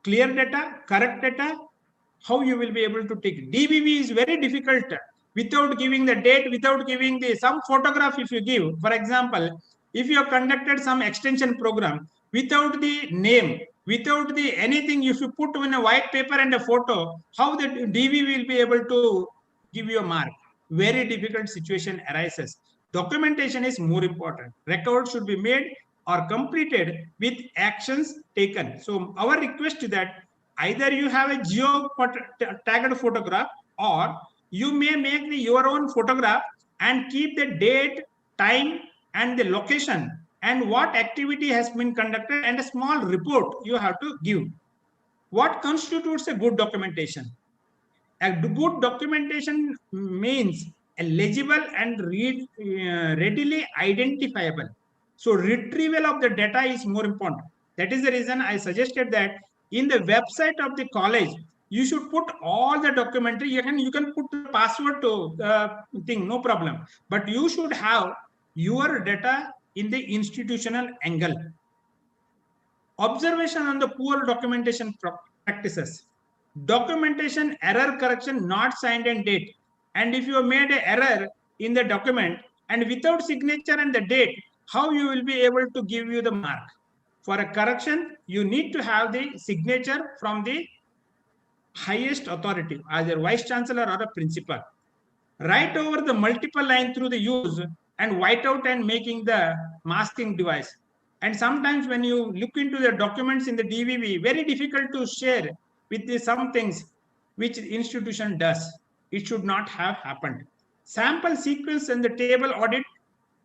clear data, correct data, how you will be able to take. DBV is very difficult without giving the date, without giving the some photograph if you give. For example, if you have conducted some extension program without the name, without the anything, if you put in a white paper and a photo, how the DV will be able to give you a mark? Very difficult situation arises. Documentation is more important. Record should be made or completed with actions taken. So our request is that either you have a geo tagged photograph, or you may make your own photograph and keep the date, time, and the location and what activity has been conducted, and a small report you have to give. What constitutes a good documentation? A good documentation means a legible and readily identifiable. So retrieval of the data is more important. That is the reason I suggested that in the website of the college, you should put all the documentary. You can put the password to the thing, no problem. But you should have your data in the institutional angle. Observation on the poor documentation practices. Documentation error correction not signed and date. And if you have made an error in the document and without signature and the date, how you will be able to give you the mark? For a correction, you need to have the signature from the highest authority, either vice chancellor or a principal. Write over the multiple line through the use and white out and making the masking device. And sometimes when you look into the documents in the DVV, very difficult to share with some things which institution does. It should not have happened. Sample sequence and the table audit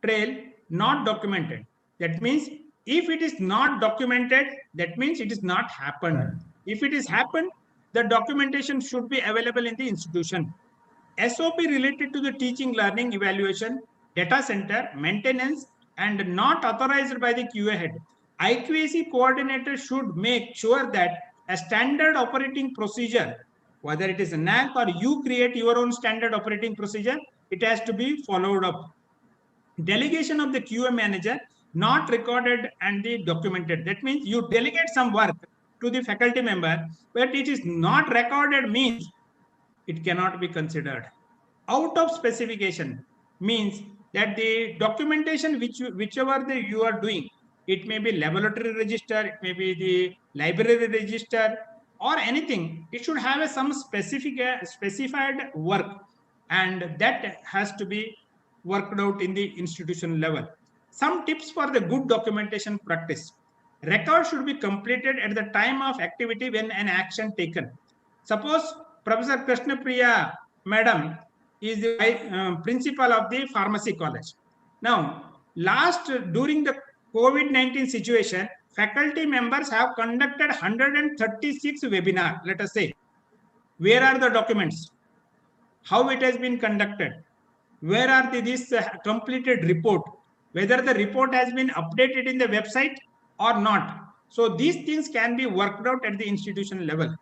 trail not documented. That means if it is not documented, that means it is not happened. If it is happened, the documentation should be available in the institution. SOP related to the teaching, learning, evaluation, data center, maintenance, and not authorized by the QA head. IQAC coordinator should make sure that a standard operating procedure, whether it is a NAC or you create your own standard operating procedure, it has to be followed up. Delegation of the QA manager not recorded and the documented. That means you delegate some work to the faculty member, but it is not recorded means it cannot be considered. Out of specification means that the documentation whichever you are doing, it may be laboratory register, it may be the library register or anything, it should have some specified work, and that has to be worked out in the institution level. Some tips for the good documentation practice. Record should be completed at the time of activity when an action taken. Suppose Professor Krishna Priya Madam is the principal of the pharmacy college. Now, during the COVID-19 situation, faculty members have conducted 136 webinars, let us say. Where are the documents? How it has been conducted? Where are this completed report? Whether the report has been updated in the website or not. So these things can be worked out at the institution level.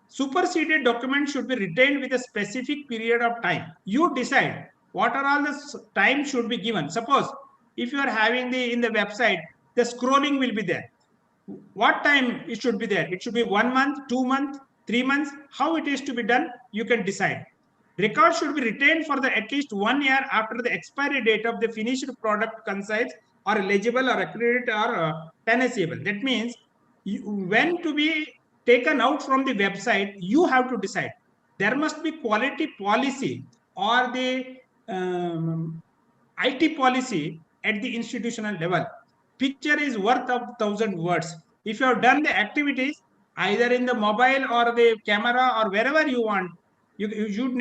Superseded documents should be retained with a specific period of time. You decide what are all the time should be given. Suppose if you are having in the website, the scrolling will be there. What time it should be there? It should be 1 month, 2 months, 3 months. How it is to be done, you can decide. Records should be retained for at least 1 year after the expiry date of the finished product coincides or eligible or accredited or tenanceable. That means when to be taken out from the website, you have to decide. There must be quality policy or the IT policy at the institutional level. Picture is worth of 1,000 words. If you have done the activities either in the mobile or the camera or wherever you want, you should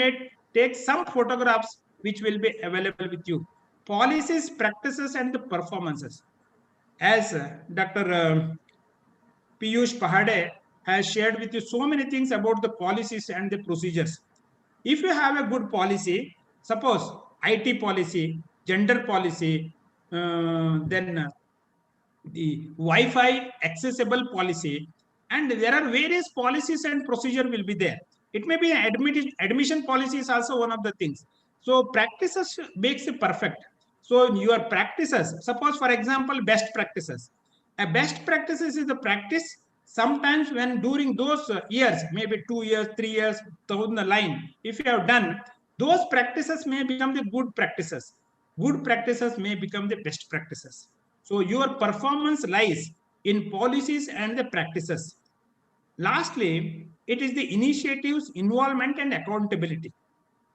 take some photographs which will be available with you. Policies, practices, and the performances. As Dr. Piyush Pahade has shared with you so many things about the policies and the procedures. If you have a good policy, suppose IT policy, gender policy, then the Wi-Fi accessible policy, and there are various policies and procedure will be there. It may be admission policy is also one of the things. So practices makes it perfect. So your practices, suppose for example, best practices. A best practices is the practice sometimes when during those years, maybe 2 years, 3 years down the line, if you have done, those practices may become the good practices. Good practices may become the best practices. So your performance lies in policies and the practices. Lastly, it is the initiatives, involvement, and accountability.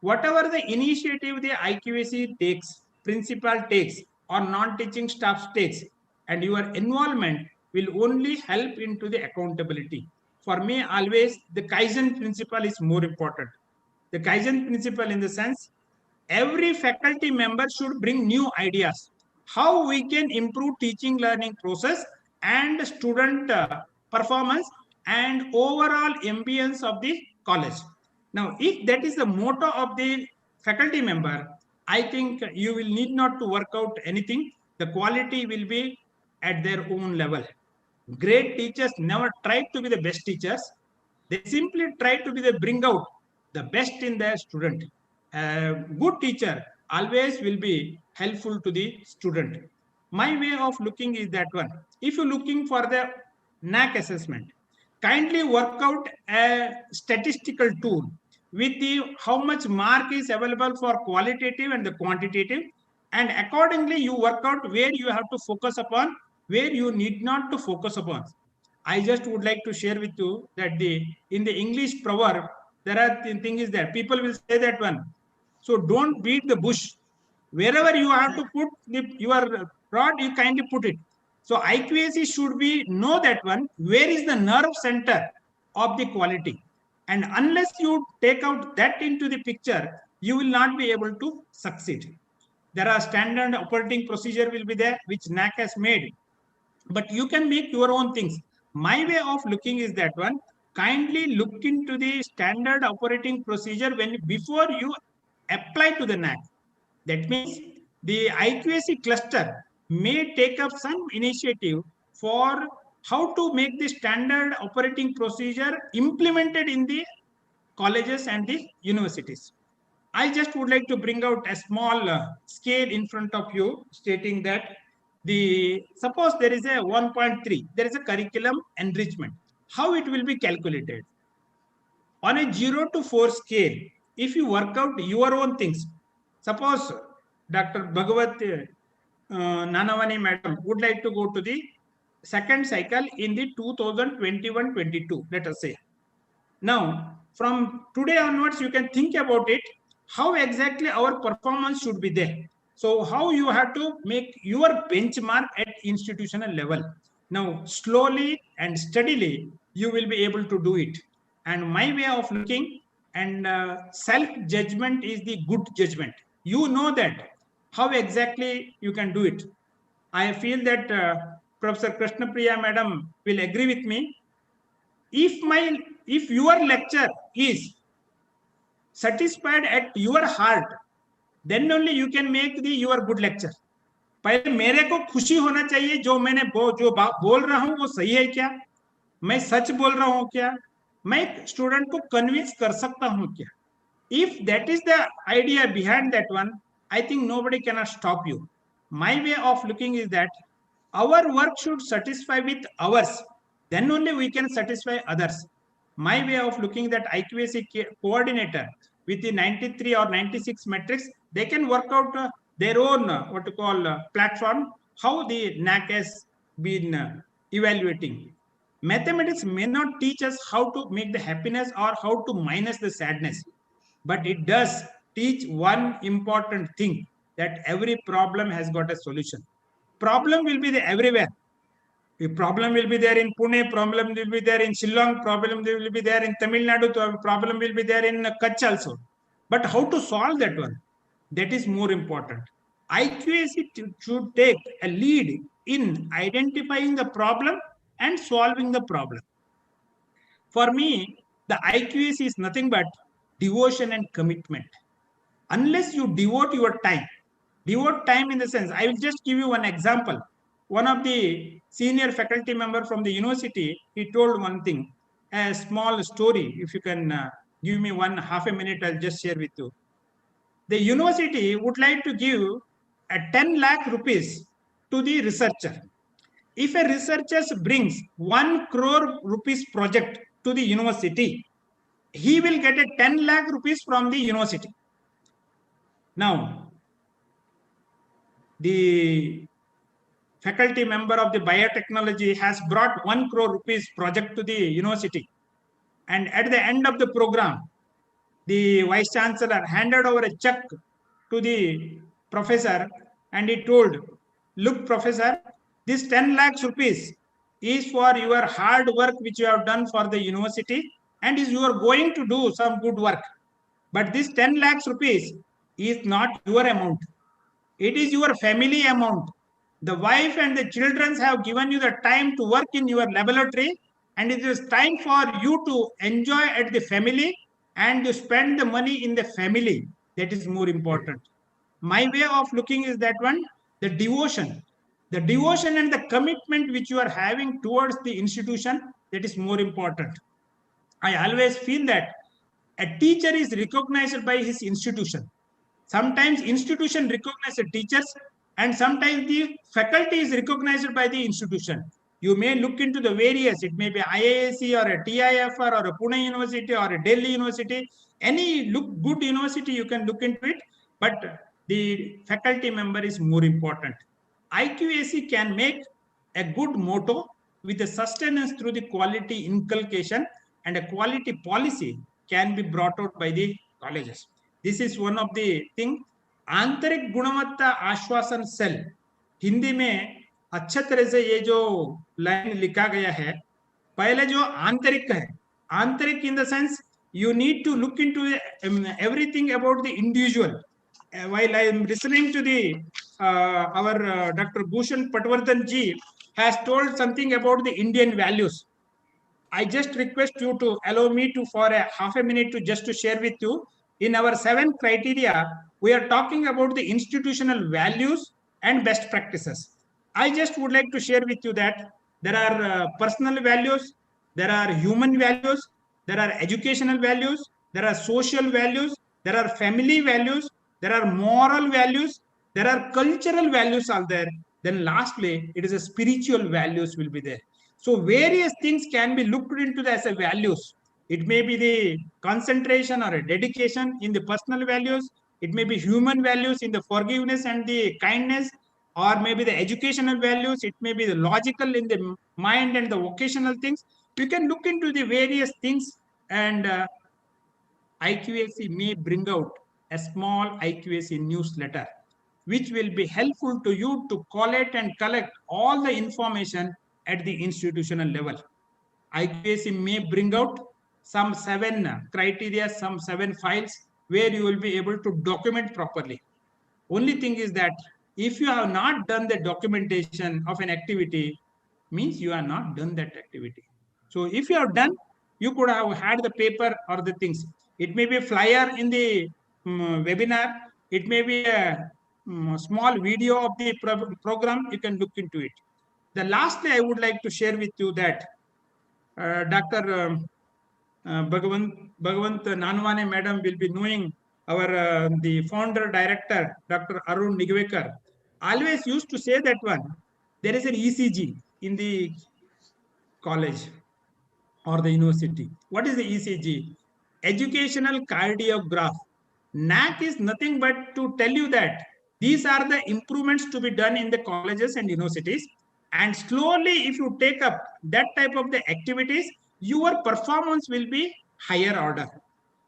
Whatever the initiative the IQAC takes, principal takes, or non-teaching staff takes, and your involvement will only help into the accountability. For me, always the Kaizen principle is more important. The Kaizen principle in the sense, every faculty member should bring new ideas. How we can improve teaching learning process and student performance and overall ambience of the college. Now, if that is the motto of the faculty member, I think you will need not to work out anything. The quality will be at their own level. Great teachers never try to be the best teachers. They simply try to be the bring out the best in their student. A good teacher always will be helpful to the student. My way of looking is that one. If you're looking for the NAC assessment, kindly work out a statistical tool with the how much mark is available for qualitative and the quantitative, and accordingly you work out where you have to focus upon, where you need not to focus upon. I just would like to share with you that in the English proverb, there are thing is that people will say that one. So don't beat the bush. Wherever you have to put your rod, you kindly put it. So IQAC should be know that one, where is the nerve center of the quality. And unless you take out that into the picture, you will not be able to succeed. There are standard operating procedure will be there, which NAC has made. But you can make your own things. My way of looking is that one, kindly look into the standard operating procedure before you apply to the NAC. That means the IQAC cluster may take up some initiative for how to make the standard operating procedure implemented in the colleges and the universities. I just would like to bring out a small scale in front of you stating that suppose there is a 1.3, there is a curriculum enrichment. How it will be calculated? On a 0 to 4 scale, if you work out your own things, suppose Dr. Bhagavat Nanavani madam would like to go to the second cycle in the 2021-22, let us say. Now, from today onwards, you can think about it, how exactly our performance should be there. So how you have to make your benchmark at institutional level. Now, slowly and steadily, you will be able to do it. And my way of looking, and self-judgment is the good judgment. You know that, how exactly you can do it. I feel that Professor Krishnapriya madam will agree with me. If your lecture is satisfied at your heart, then only you can make your good lecture. पहले मेरे को खुशी होना चाहिए जो मैंने बोल रहा हूं वो सही है क्या, मैं सच बोल रहा हूं क्या, मैं स्टूडेंट को कन्विंस कर सकता हूं क्या. If that is the idea behind that one, I think nobody cannot stop you. My way of looking is that our work should satisfy with ours, then only we can satisfy others. My way of looking that IQAC coordinator with the 93 or 96 metrics, they can work out their own what to call platform, how the NAC has been evaluating. Mathematics may not teach us how to make the happiness or how to minus the sadness, but it does teach one important thing, that every problem has got a solution. Problem will be there everywhere. The problem will be there in Pune, problem will be there in Shillong, problem will be there in Tamil Nadu, problem will be there in Kutch also. But how to solve that one? That is more important. IQAC should take a lead in identifying the problem and solving the problem. For me, the IQAC is nothing but devotion and commitment. Unless you devote time in the sense, I will just give you one example. One of the senior faculty member from the university, he told one thing, a small story. If you can give me half a minute, I'll just share with you. The university would like to give a 10 lakh rupees to the researcher. If a researcher brings 1 crore rupees project to the university, he will get a 10 lakh rupees from the university. Now, the faculty member of the biotechnology has brought 1 crore rupees project to the university. And at the end of the program, the vice chancellor handed over a check to the professor and he told, look, professor, this 10 lakhs rupees is for your hard work which you have done for the university and is you are going to do some good work. But this 10 lakhs rupees is not your amount. It is your family amount. The wife and the children have given you the time to work in your laboratory, and it is time for you to enjoy at the family and to spend the money in the family. That is more important. My way of looking is that one, the devotion and the commitment which you are having towards the institution, that is more important. I always feel that a teacher is recognized by his institution. Sometimes institution recognize the teachers and sometimes the faculty is recognized by the institution. You may look into the various, it may be IISc or a TIFR or a Pune University or a Delhi University, any good university you can look into it, but the faculty member is more important. IQAC can make a good motto with the sustenance through the quality inculcation, and a quality policy can be brought out by the colleges. This is one of the thing. आंतरिक गुणवत्ता आश्वासन cell, Hindi में अच्छे तरह से ये जो line लिखा गया है, पहले जो आंतरिक है, आंतरिक in the sense you need to look into everything about the individual. While I am listening to the our Dr. Bhushan Patwardhan ji has told something about the Indian values. I just request you to allow me to for a half a minute to just to share with you. In our 7 criteria, we are talking about the institutional values and best practices. I just would like to share with you that there are personal values, there are human values, there are educational values, there are social values, there are family values, there are moral values, there are cultural values are there, Then lastly, it is a spiritual values will be there. So various things can be looked into as a values. It may be the concentration or a dedication in the personal values. It may be human values in the forgiveness and the kindness, or maybe the educational values. It may be the logical in the mind and the vocational things. You can look into the various things, and IQAC may bring out a small IQAC newsletter, which will be helpful to you to collate and collect all the information at the institutional level. IQAC may bring out some 7 criteria, some 7 files where you will be able to document properly. Only thing is that if you have not done the documentation of an activity, means you are not done that activity. So if you have done, you could have had the paper or the things. It may be a flyer in the webinar. It may be a small video of the program. You can look into it. The lastly, I would like to share with you that Dr. Bhagavant Nanwane madam will be knowing our the founder director, Dr. Arun Nigvekar, always used to say that one, there is an ECG in the college or the university. What is the ECG? Educational cardiograph. NAC is nothing but to tell you that these are the improvements to be done in the colleges and universities. And slowly, if you take up that type of the activities, your performance will be higher order.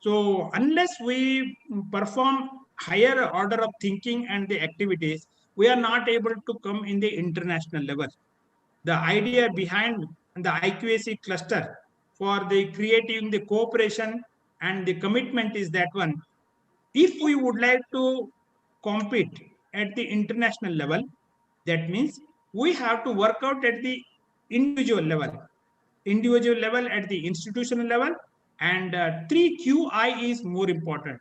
So unless we perform higher order of thinking and the activities, we are not able to come in the international level. The idea behind the IQAC cluster for the creating the cooperation and the commitment is that one, if we would like to compete at the international level, that means we have to work out at the individual level at the institutional level, and 3 QI is more important.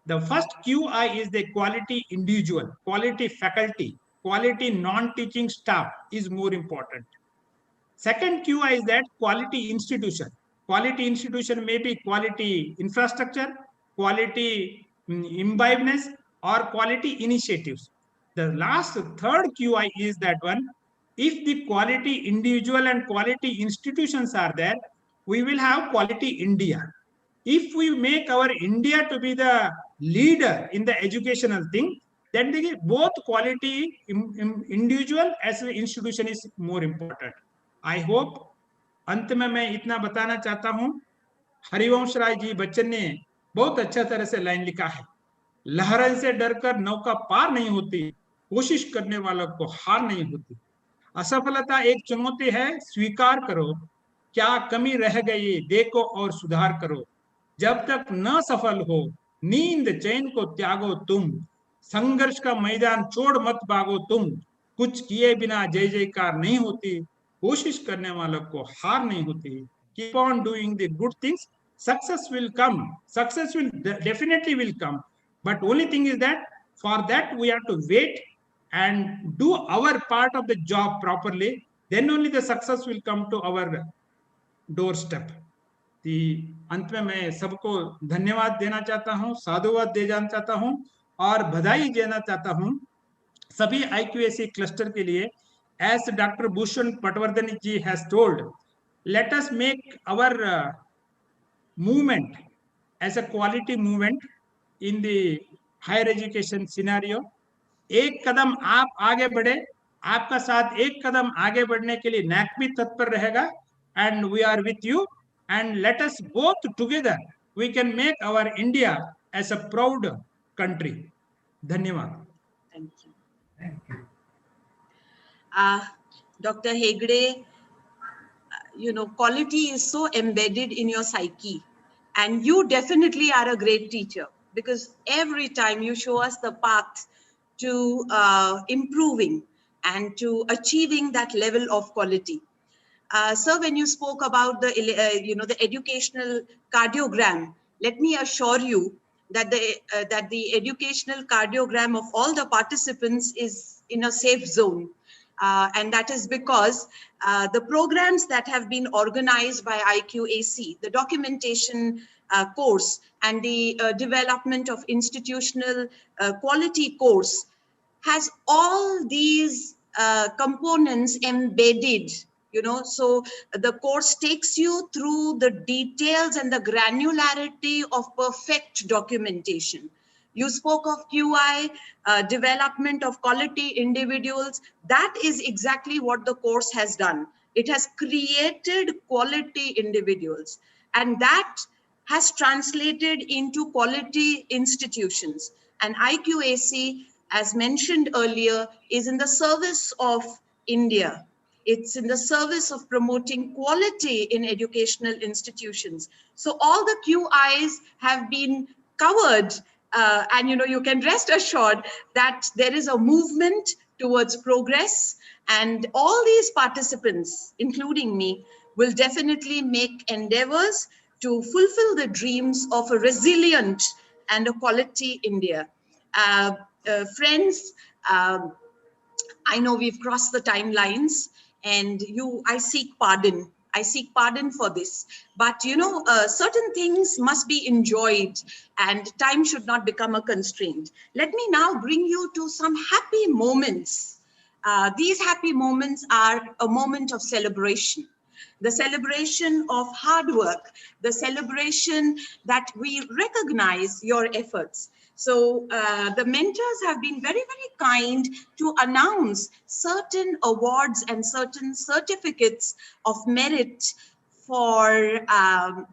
The first QI is the quality individual, quality faculty, quality non-teaching staff is more important. Second QI is that quality institution. Quality institution may be quality infrastructure, quality imbibedness, or quality initiatives. The last third QI is that one, if the quality individual and quality institutions are there, we will have quality India. If we make our India to be the leader in the educational thing, then the both quality individual as an institution is more important. I hope अंत में मैं इतना बताना चाहता हूं, हरिवंश राय जी बच्चन ने बहुत अच्छा तरह से लाइन लिखा है, लहरों से डरकर नौका पार नहीं होती, कोशिश करने वालों को हार नहीं होती, असफलता एक चुनौती है, स्वीकार करो, क्या कमी रह गई देखो और सुधार करो, जब तक न सफल हो नींद चैन को त्यागो तुम, संघर्ष का मैदान छोड़ मत भागो तुम, कुछ किए बिना जय जयकार नहीं होती, कोशिश करने वालों को हार नहीं होती, keep on doing the good things, success will come, success will definitely will come, but only thing is that for that we have to wait and do our part of the job properly, then only the success will come to our doorstep. अंत में मैं सबको धन्यवाद देना चाहता हूं, साधुवाद दे जाना चाहता हूं और बधाई देना चाहता हूं सभी IQAC क्लस्टर के लिए. As Dr. Bhushan Patwardhan ji has told, let us make our movement as a quality movement in the higher education scenario. एक कदम आप आगे बढ़े, आपका साथ एक कदम आगे बढ़ने के लिए NAC भी तत्पर रहेगा, and we are with you, and let us both together we can make our India as a proud country. धन्यवाद. Thank you. Thank you. Dr. Hegde, you know, quality is so embedded in your psyche, and you definitely are a great teacher, because every time you show us the path to improving and to achieving that level of quality. Sir, when you spoke about the the educational cardiogram, let me assure you that the educational cardiogram of all the participants is in a safe zone. And that is because the programs that have been organized by IQAC, the documentation course and the development of institutional quality course, has all these components embedded, you know, so the course takes you through the details and the granularity of perfect documentation. You spoke of QI, development of quality individuals. That is exactly what the course has done. It has created quality individuals, and that has translated into quality institutions. And IQAC, as mentioned earlier, is in the service of India. It's in the service of promoting quality in educational institutions. So all the QIs have been covered, and you know, you can rest assured that there is a movement towards progress, and all these participants, including me, will definitely make endeavors to fulfill the dreams of a resilient and a quality India. Friends, I know we've crossed the timelines, and I seek pardon. I seek pardon for this. But you know, certain things must be enjoyed, and time should not become a constraint. Let me now bring you to some happy moments. These happy moments are a moment of celebration. The celebration of hard work, the celebration that we recognize your efforts. So the mentors have been very, very kind to announce certain awards and certain certificates of merit for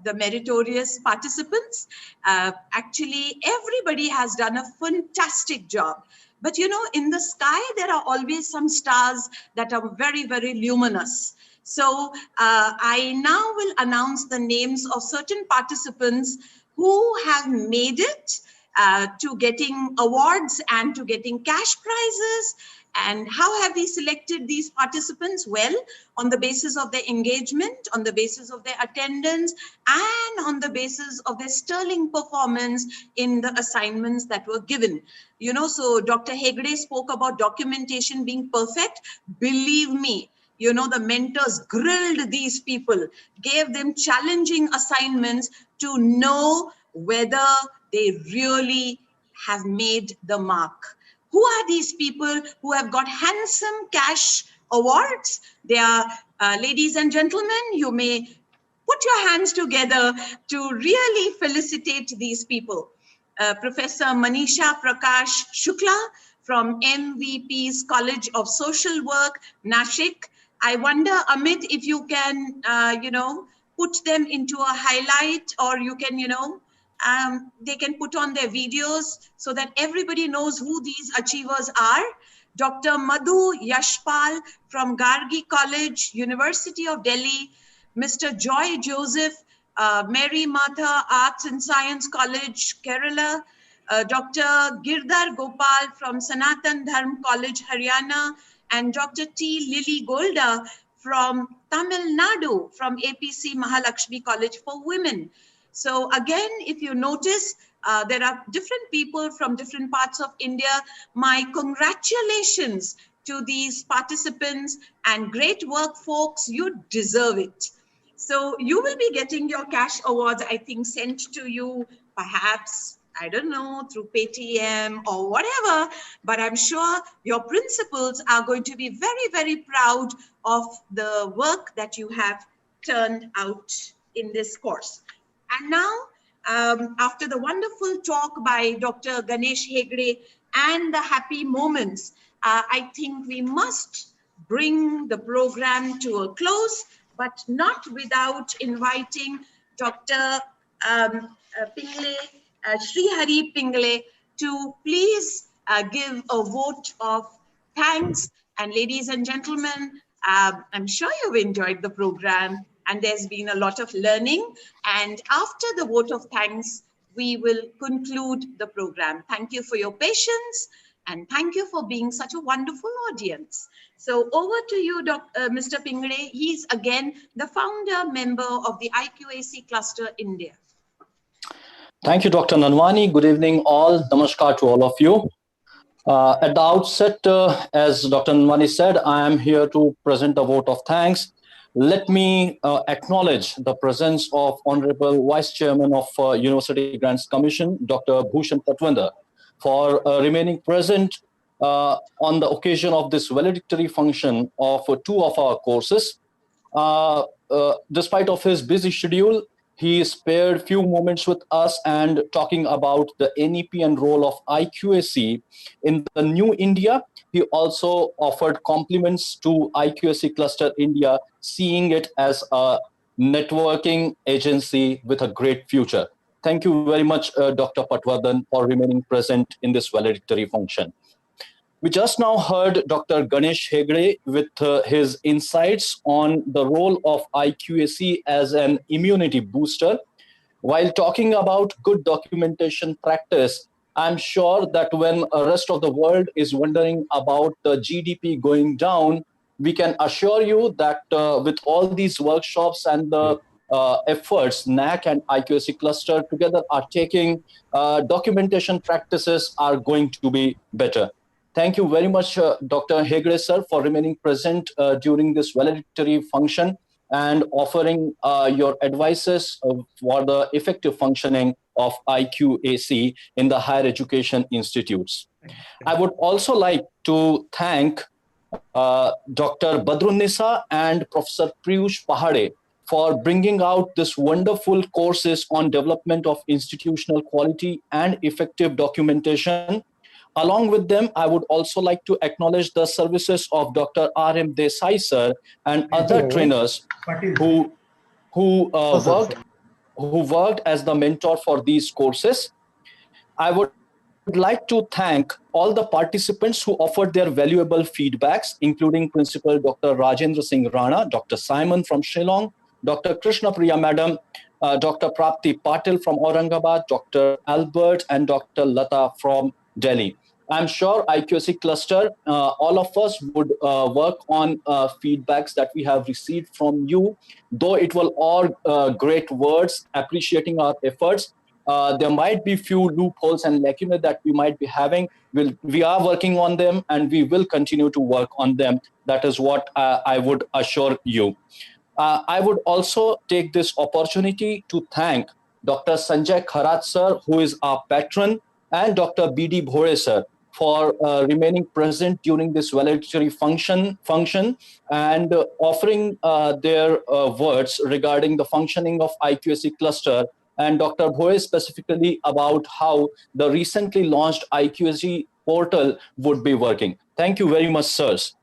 the meritorious participants. Actually, everybody has done a fantastic job. But you know, in the sky, there are always some stars that are very, very luminous. So I now will announce the names of certain participants who have made it to getting awards and to getting cash prizes. And how have we selected these participants? Well, on the basis of their engagement, on the basis of their attendance, and on the basis of their sterling performance in the assignments that were given. You know, so Dr. Hegde spoke about documentation being perfect. Believe me, you know, the mentors grilled these people, gave them challenging assignments to know whether they really have made the mark. Who are these people who have got handsome cash awards? They are, ladies and gentlemen, you may put your hands together to really felicitate these people. Professor Manisha Prakash Shukla from MVP's College of Social Work, Nashik. I wonder, Amit, if you can, you know, put them into a highlight, or you can, you know, they can put on their videos so that everybody knows who these achievers are. Dr. Madhu Yashpal from Gargi College, University of Delhi. Mr. Joy Joseph, Mary Martha Arts and Science College, Kerala. Dr. Girdhar Gopal from Sanatan Dharm College, Haryana. And Dr. T. Lily Golda from Tamil Nadu, from APC Mahalakshmi College for Women. So again, if you notice, there are different people from different parts of India. My congratulations to these participants, and great work, folks. You deserve it. So you will be getting your cash awards, I think, sent to you, perhaps, I don't know, through Paytm or whatever, but I'm sure your principals are going to be very, very proud of the work that you have turned out in this course. And now, after the wonderful talk by Dr. Ganesh Hegde and the happy moments, I think we must bring the program to a close, but not without inviting Dr. Pingle, Srihari Pingle, to please give a vote of thanks. And ladies and gentlemen, I'm sure you've enjoyed the program, and there's been a lot of learning. And after the vote of thanks, we will conclude the program. Thank you for your patience, and thank you for being such a wonderful audience. So over to you, Mr. Pingle. He's again the founder member of the IQAC Cluster India. Thank you, Dr. Nanwani. Good evening, all. Namaskar to all of you. At the outset, as Dr. Nanwani said, I am here to present a vote of thanks. Let me acknowledge the presence of Honorable Vice Chairman of University Grants Commission, Dr. Bhushan Patwardhan, for remaining present on the occasion of this valedictory function of two of our courses. Despite of his busy schedule, he spared few moments with us and talking about the NEP and role of IQAC in the new India. He also offered compliments to IQAC Cluster India, seeing it as a networking agency with a great future. Thank you very much, Dr. Patwardhan, for remaining present in this valedictory function. We just now heard Dr. Ganesh Hegde with his insights on the role of IQAC as an immunity booster. While talking about good documentation practice, I'm sure that when the rest of the world is wondering about the GDP going down, we can assure you that with all these workshops and the efforts NAC and IQAC cluster together are taking, documentation practices are going to be better. Thank you very much, Dr. Hegde, sir, for remaining present during this valedictory function and offering your advices for the effective functioning of IQAC in the higher education institutes. I would also like to thank Dr. Badrunnisa and Professor Piyush Pahade for bringing out this wonderful courses on development of institutional quality and effective documentation. Along with them, I would also like to acknowledge the services of Dr. R.M. Desai sir and other trainers who worked as the mentor for these courses. I would like to thank all the participants who offered their valuable feedbacks, including Principal Dr. Rajendra Singh Rana, Dr. Simon from Shillong, Dr. Krishna Priya Madam, Dr. Prapti Patil from Aurangabad, Dr. Albert, and Dr. Lata from Delhi. I'm sure IQAC cluster, all of us would work on feedbacks that we have received from you, though it will all great words appreciating our efforts. There might be few loopholes and lacunae that we might be having. We are working on them and we will continue to work on them. That is what I would assure you. I would also take this opportunity to thank Dr. Sanjay Kharat sir, who is our patron, and Dr. B.D. Bhore sir for remaining present during this valedictory function and offering their words regarding the functioning of IQAC cluster, and Dr. Bhore specifically about how the recently launched IQAC portal would be working. Thank you very much, sirs.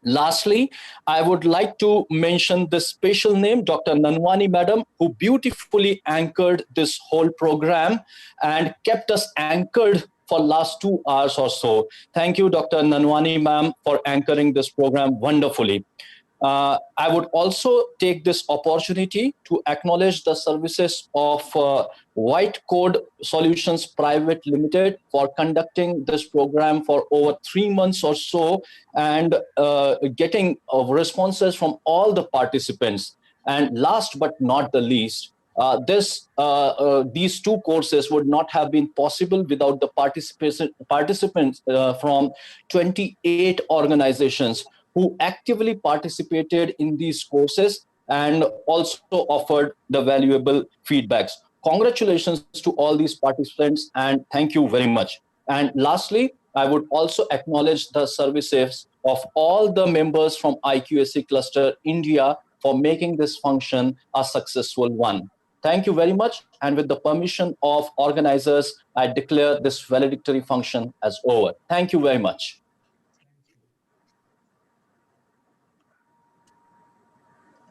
Lastly, I would like to mention the special name, Dr. Nanwani Madam, who beautifully anchored this whole program and kept us anchored for last 2 hours or so. Thank you, Dr. Nanwani ma'am, for anchoring this program wonderfully. I would also take this opportunity to acknowledge the services of White Code Solutions Private Limited for conducting this program for over 3 months or so and getting responses from all the participants. And last but not the least, these two courses would not have been possible without the participants from 28 organizations who actively participated in these courses and also offered the valuable feedbacks. Congratulations to all these participants and thank you very much. And lastly, I would also acknowledge the services of all the members from IQAC Cluster India for making this function a successful one. Thank you very much. And with the permission of organizers, I declare this valedictory function as over. Thank you very much.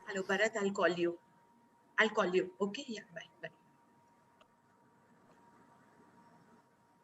Hello, Bharat, I'll call you. Okay, yeah, bye.